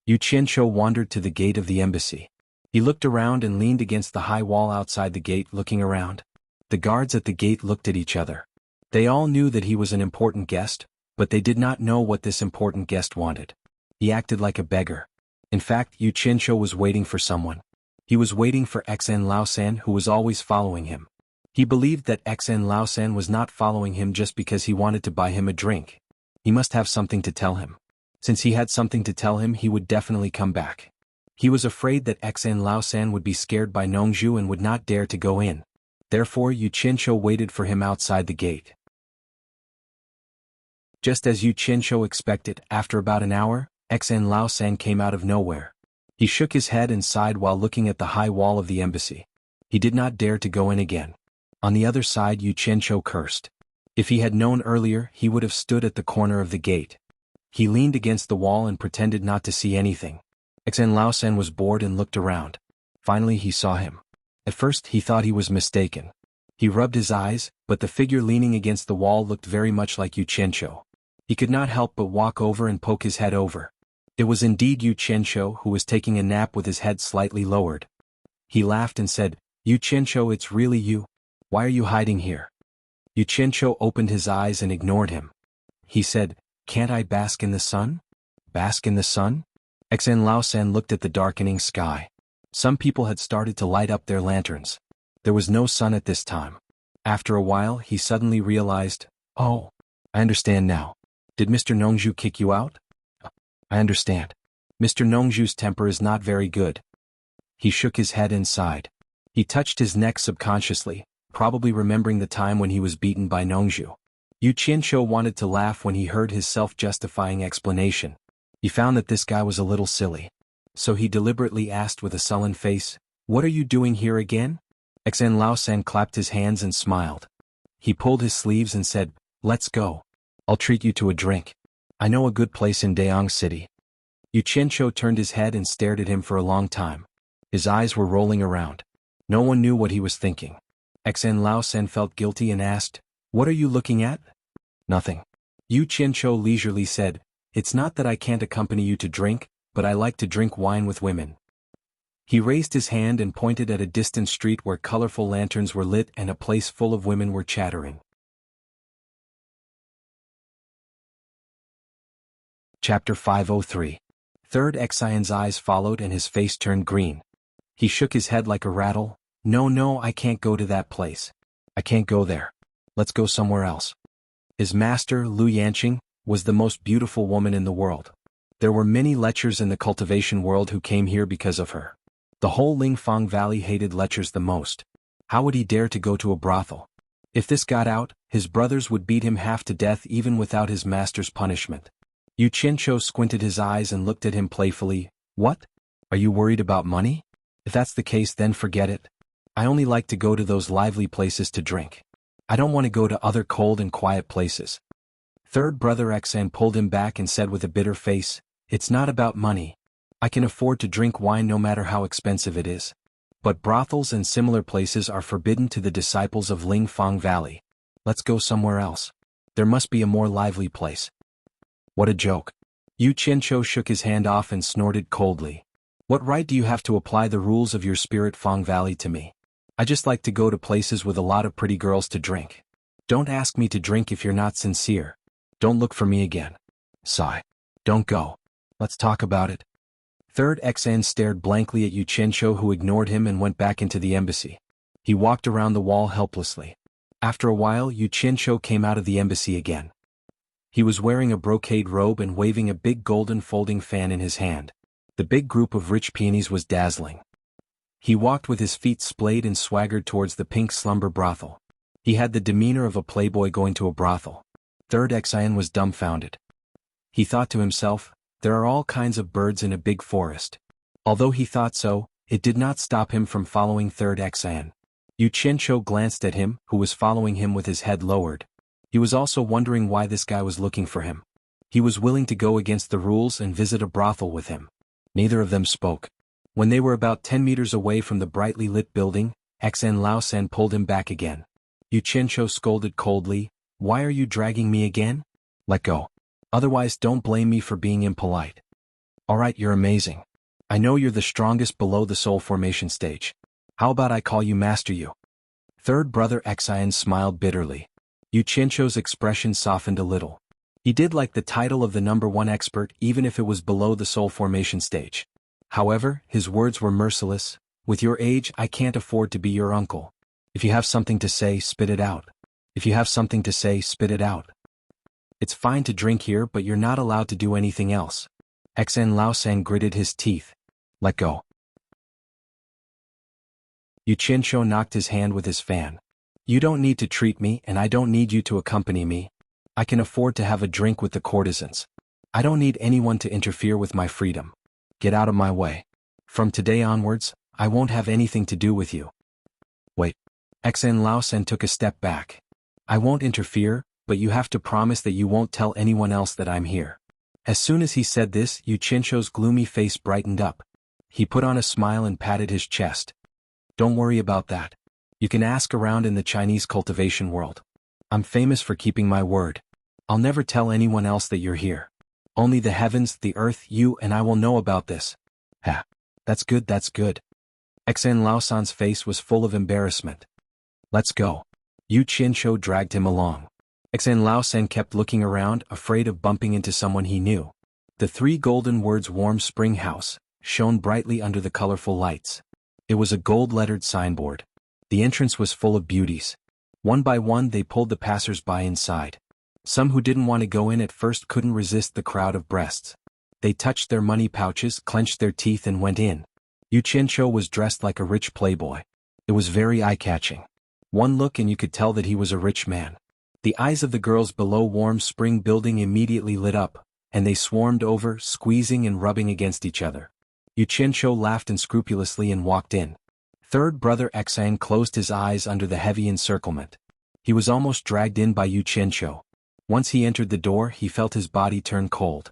Yu Qianqiu wandered to the gate of the embassy. He looked around and leaned against the high wall outside the gate looking around. The guards at the gate looked at each other. They all knew that he was an important guest, but they did not know what this important guest wanted. He acted like a beggar. In fact, Yu Qianqiu was waiting for someone. He was waiting for Xn Laosan, who was always following him. He believed that Xn Laosan was not following him just because he wanted to buy him a drink. He must have something to tell him. Since he had something to tell him, he would definitely come back. He was afraid that Xn Laosan would be scared by Nongzhu and would not dare to go in. Therefore, Yu Qianqiu waited for him outside the gate. Just as Yu Qianqiu expected, after about an hour, Xn Laosan came out of nowhere. He shook his head and sighed while looking at the high wall of the embassy. He did not dare to go in again. On the other side, Yu Qianqiu cursed. If he had known earlier, he would have stood at the corner of the gate. He leaned against the wall and pretended not to see anything. Xn Laosan was bored and looked around. Finally he saw him. At first he thought he was mistaken. He rubbed his eyes, but the figure leaning against the wall looked very much like Yu Qianqiu. He could not help but walk over and poke his head over. It was indeed Yu Qianqiu, who was taking a nap with his head slightly lowered. He laughed and said, Yu Qianqiu, it's really you. Why are you hiding here? Yu Qianqiu opened his eyes and ignored him. He said, Can't I bask in the sun? Bask in the sun? Xn Laosan looked at the darkening sky. Some people had started to light up their lanterns. There was no sun at this time. After a while, he suddenly realized, Oh, I understand now. Did Mr. Nongzhu kick you out? I understand. Mr. Nongzhu's temper is not very good. He shook his head and sighed. He touched his neck subconsciously, probably remembering the time when he was beaten by Nongzhu. Yu Qianqiu wanted to laugh when he heard his self-justifying explanation. He found that this guy was a little silly. So he deliberately asked with a sullen face, What are you doing here again? Xn Laosan clapped his hands and smiled. He pulled his sleeves and said, Let's go. I'll treat you to a drink. I know a good place in Dayang City. Yu Qianqiu turned his head and stared at him for a long time. His eyes were rolling around. No one knew what he was thinking. Xn Laosan felt guilty and asked, What are you looking at? Nothing. Yu Qianqiu leisurely said, It's not that I can't accompany you to drink, but I like to drink wine with women. He raised his hand and pointed at a distant street where colorful lanterns were lit and a place full of women were chattering. Chapter 503. Third Xian's eyes followed and his face turned green. He shook his head like a rattle. No, I can't go to that place. I can't go there. Let's go somewhere else. His master, Lu Yanqing, was the most beautiful woman in the world. There were many lechers in the cultivation world who came here because of her. The whole Lingfang Valley hated lechers the most. How would he dare to go to a brothel? If this got out, his brothers would beat him half to death even without his master's punishment. Yu Qianqiu squinted his eyes and looked at him playfully. What? Are you worried about money? If that's the case, then forget it. I only like to go to those lively places to drink. I don't want to go to other cold and quiet places. Third brother Xan pulled him back and said with a bitter face, It's not about money. I can afford to drink wine no matter how expensive it is. But brothels and similar places are forbidden to the disciples of Lingfang Valley. Let's go somewhere else. There must be a more lively place. What a joke. Yu Qianqiu shook his hand off and snorted coldly. What right do you have to apply the rules of your spirit Fang Valley to me? I just like to go to places with a lot of pretty girls to drink. Don't ask me to drink if you're not sincere. Don't look for me again. Sigh. Don't go. Let's talk about it. Third Xan stared blankly at Yu Qianqiu, who ignored him and went back into the embassy. He walked around the wall helplessly. After a while, Yu Qianqiu came out of the embassy again. He was wearing a brocade robe and waving a big golden folding fan in his hand. The big group of rich peonies was dazzling. He walked with his feet splayed and swaggered towards the pink slumber brothel. He had the demeanor of a playboy going to a brothel. Third Xian was dumbfounded. He thought to himself, there are all kinds of birds in a big forest. Although he thought so, it did not stop him from following Third Xian. Yu Qianqiu glanced at him, who was following him with his head lowered. He was also wondering why this guy was looking for him. He was willing to go against the rules and visit a brothel with him. Neither of them spoke. When they were about 10 meters away from the brightly lit building, Xan Laosan pulled him back again. Yu Qianqiu scolded coldly, "Why are you dragging me again? Let go. Otherwise don't blame me for being impolite." "Alright, you're amazing. I know you're the strongest below the soul formation stage. How about I call you Master Yu?" Third brother Xian smiled bitterly. Yu Qianqiu's expression softened a little. He did like the title of the #1 expert even if it was below the soul formation stage. However, his words were merciless. "With your age, I can't afford to be your uncle. If you have something to say, spit it out. If you have something to say, spit it out. It's fine to drink here, but you're not allowed to do anything else." Xan Laosan gritted his teeth. "Let go." Yu Qianqiu knocked his hand with his fan. "You don't need to treat me and I don't need you to accompany me. I can afford to have a drink with the courtesans. I don't need anyone to interfere with my freedom. Get out of my way. From today onwards, I won't have anything to do with you." "Wait." Xan Laosan took a step back. "I won't interfere, but you have to promise that you won't tell anyone else that I'm here." As soon as he said this, Yu Qianqiu's gloomy face brightened up. He put on a smile and patted his chest. "Don't worry about that. You can ask around in the Chinese cultivation world. I'm famous for keeping my word. I'll never tell anyone else that you're here. Only the heavens, the earth, you and I will know about this." "Ha. That's good, that's good." Xan Laosan's face was full of embarrassment. "Let's go." Yu Qianqiu dragged him along. Xan Laosan kept looking around, afraid of bumping into someone he knew. The 3 golden words warm spring house shone brightly under the colorful lights. It was a gold-lettered signboard. The entrance was full of beauties. One by one they pulled the passers-by inside. Some who didn't want to go in at first couldn't resist the crowd of breasts. They touched their money pouches, clenched their teeth and went in. Yu Qianqiu was dressed like a rich playboy. It was very eye-catching. One look and you could tell that he was a rich man. The eyes of the girls below Warm Spring Building immediately lit up, and they swarmed over, squeezing and rubbing against each other. Yu Qianqiu laughed unscrupulously and walked in. Third brother Xan closed his eyes under the heavy encirclement. He was almost dragged in by Yu Qianqiu. Once he entered the door, he felt his body turn cold.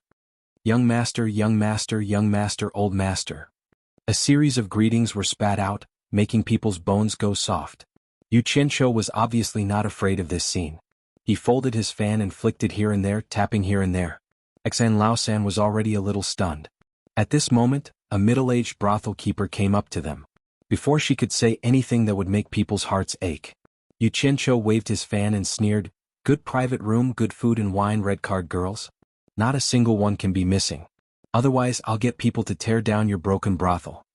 Young master, young master, young master, old master." A series of greetings were spat out, making people's bones go soft. Yu Qianqiu was obviously not afraid of this scene. He folded his fan and flicked it here and there, tapping here and there. Xan Laosan was already a little stunned. At this moment, a middle-aged brothel keeper came up to them. Before she could say anything that would make people's hearts ache, Yu Qianqiu waved his fan and sneered, "Good private room, good food and wine, red card girls. Not a single one can be missing. Otherwise I'll get people to tear down your broken brothel."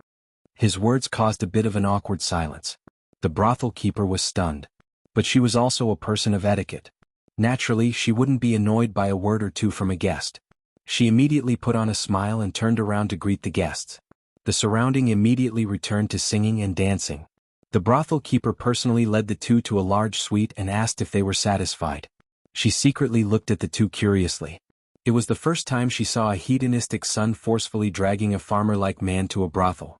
His words caused a bit of an awkward silence. The brothel keeper was stunned. But she was also a person of etiquette. Naturally, she wouldn't be annoyed by a word or two from a guest. She immediately put on a smile and turned around to greet the guests. The surrounding immediately returned to singing and dancing. The brothel keeper personally led the two to a large suite and asked if they were satisfied. She secretly looked at the two curiously. It was the first time she saw a hedonistic son forcefully dragging a farmer-like man to a brothel.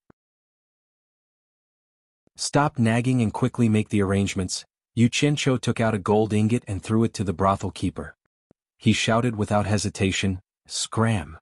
"Stop nagging and quickly make the arrangements." Yu Qianqiu took out a gold ingot and threw it to the brothel keeper. He shouted without hesitation, "Scram!"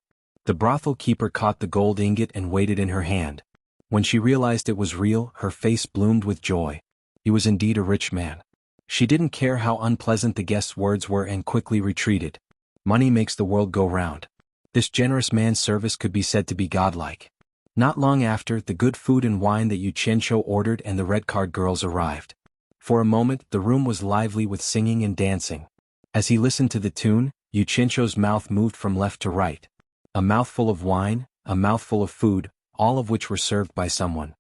The brothel keeper caught the gold ingot and weighed it in her hand. When she realized it was real, her face bloomed with joy. He was indeed a rich man. She didn't care how unpleasant the guest's words were and quickly retreated. Money makes the world go round. This generous man's service could be said to be godlike. Not long after, the good food and wine that Xianxia ordered and the red-card girls arrived. For a moment, the room was lively with singing and dancing. As he listened to the tune, Xianxia's mouth moved from left to right. A mouthful of wine, a mouthful of food, all of which were served by someone.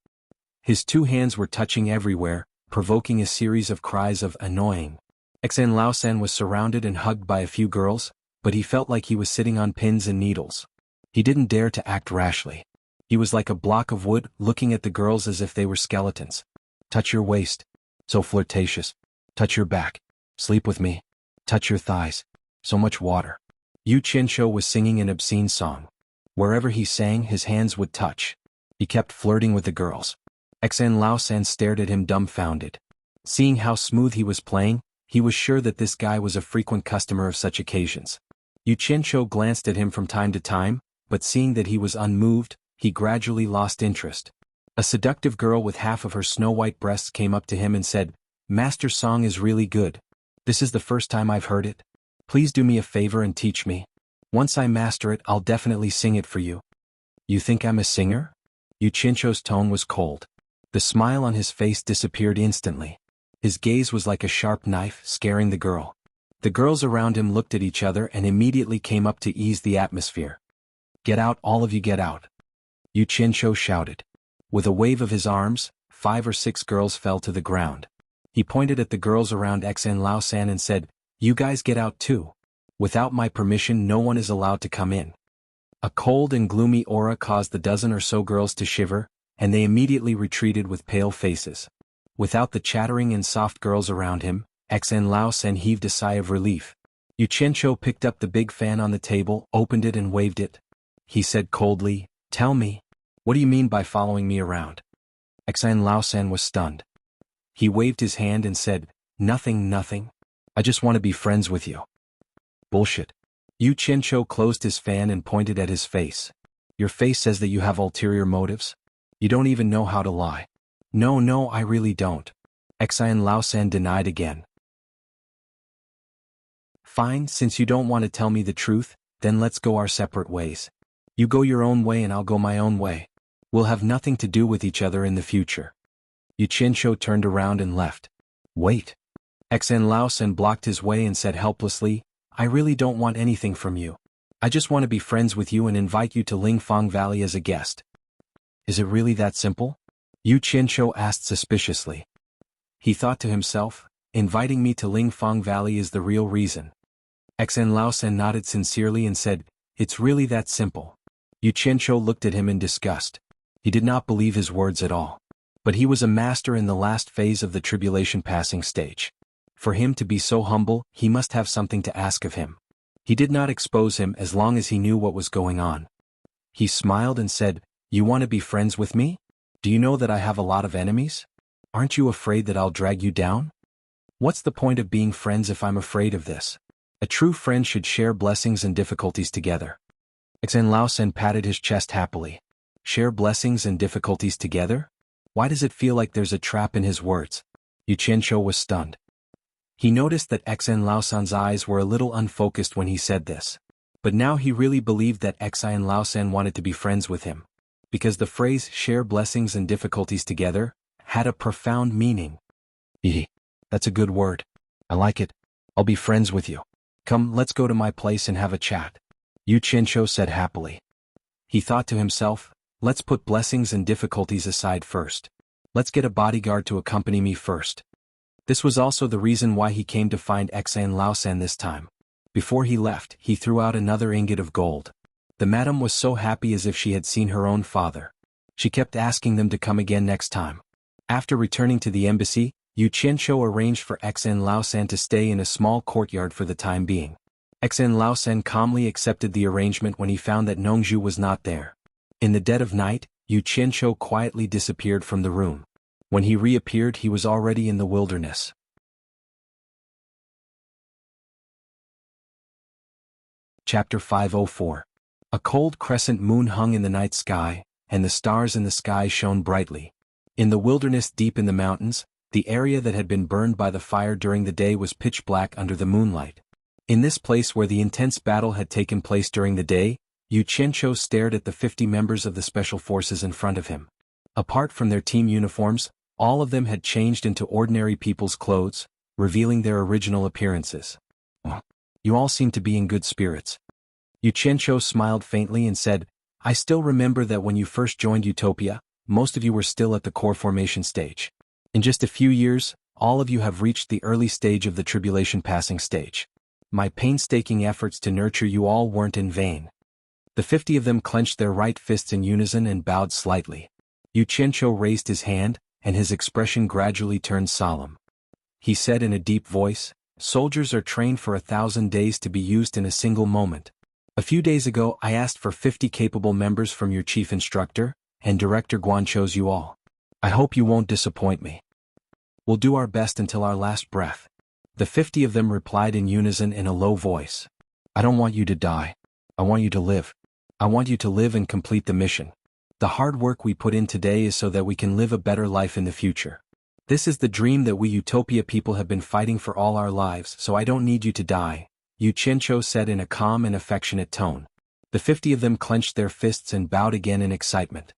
His two hands were touching everywhere, provoking a series of cries of annoying. Xuanhuan was surrounded and hugged by a few girls, but he felt like he was sitting on pins and needles. He didn't dare to act rashly. He was like a block of wood, looking at the girls as if they were skeletons. Touch your waist. So flirtatious. Touch your back. Sleep with me. Touch your thighs. So much water. Xianxia was singing an obscene song. Wherever he sang, his hands would touch. He kept flirting with the girls. Xuanhuan stared at him dumbfounded. Seeing how smooth he was playing, he was sure that this guy was a frequent customer of such occasions. Xianxia glanced at him from time to time, but seeing that he was unmoved, he gradually lost interest. A seductive girl with half of her snow-white breasts came up to him and said, "Master's song is really good. This is the first time I've heard it. Please do me a favor and teach me. Once I master it, I'll definitely sing it for you." "You think I'm a singer?" Xianxia's tone was cold. The smile on his face disappeared instantly. His gaze was like a sharp knife, scaring the girl. The girls around him looked at each other and immediately came up to ease the atmosphere. "Get out, all of you, get out!" Xianxia shouted. With a wave of his arms, 5 or 6 girls fell to the ground. He pointed at the girls around Xuanhuan and said, "You guys get out too. Without my permission, no one is allowed to come in." A cold and gloomy aura caused the dozen or so girls to shiver, and they immediately retreated with pale faces. Without the chattering and soft girls around him, Xuanhuan heaved a sigh of relief. Xianxia picked up the big fan on the table, opened it and waved it. He said coldly, "Tell me, what do you mean by following me around?" Xuanhuan was stunned. He waved his hand and said, "Nothing, nothing. I just want to be friends with you." "Bullshit." Xianxia closed his fan and pointed at his face. "Your face says that you have ulterior motives. You don't even know how to lie." No, I really don't." Xuanhuan denied again. "Fine, since you don't want to tell me the truth, then let's go our separate ways. You go your own way and I'll go my own way. We'll have nothing to do with each other in the future." Xianxia turned around and left. "Wait." Xuanhuan blocked his way and said helplessly, "I really don't want anything from you. I just want to be friends with you and invite you to Lingfang Valley as a guest." "Is it really that simple?" Xianxia asked suspiciously. He thought to himself, inviting me to Lingfang Valley is the real reason. Xuanhuan nodded sincerely and said, "It's really that simple." Xianxia looked at him in disgust. He did not believe his words at all. But he was a master in the last phase of the tribulation passing stage. For him to be so humble, he must have something to ask of him. He did not expose him as long as he knew what was going on. He smiled and said, "You want to be friends with me? Do you know that I have a lot of enemies? Aren't you afraid that I'll drag you down? What's the point of being friends if I'm afraid of this? A true friend should share blessings and difficulties together." Xuanhuan patted his chest happily. Share blessings and difficulties together? Why does it feel like there's a trap in his words? Xianxia was stunned. He noticed that Xuanhuan's eyes were a little unfocused when he said this. But now he really believed that Xuanhuan wanted to be friends with him. Because the phrase, "share blessings and difficulties together," had a profound meaning. That's a good word. I like it. I'll be friends with you. Come, let's go to my place and have a chat. Xianxia said happily. He thought to himself, let's put blessings and difficulties aside first. Let's get a bodyguard to accompany me first. This was also the reason why he came to find Xuanhuan this time. Before he left, he threw out another ingot of gold. The madam was so happy as if she had seen her own father. She kept asking them to come again next time. After returning to the embassy, Xianxia arranged for Xuanhuan to stay in a small courtyard for the time being. Xuanhuan calmly accepted the arrangement when he found that Nongzhu was not there. In the dead of night, Xianxia quietly disappeared from the room. When he reappeared, he was already in the wilderness. Chapter 504. A cold crescent moon hung in the night sky, and the stars in the sky shone brightly. In the wilderness deep in the mountains, the area that had been burned by the fire during the day was pitch black under the moonlight. In this place where the intense battle had taken place during the day, Xianxia stared at the 50 members of the special forces in front of him. Apart from their team uniforms, all of them had changed into ordinary people's clothes, revealing their original appearances. You all seem to be in good spirits. Xianxia smiled faintly and said, I still remember that when you first joined Utopia, most of you were still at the core formation stage. In just a few years, all of you have reached the early stage of the tribulation passing stage. My painstaking efforts to nurture you all weren't in vain. The 50 of them clenched their right fists in unison and bowed slightly. Xianxia raised his hand, and his expression gradually turned solemn. He said in a deep voice, soldiers are trained for 1,000 days to be used in a single moment. A few days ago I asked for 50 capable members from your chief instructor, and Director Guan chose you all. I hope you won't disappoint me. We'll do our best until our last breath. The 50 of them replied in unison in a low voice. I don't want you to die. I want you to live. I want you to live and complete the mission. The hard work we put in today is so that we can live a better life in the future. This is the dream that we Utopia people have been fighting for all our lives, so I don't need you to die, Xianxia said in a calm and affectionate tone. The 50 of them clenched their fists and bowed again in excitement.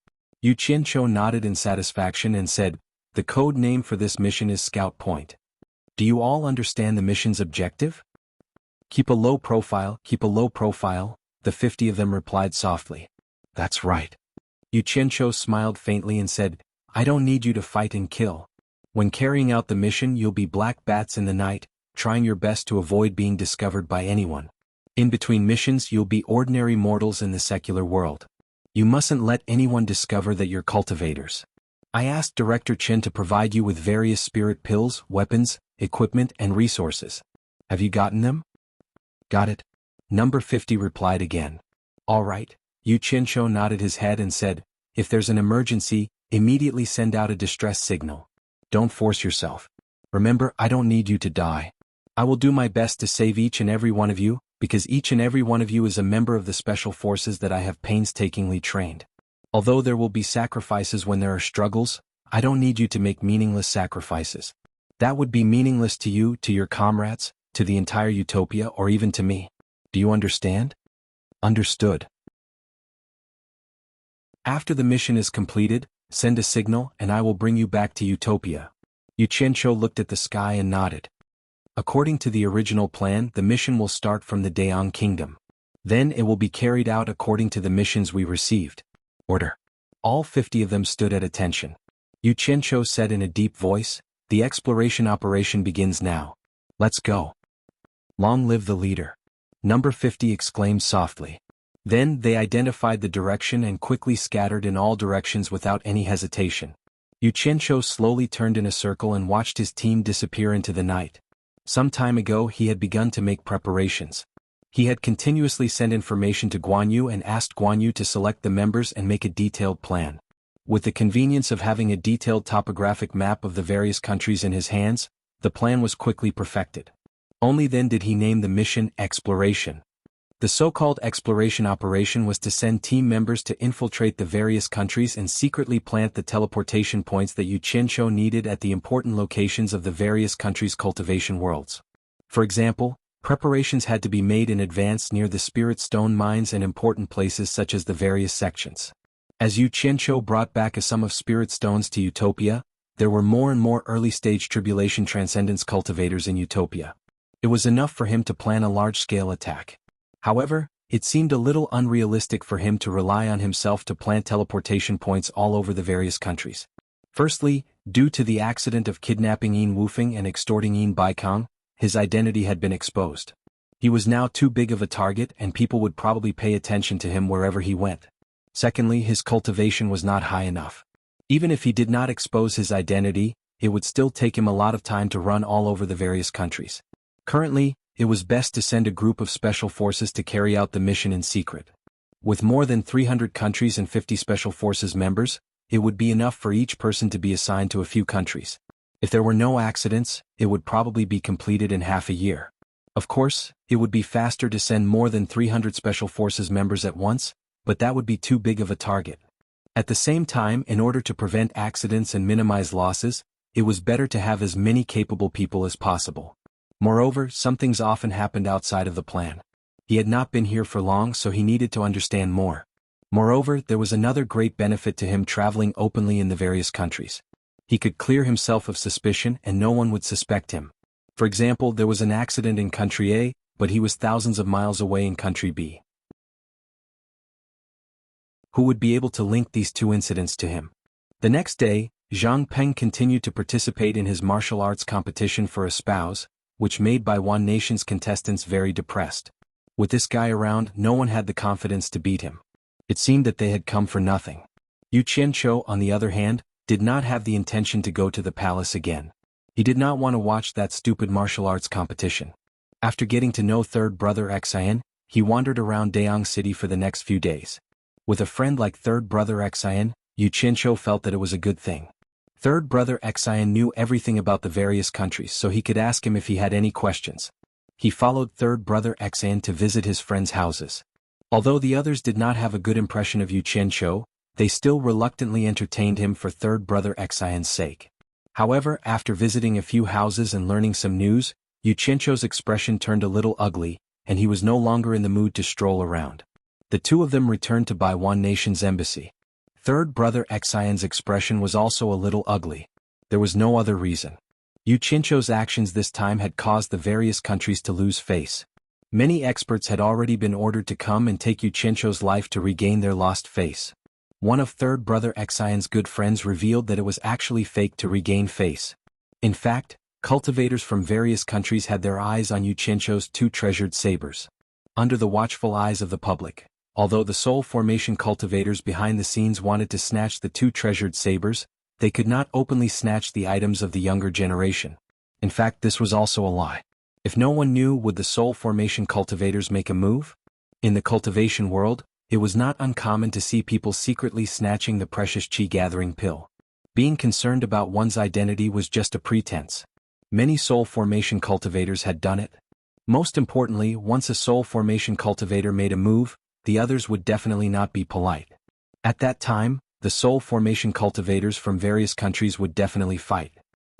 Xianxia nodded in satisfaction and said, the code name for this mission is Scout Point. Do you all understand the mission's objective? Keep a low profile, the 50 of them replied softly. That's right. Xianxia smiled faintly and said, I don't need you to fight and kill. When carrying out the mission you'll be black bats in the night, trying your best to avoid being discovered by anyone. In between missions you'll be ordinary mortals in the secular world. You mustn't let anyone discover that you're cultivators. I asked Director Chen to provide you with various spirit pills, weapons, equipment and resources. Have you gotten them? Got it. Number 50 replied again. All right. Xianxia nodded his head and said, if there's an emergency, immediately send out a distress signal. Don't force yourself. Remember, I don't need you to die. I will do my best to save each and every one of you, because each and every one of you is a member of the special forces that I have painstakingly trained. Although there will be sacrifices when there are struggles, I don't need you to make meaningless sacrifices. That would be meaningless to you, to your comrades, to the entire Utopia, or even to me. Do you understand? Understood. After the mission is completed, send a signal and I will bring you back to Utopia. Xianxia looked at the sky and nodded. According to the original plan, the mission will start from the Dayang Kingdom. Then it will be carried out according to the missions we received. Order. All 50 of them stood at attention. Xianxia said in a deep voice, the exploration operation begins now. Let's go. Long live the leader. Number 50 exclaimed softly. Then they identified the direction and quickly scattered in all directions without any hesitation. Xianxia slowly turned in a circle and watched his team disappear into the night. Some time ago he had begun to make preparations. He had continuously sent information to Guan Yu and asked Guan Yu to select the members and make a detailed plan. With the convenience of having a detailed topographic map of the various countries in his hands, the plan was quickly perfected. Only then did he name the mission Exploration. The so-called exploration operation was to send team members to infiltrate the various countries and secretly plant the teleportation points that Xianxia needed at the important locations of the various countries' cultivation worlds. For example, preparations had to be made in advance near the spirit stone mines and important places such as the various sections. As Xianxia brought back a sum of spirit stones to Utopia, there were more and more early-stage tribulation transcendence cultivators in Utopia. It was enough for him to plan a large-scale attack. However, it seemed a little unrealistic for him to rely on himself to plant teleportation points all over the various countries. Firstly, due to the accident of kidnapping Yin Wufeng and extorting Yin Baikang, his identity had been exposed. He was now too big of a target and people would probably pay attention to him wherever he went. Secondly, his cultivation was not high enough. Even if he did not expose his identity, it would still take him a lot of time to run all over the various countries. Currently, it was best to send a group of special forces to carry out the mission in secret. With more than 300 countries and 50 special forces members, it would be enough for each person to be assigned to a few countries. If there were no accidents, it would probably be completed in half a year. Of course, it would be faster to send more than 300 Special Forces members at once, but that would be too big of a target. At the same time, in order to prevent accidents and minimize losses, it was better to have as many capable people as possible. Moreover, some things often happened outside of the plan. He had not been here for long, so he needed to understand more. Moreover, there was another great benefit to him traveling openly in the various countries. He could clear himself of suspicion and no one would suspect him. For example, there was an accident in country A, but he was thousands of miles away in country B. Who would be able to link these two incidents to him? The next day, Zhang Peng continued to participate in his martial arts competition for a spouse, which made Baiwan Nation's contestants very depressed. With this guy around, no one had the confidence to beat him. It seemed that they had come for nothing. Yu Qianzhou, on the other hand, did not have the intention to go to the palace again. He did not want to watch that stupid martial arts competition. After getting to know third brother Xian, he wandered around Dayang City for the next few days. With a friend like third brother Xian, Yu Qianzhou felt that it was a good thing. Third brother Xian knew everything about the various countries, so he could ask him if he had any questions. He followed third brother Xian to visit his friends' houses. Although the others did not have a good impression of Yu Qianzhou, they still reluctantly entertained him for third brother Xian's sake. However, after visiting a few houses and learning some news, Yu Qianzhou's expression turned a little ugly, and he was no longer in the mood to stroll around. The two of them returned to Baiwan Nation's embassy. Third brother Xian's expression was also a little ugly. There was no other reason. Yu Qianzhou's actions this time had caused the various countries to lose face. Many experts had already been ordered to come and take Yu Qianzhou's life to regain their lost face. One of third brother Xian's good friends revealed that it was actually fake to regain face. In fact, cultivators from various countries had their eyes on Yu Qianzhou's two treasured sabers. Under the watchful eyes of the public, although the soul formation cultivators behind the scenes wanted to snatch the two treasured sabers, they could not openly snatch the items of the younger generation. In fact, this was also a lie. If no one knew, would the soul formation cultivators make a move? In the cultivation world, it was not uncommon to see people secretly snatching the precious chi-gathering pill. Being concerned about one's identity was just a pretense. Many soul formation cultivators had done it. Most importantly, once a soul formation cultivator made a move, the others would definitely not be polite. At that time, the soul formation cultivators from various countries would definitely fight.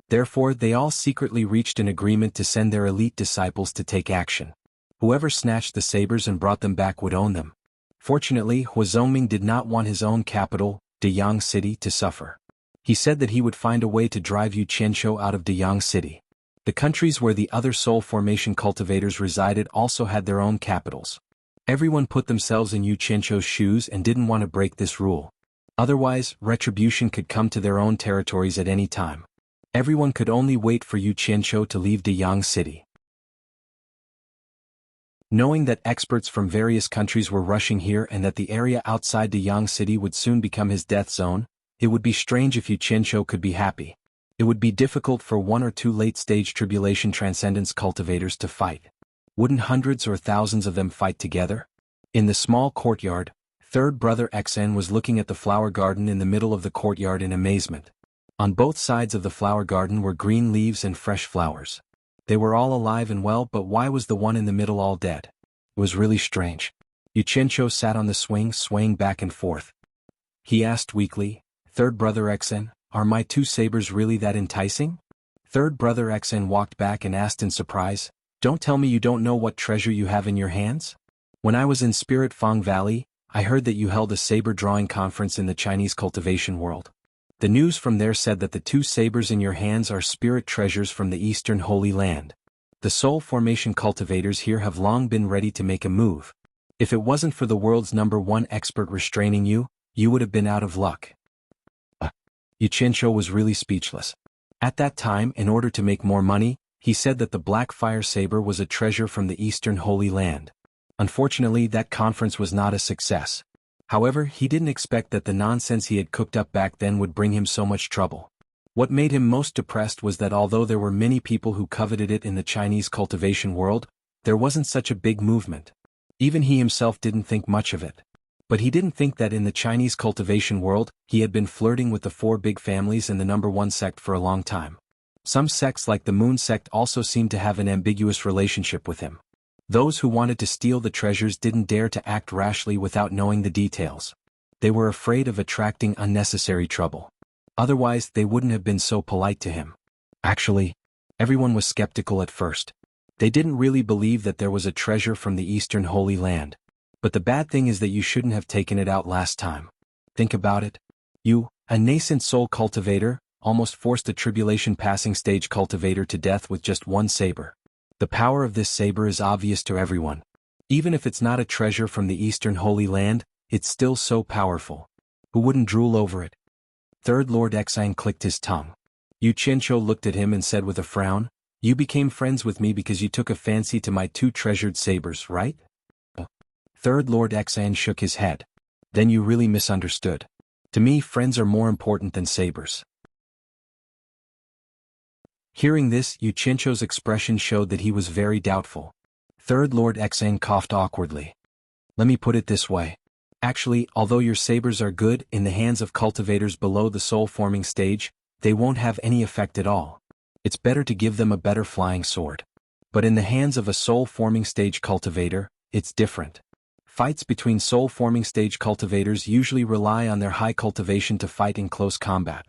Therefore, they all secretly reached an agreement to send their elite disciples to take action. Whoever snatched the sabers and brought them back would own them. Fortunately, Hua Zongming did not want his own capital, Dayang City, to suffer. He said that he would find a way to drive Yu Qianzhou out of Dayang City. The countries where the other soul formation cultivators resided also had their own capitals. Everyone put themselves in Yu Qianzhou's shoes and didn't want to break this rule. Otherwise, retribution could come to their own territories at any time. Everyone could only wait for Yu Qianzhou to leave Dayang City. Knowing that experts from various countries were rushing here and that the area outside Dayang City would soon become his death zone, it would be strange if Yu Qianzhou could be happy. It would be difficult for one or two late-stage tribulation transcendence cultivators to fight. Wouldn't hundreds or thousands of them fight together? In the small courtyard, third brother Xian was looking at the flower garden in the middle of the courtyard in amazement. On both sides of the flower garden were green leaves and fresh flowers. They were all alive and well, but why was the one in the middle all dead? It was really strange. Yu Qianzhou sat on the swing, swaying back and forth. He asked weakly, "Third brother Xian, are my two sabers really that enticing?" Third brother Xian walked back and asked in surprise, "Don't tell me you don't know what treasure you have in your hands? When I was in Spirit Fang Valley, I heard that you held a saber drawing conference in the Chinese cultivation world. The news from there said that the two sabers in your hands are spirit treasures from the Eastern Holy Land. The soul formation cultivators here have long been ready to make a move. If it wasn't for the world's #1 expert restraining you, you would have been out of luck." Yu Qianzhou was really speechless. At that time, in order to make more money, he said that the black fire saber was a treasure from the Eastern Holy Land. Unfortunately, that conference was not a success. However, he didn't expect that the nonsense he had cooked up back then would bring him so much trouble. What made him most depressed was that although there were many people who coveted it in the Chinese cultivation world, there wasn't such a big movement. Even he himself didn't think much of it. But he didn't think that in the Chinese cultivation world, he had been flirting with the 4 big families and the #1 sect for a long time. Some sects like the Moon sect also seemed to have an ambiguous relationship with him. Those who wanted to steal the treasures didn't dare to act rashly without knowing the details. They were afraid of attracting unnecessary trouble. Otherwise, they wouldn't have been so polite to him. Actually, everyone was skeptical at first. They didn't really believe that there was a treasure from the Eastern Holy Land. But the bad thing is that you shouldn't have taken it out last time. Think about it. You, a nascent soul cultivator, almost forced a tribulation passing stage cultivator to death with just one saber. The power of this saber is obvious to everyone. Even if it's not a treasure from the Eastern Holy Land, it's still so powerful. Who wouldn't drool over it? Third Lord Xiang clicked his tongue. Xianxia looked at him and said with a frown, "You became friends with me because you took a fancy to my two treasured sabers, right?" Third Lord Xiang shook his head. "Then you really misunderstood. To me, friends are more important than sabers." Hearing this, Xianxia's expression showed that he was very doubtful. Third Lord Xiang coughed awkwardly. "Let me put it this way. Actually, although your sabers are good in the hands of cultivators below the soul-forming stage, they won't have any effect at all. It's better to give them a better flying sword. But in the hands of a soul-forming stage cultivator, it's different. Fights between soul-forming stage cultivators usually rely on their high cultivation to fight in close combat.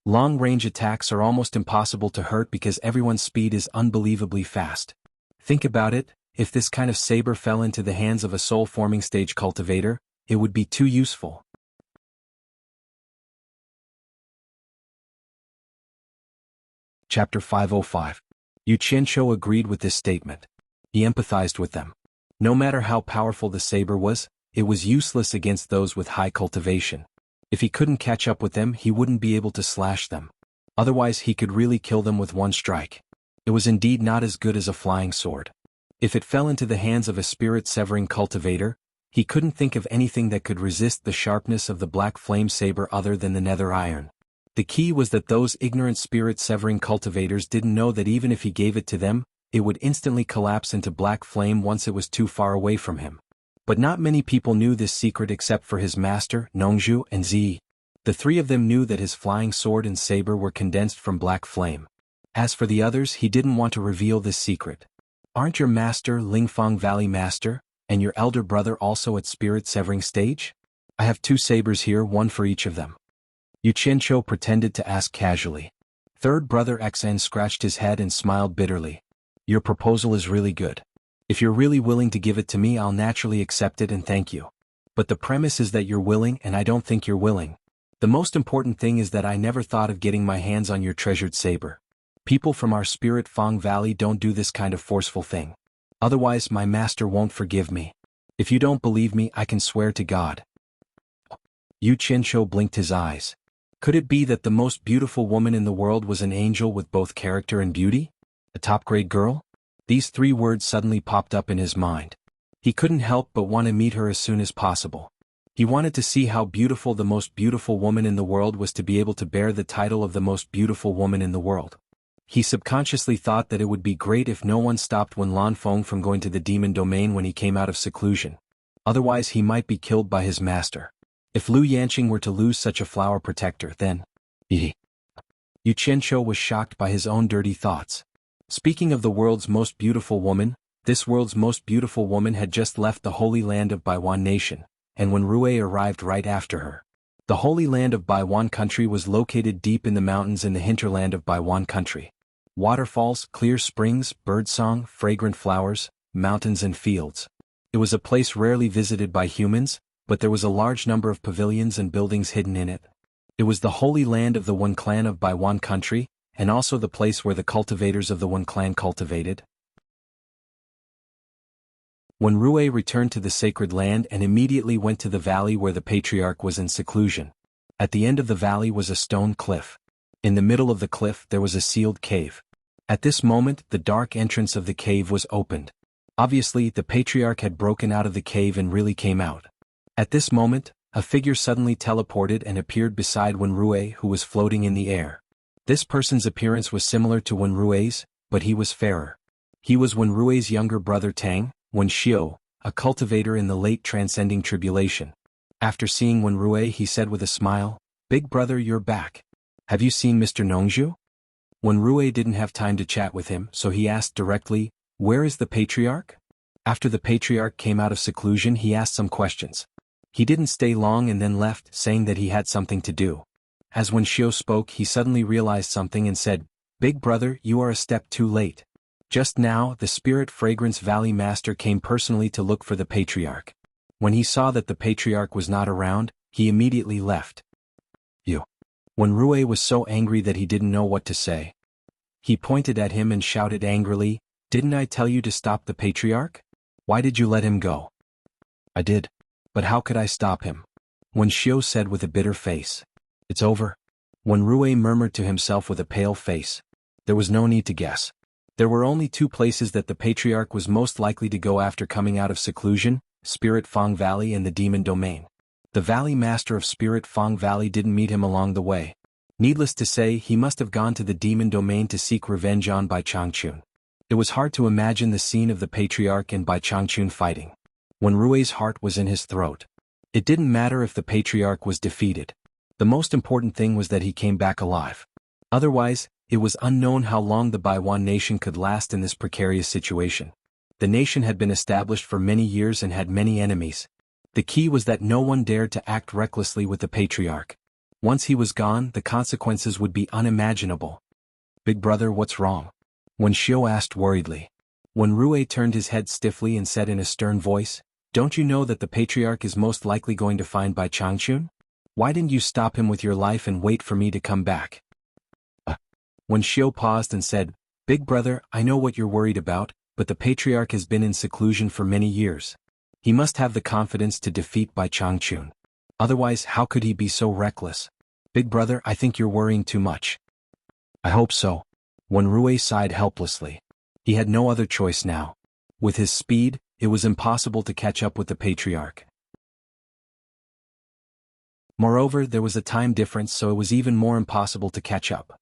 Long-range attacks are almost impossible to hurt because everyone's speed is unbelievably fast. Think about it, if this kind of saber fell into the hands of a soul-forming stage cultivator, it would be too useful. Chapter 505. Xianxia agreed with this statement. He empathized with them. No matter how powerful the saber was, it was useless against those with high cultivation. If he couldn't catch up with them, he wouldn't be able to slash them. Otherwise, he could really kill them with one strike. It was indeed not as good as a flying sword. If it fell into the hands of a spirit-severing cultivator, he couldn't think of anything that could resist the sharpness of the black flame saber other than the nether iron. The key was that those ignorant spirit-severing cultivators didn't know that even if he gave it to them, it would instantly collapse into black flame once it was too far away from him. But not many people knew this secret except for his master, Nongzhu, and Zi. The three of them knew that his flying sword and saber were condensed from black flame. As for the others, he didn't want to reveal this secret. "Aren't your master Lingfang Valley Master, and your elder brother also at spirit-severing stage? I have two sabers here, one for each of them." Xianxia pretended to ask casually. Third brother Xian scratched his head and smiled bitterly. "Your proposal is really good. If you're really willing to give it to me, I'll naturally accept it and thank you. But the premise is that you're willing and I don't think you're willing. The most important thing is that I never thought of getting my hands on your treasured saber. People from our Spirit Fang Valley don't do this kind of forceful thing. Otherwise my master won't forgive me. If you don't believe me, I can swear to God." Xianxia blinked his eyes. Could it be that the most beautiful woman in the world was an angel with both character and beauty? A top-grade girl? These three words suddenly popped up in his mind. He couldn't help but want to meet her as soon as possible. He wanted to see how beautiful the most beautiful woman in the world was to be able to bear the title of the most beautiful woman in the world. He subconsciously thought that it would be great if no one stopped Wen Lanfeng from going to the demon domain when he came out of seclusion. Otherwise he might be killed by his master. If Lu Yanqing were to lose such a flower protector, then... Xianxia was shocked by his own dirty thoughts. Speaking of the world's most beautiful woman, this world's most beautiful woman had just left the Holy Land of Baiwan Nation, and when Rui arrived right after her. The Holy Land of Baiwan Country was located deep in the mountains in the hinterland of Baiwan Country. Waterfalls, clear springs, birdsong, fragrant flowers, mountains and fields. It was a place rarely visited by humans, but there was a large number of pavilions and buildings hidden in it. It was the Holy Land of the Wen clan of Baiwan Country, and also the place where the cultivators of the Wen clan cultivated. When Rui returned to the sacred land and immediately went to the valley where the patriarch was in seclusion. At the end of the valley was a stone cliff. In the middle of the cliff there was a sealed cave. At this moment the dark entrance of the cave was opened. Obviously the patriarch had broken out of the cave and really came out. At this moment, a figure suddenly teleported and appeared beside Wen Rui, who was floating in the air. This person's appearance was similar to Wen Rui's, but he was fairer. He was Wen Rui's younger brother Tang, Wen Xiu, a cultivator in the late transcending tribulation. After seeing Wen Rui, he said with a smile, "Big brother, you're back. Have you seen Mr. Nongzhu?" When Rui didn't have time to chat with him, so he asked directly, "Where is the patriarch?" After the patriarch came out of seclusion, he asked some questions. He didn't stay long and then left, saying that he had something to do. As when Xiao spoke, he suddenly realized something and said, "Big brother, you are a step too late. Just now, the Spirit Fragrance Valley Master came personally to look for the patriarch. When he saw that the patriarch was not around, he immediately left." You. When Rui was so angry that he didn't know what to say. He pointed at him and shouted angrily, "Didn't I tell you to stop the patriarch? Why did you let him go?" "I did. But how could I stop him?" When Xiao said with a bitter face. "It's over." When Rui murmured to himself with a pale face. There was no need to guess. There were only two places that the patriarch was most likely to go after coming out of seclusion: Spirit Fang Valley and the Demon Domain. The Valley Master of Spirit Fang Valley didn't meet him along the way. Needless to say, he must have gone to the Demon Domain to seek revenge on Bai Changchun. It was hard to imagine the scene of the patriarch and Bai Changchun fighting. When Rui's heart was in his throat. It didn't matter if the patriarch was defeated. The most important thing was that he came back alive. Otherwise, it was unknown how long the Baiwan nation could last in this precarious situation. The nation had been established for many years and had many enemies. The key was that no one dared to act recklessly with the patriarch. Once he was gone, the consequences would be unimaginable. "Big brother, what's wrong?" When Xiao asked worriedly. When Rui turned his head stiffly and said in a stern voice, "Don't you know that the patriarch is most likely going to find Bai Changchun? Why didn't you stop him with your life and wait for me to come back?" When Xiao paused and said, "Big brother, I know what you're worried about, but the patriarch has been in seclusion for many years. He must have the confidence to defeat Bai Changchun. Otherwise, how could he be so reckless? Big brother, I think you're worrying too much." "I hope so." When Rui sighed helplessly. He had no other choice now. With his speed, it was impossible to catch up with the patriarch. Moreover, there was a time difference, so it was even more impossible to catch up.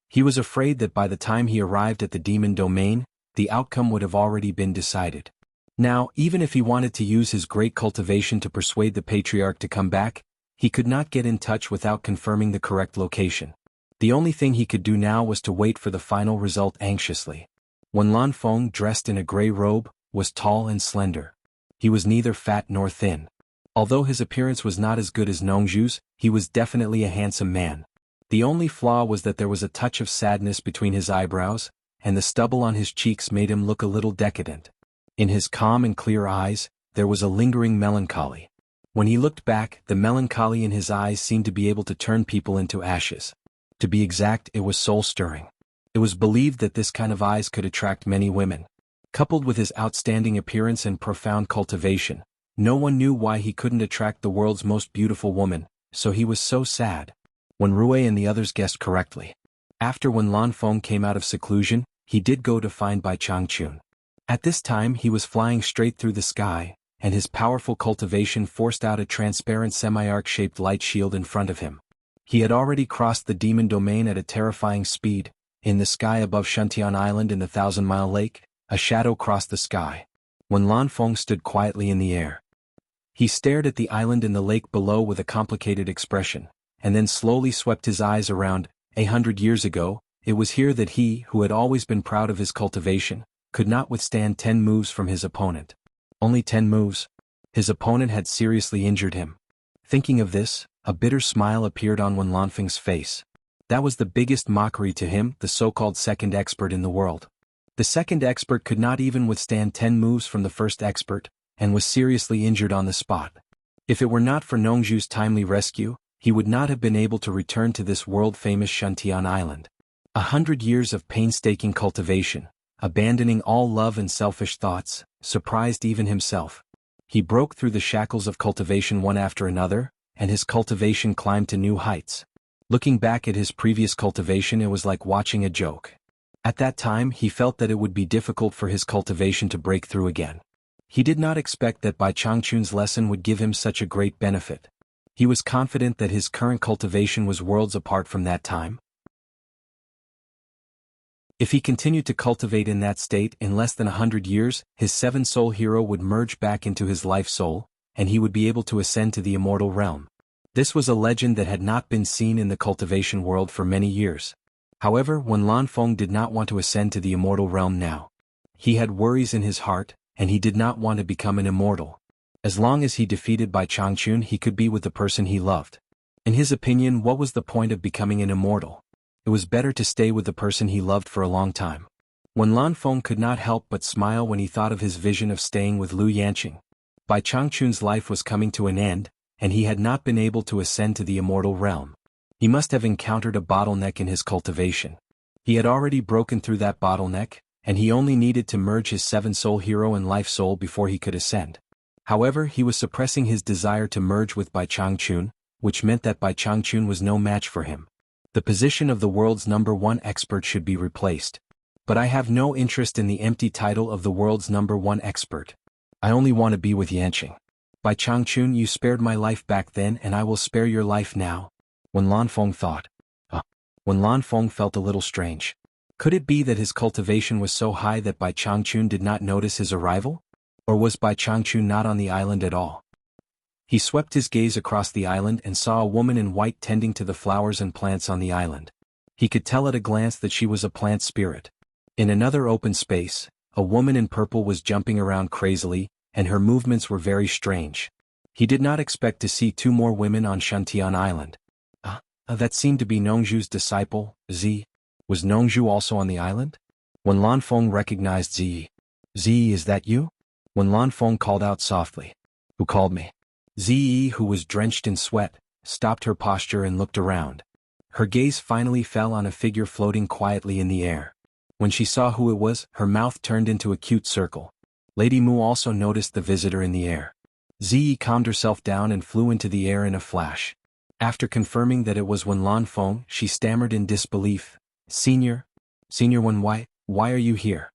He was afraid that by the time he arrived at the Demon Domain, the outcome would have already been decided. Now, even if he wanted to use his great cultivation to persuade the patriarch to come back, he could not get in touch without confirming the correct location. The only thing he could do now was to wait for the final result anxiously. When Lan Feng, dressed in a gray robe, was tall and slender. He was neither fat nor thin. Although his appearance was not as good as Nongju's, he was definitely a handsome man. The only flaw was that there was a touch of sadness between his eyebrows, and the stubble on his cheeks made him look a little decadent. In his calm and clear eyes, there was a lingering melancholy. When he looked back, the melancholy in his eyes seemed to be able to turn people into ashes. To be exact, it was soul-stirring. It was believed that this kind of eyes could attract many women. Coupled with his outstanding appearance and profound cultivation, no one knew why he couldn't attract the world's most beautiful woman, so he was so sad. When Rui and the others guessed correctly. After when Lan Feng came out of seclusion, he did go to find Bai Changchun. At this time he was flying straight through the sky, and his powerful cultivation forced out a transparent semi-arc-shaped light shield in front of him. He had already crossed the Demon Domain at a terrifying speed. In the sky above Xuanhuan Island in the 1,000-mile lake, a shadow crossed the sky. When Lan Feng stood quietly in the air. He stared at the island and the lake below with a complicated expression, and then slowly swept his eyes around. 100 years ago, it was here that he, who had always been proud of his cultivation, could not withstand 10 moves from his opponent. Only 10 moves? His opponent had seriously injured him. Thinking of this, a bitter smile appeared on Wen Lanfeng's face. That was the biggest mockery to him, the so-called second expert in the world. The second expert could not even withstand 10 moves from the first expert, and was seriously injured on the spot. If it were not for Nongju's timely rescue, he would not have been able to return to this world-famous Xuantian Island. 100 years of painstaking cultivation, abandoning all love and selfish thoughts, surprised even himself. He broke through the shackles of cultivation one after another, and his cultivation climbed to new heights. Looking back at his previous cultivation, it was like watching a joke. At that time, he felt that it would be difficult for his cultivation to break through again. He did not expect that Bai Changchun's lesson would give him such a great benefit. He was confident that his current cultivation was worlds apart from that time. If he continued to cultivate in that state, in less than 100 years, his seven-soul hero would merge back into his life soul, and he would be able to ascend to the immortal realm. This was a legend that had not been seen in the cultivation world for many years. However, Wen Lanfeng did not want to ascend to the immortal realm now. He had worries in his heart, and he did not want to become an immortal. As long as he defeated Bai Changchun, he could be with the person he loved. In his opinion, what was the point of becoming an immortal? It was better to stay with the person he loved for a long time. Wen Lanfeng could not help but smile when he thought of his vision of staying with Liu Yanqing. Bai Changchun's life was coming to an end, and he had not been able to ascend to the immortal realm. He must have encountered a bottleneck in his cultivation. He had already broken through that bottleneck, and he only needed to merge his 7-soul hero and life soul before he could ascend. However, he was suppressing his desire to merge with Bai Changchun, which meant that Bai Changchun was no match for him. The position of the world's #1 expert should be replaced. But I have no interest in the empty title of the world's #1 expert. I only want to be with Yanqing. Bai Changchun, you spared my life back then and I will spare your life now, Wen Lanfeng thought. Wen Lanfeng felt a little strange. Could it be that his cultivation was so high that Bai Changchun did not notice his arrival? Or was Bai Changchun not on the island at all? He swept his gaze across the island and saw a woman in white tending to the flowers and plants on the island. He could tell at a glance that she was a plant spirit. In another open space, a woman in purple was jumping around crazily, and her movements were very strange. He did not expect to see 2 more women on Shantian Island. That seemed to be Nongzhu's disciple, Zi. Was Nongzhu also on the island? Wen Lanfeng recognized Zi. Zi, is that you? Wen Lanfeng called out softly. Who called me? Zi, who was drenched in sweat, stopped her posture and looked around. Her gaze finally fell on a figure floating quietly in the air. When she saw who it was, her mouth turned into a cute circle. Lady Mu also noticed the visitor in the air. Zi calmed herself down and flew into the air in a flash. After confirming that it was Wen Lanfeng, she stammered in disbelief. Senior Wen, why are you here?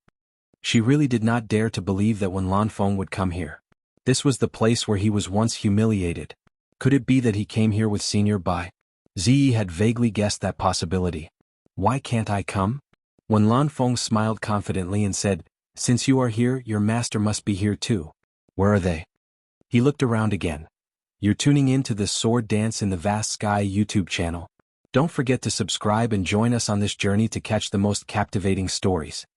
She really did not dare to believe that Wen Lanfeng would come here. This was the place where he was once humiliated. Could it be that he came here with Senior Bai? Zi had vaguely guessed that possibility. Why can't I come? Wen Lanfeng smiled confidently and said, since you are here, your master must be here too. Where are they? He looked around again. You're tuning in to the Sword Dance in the Vast Sky YouTube channel. Don't forget to subscribe and join us on this journey to catch the most captivating stories.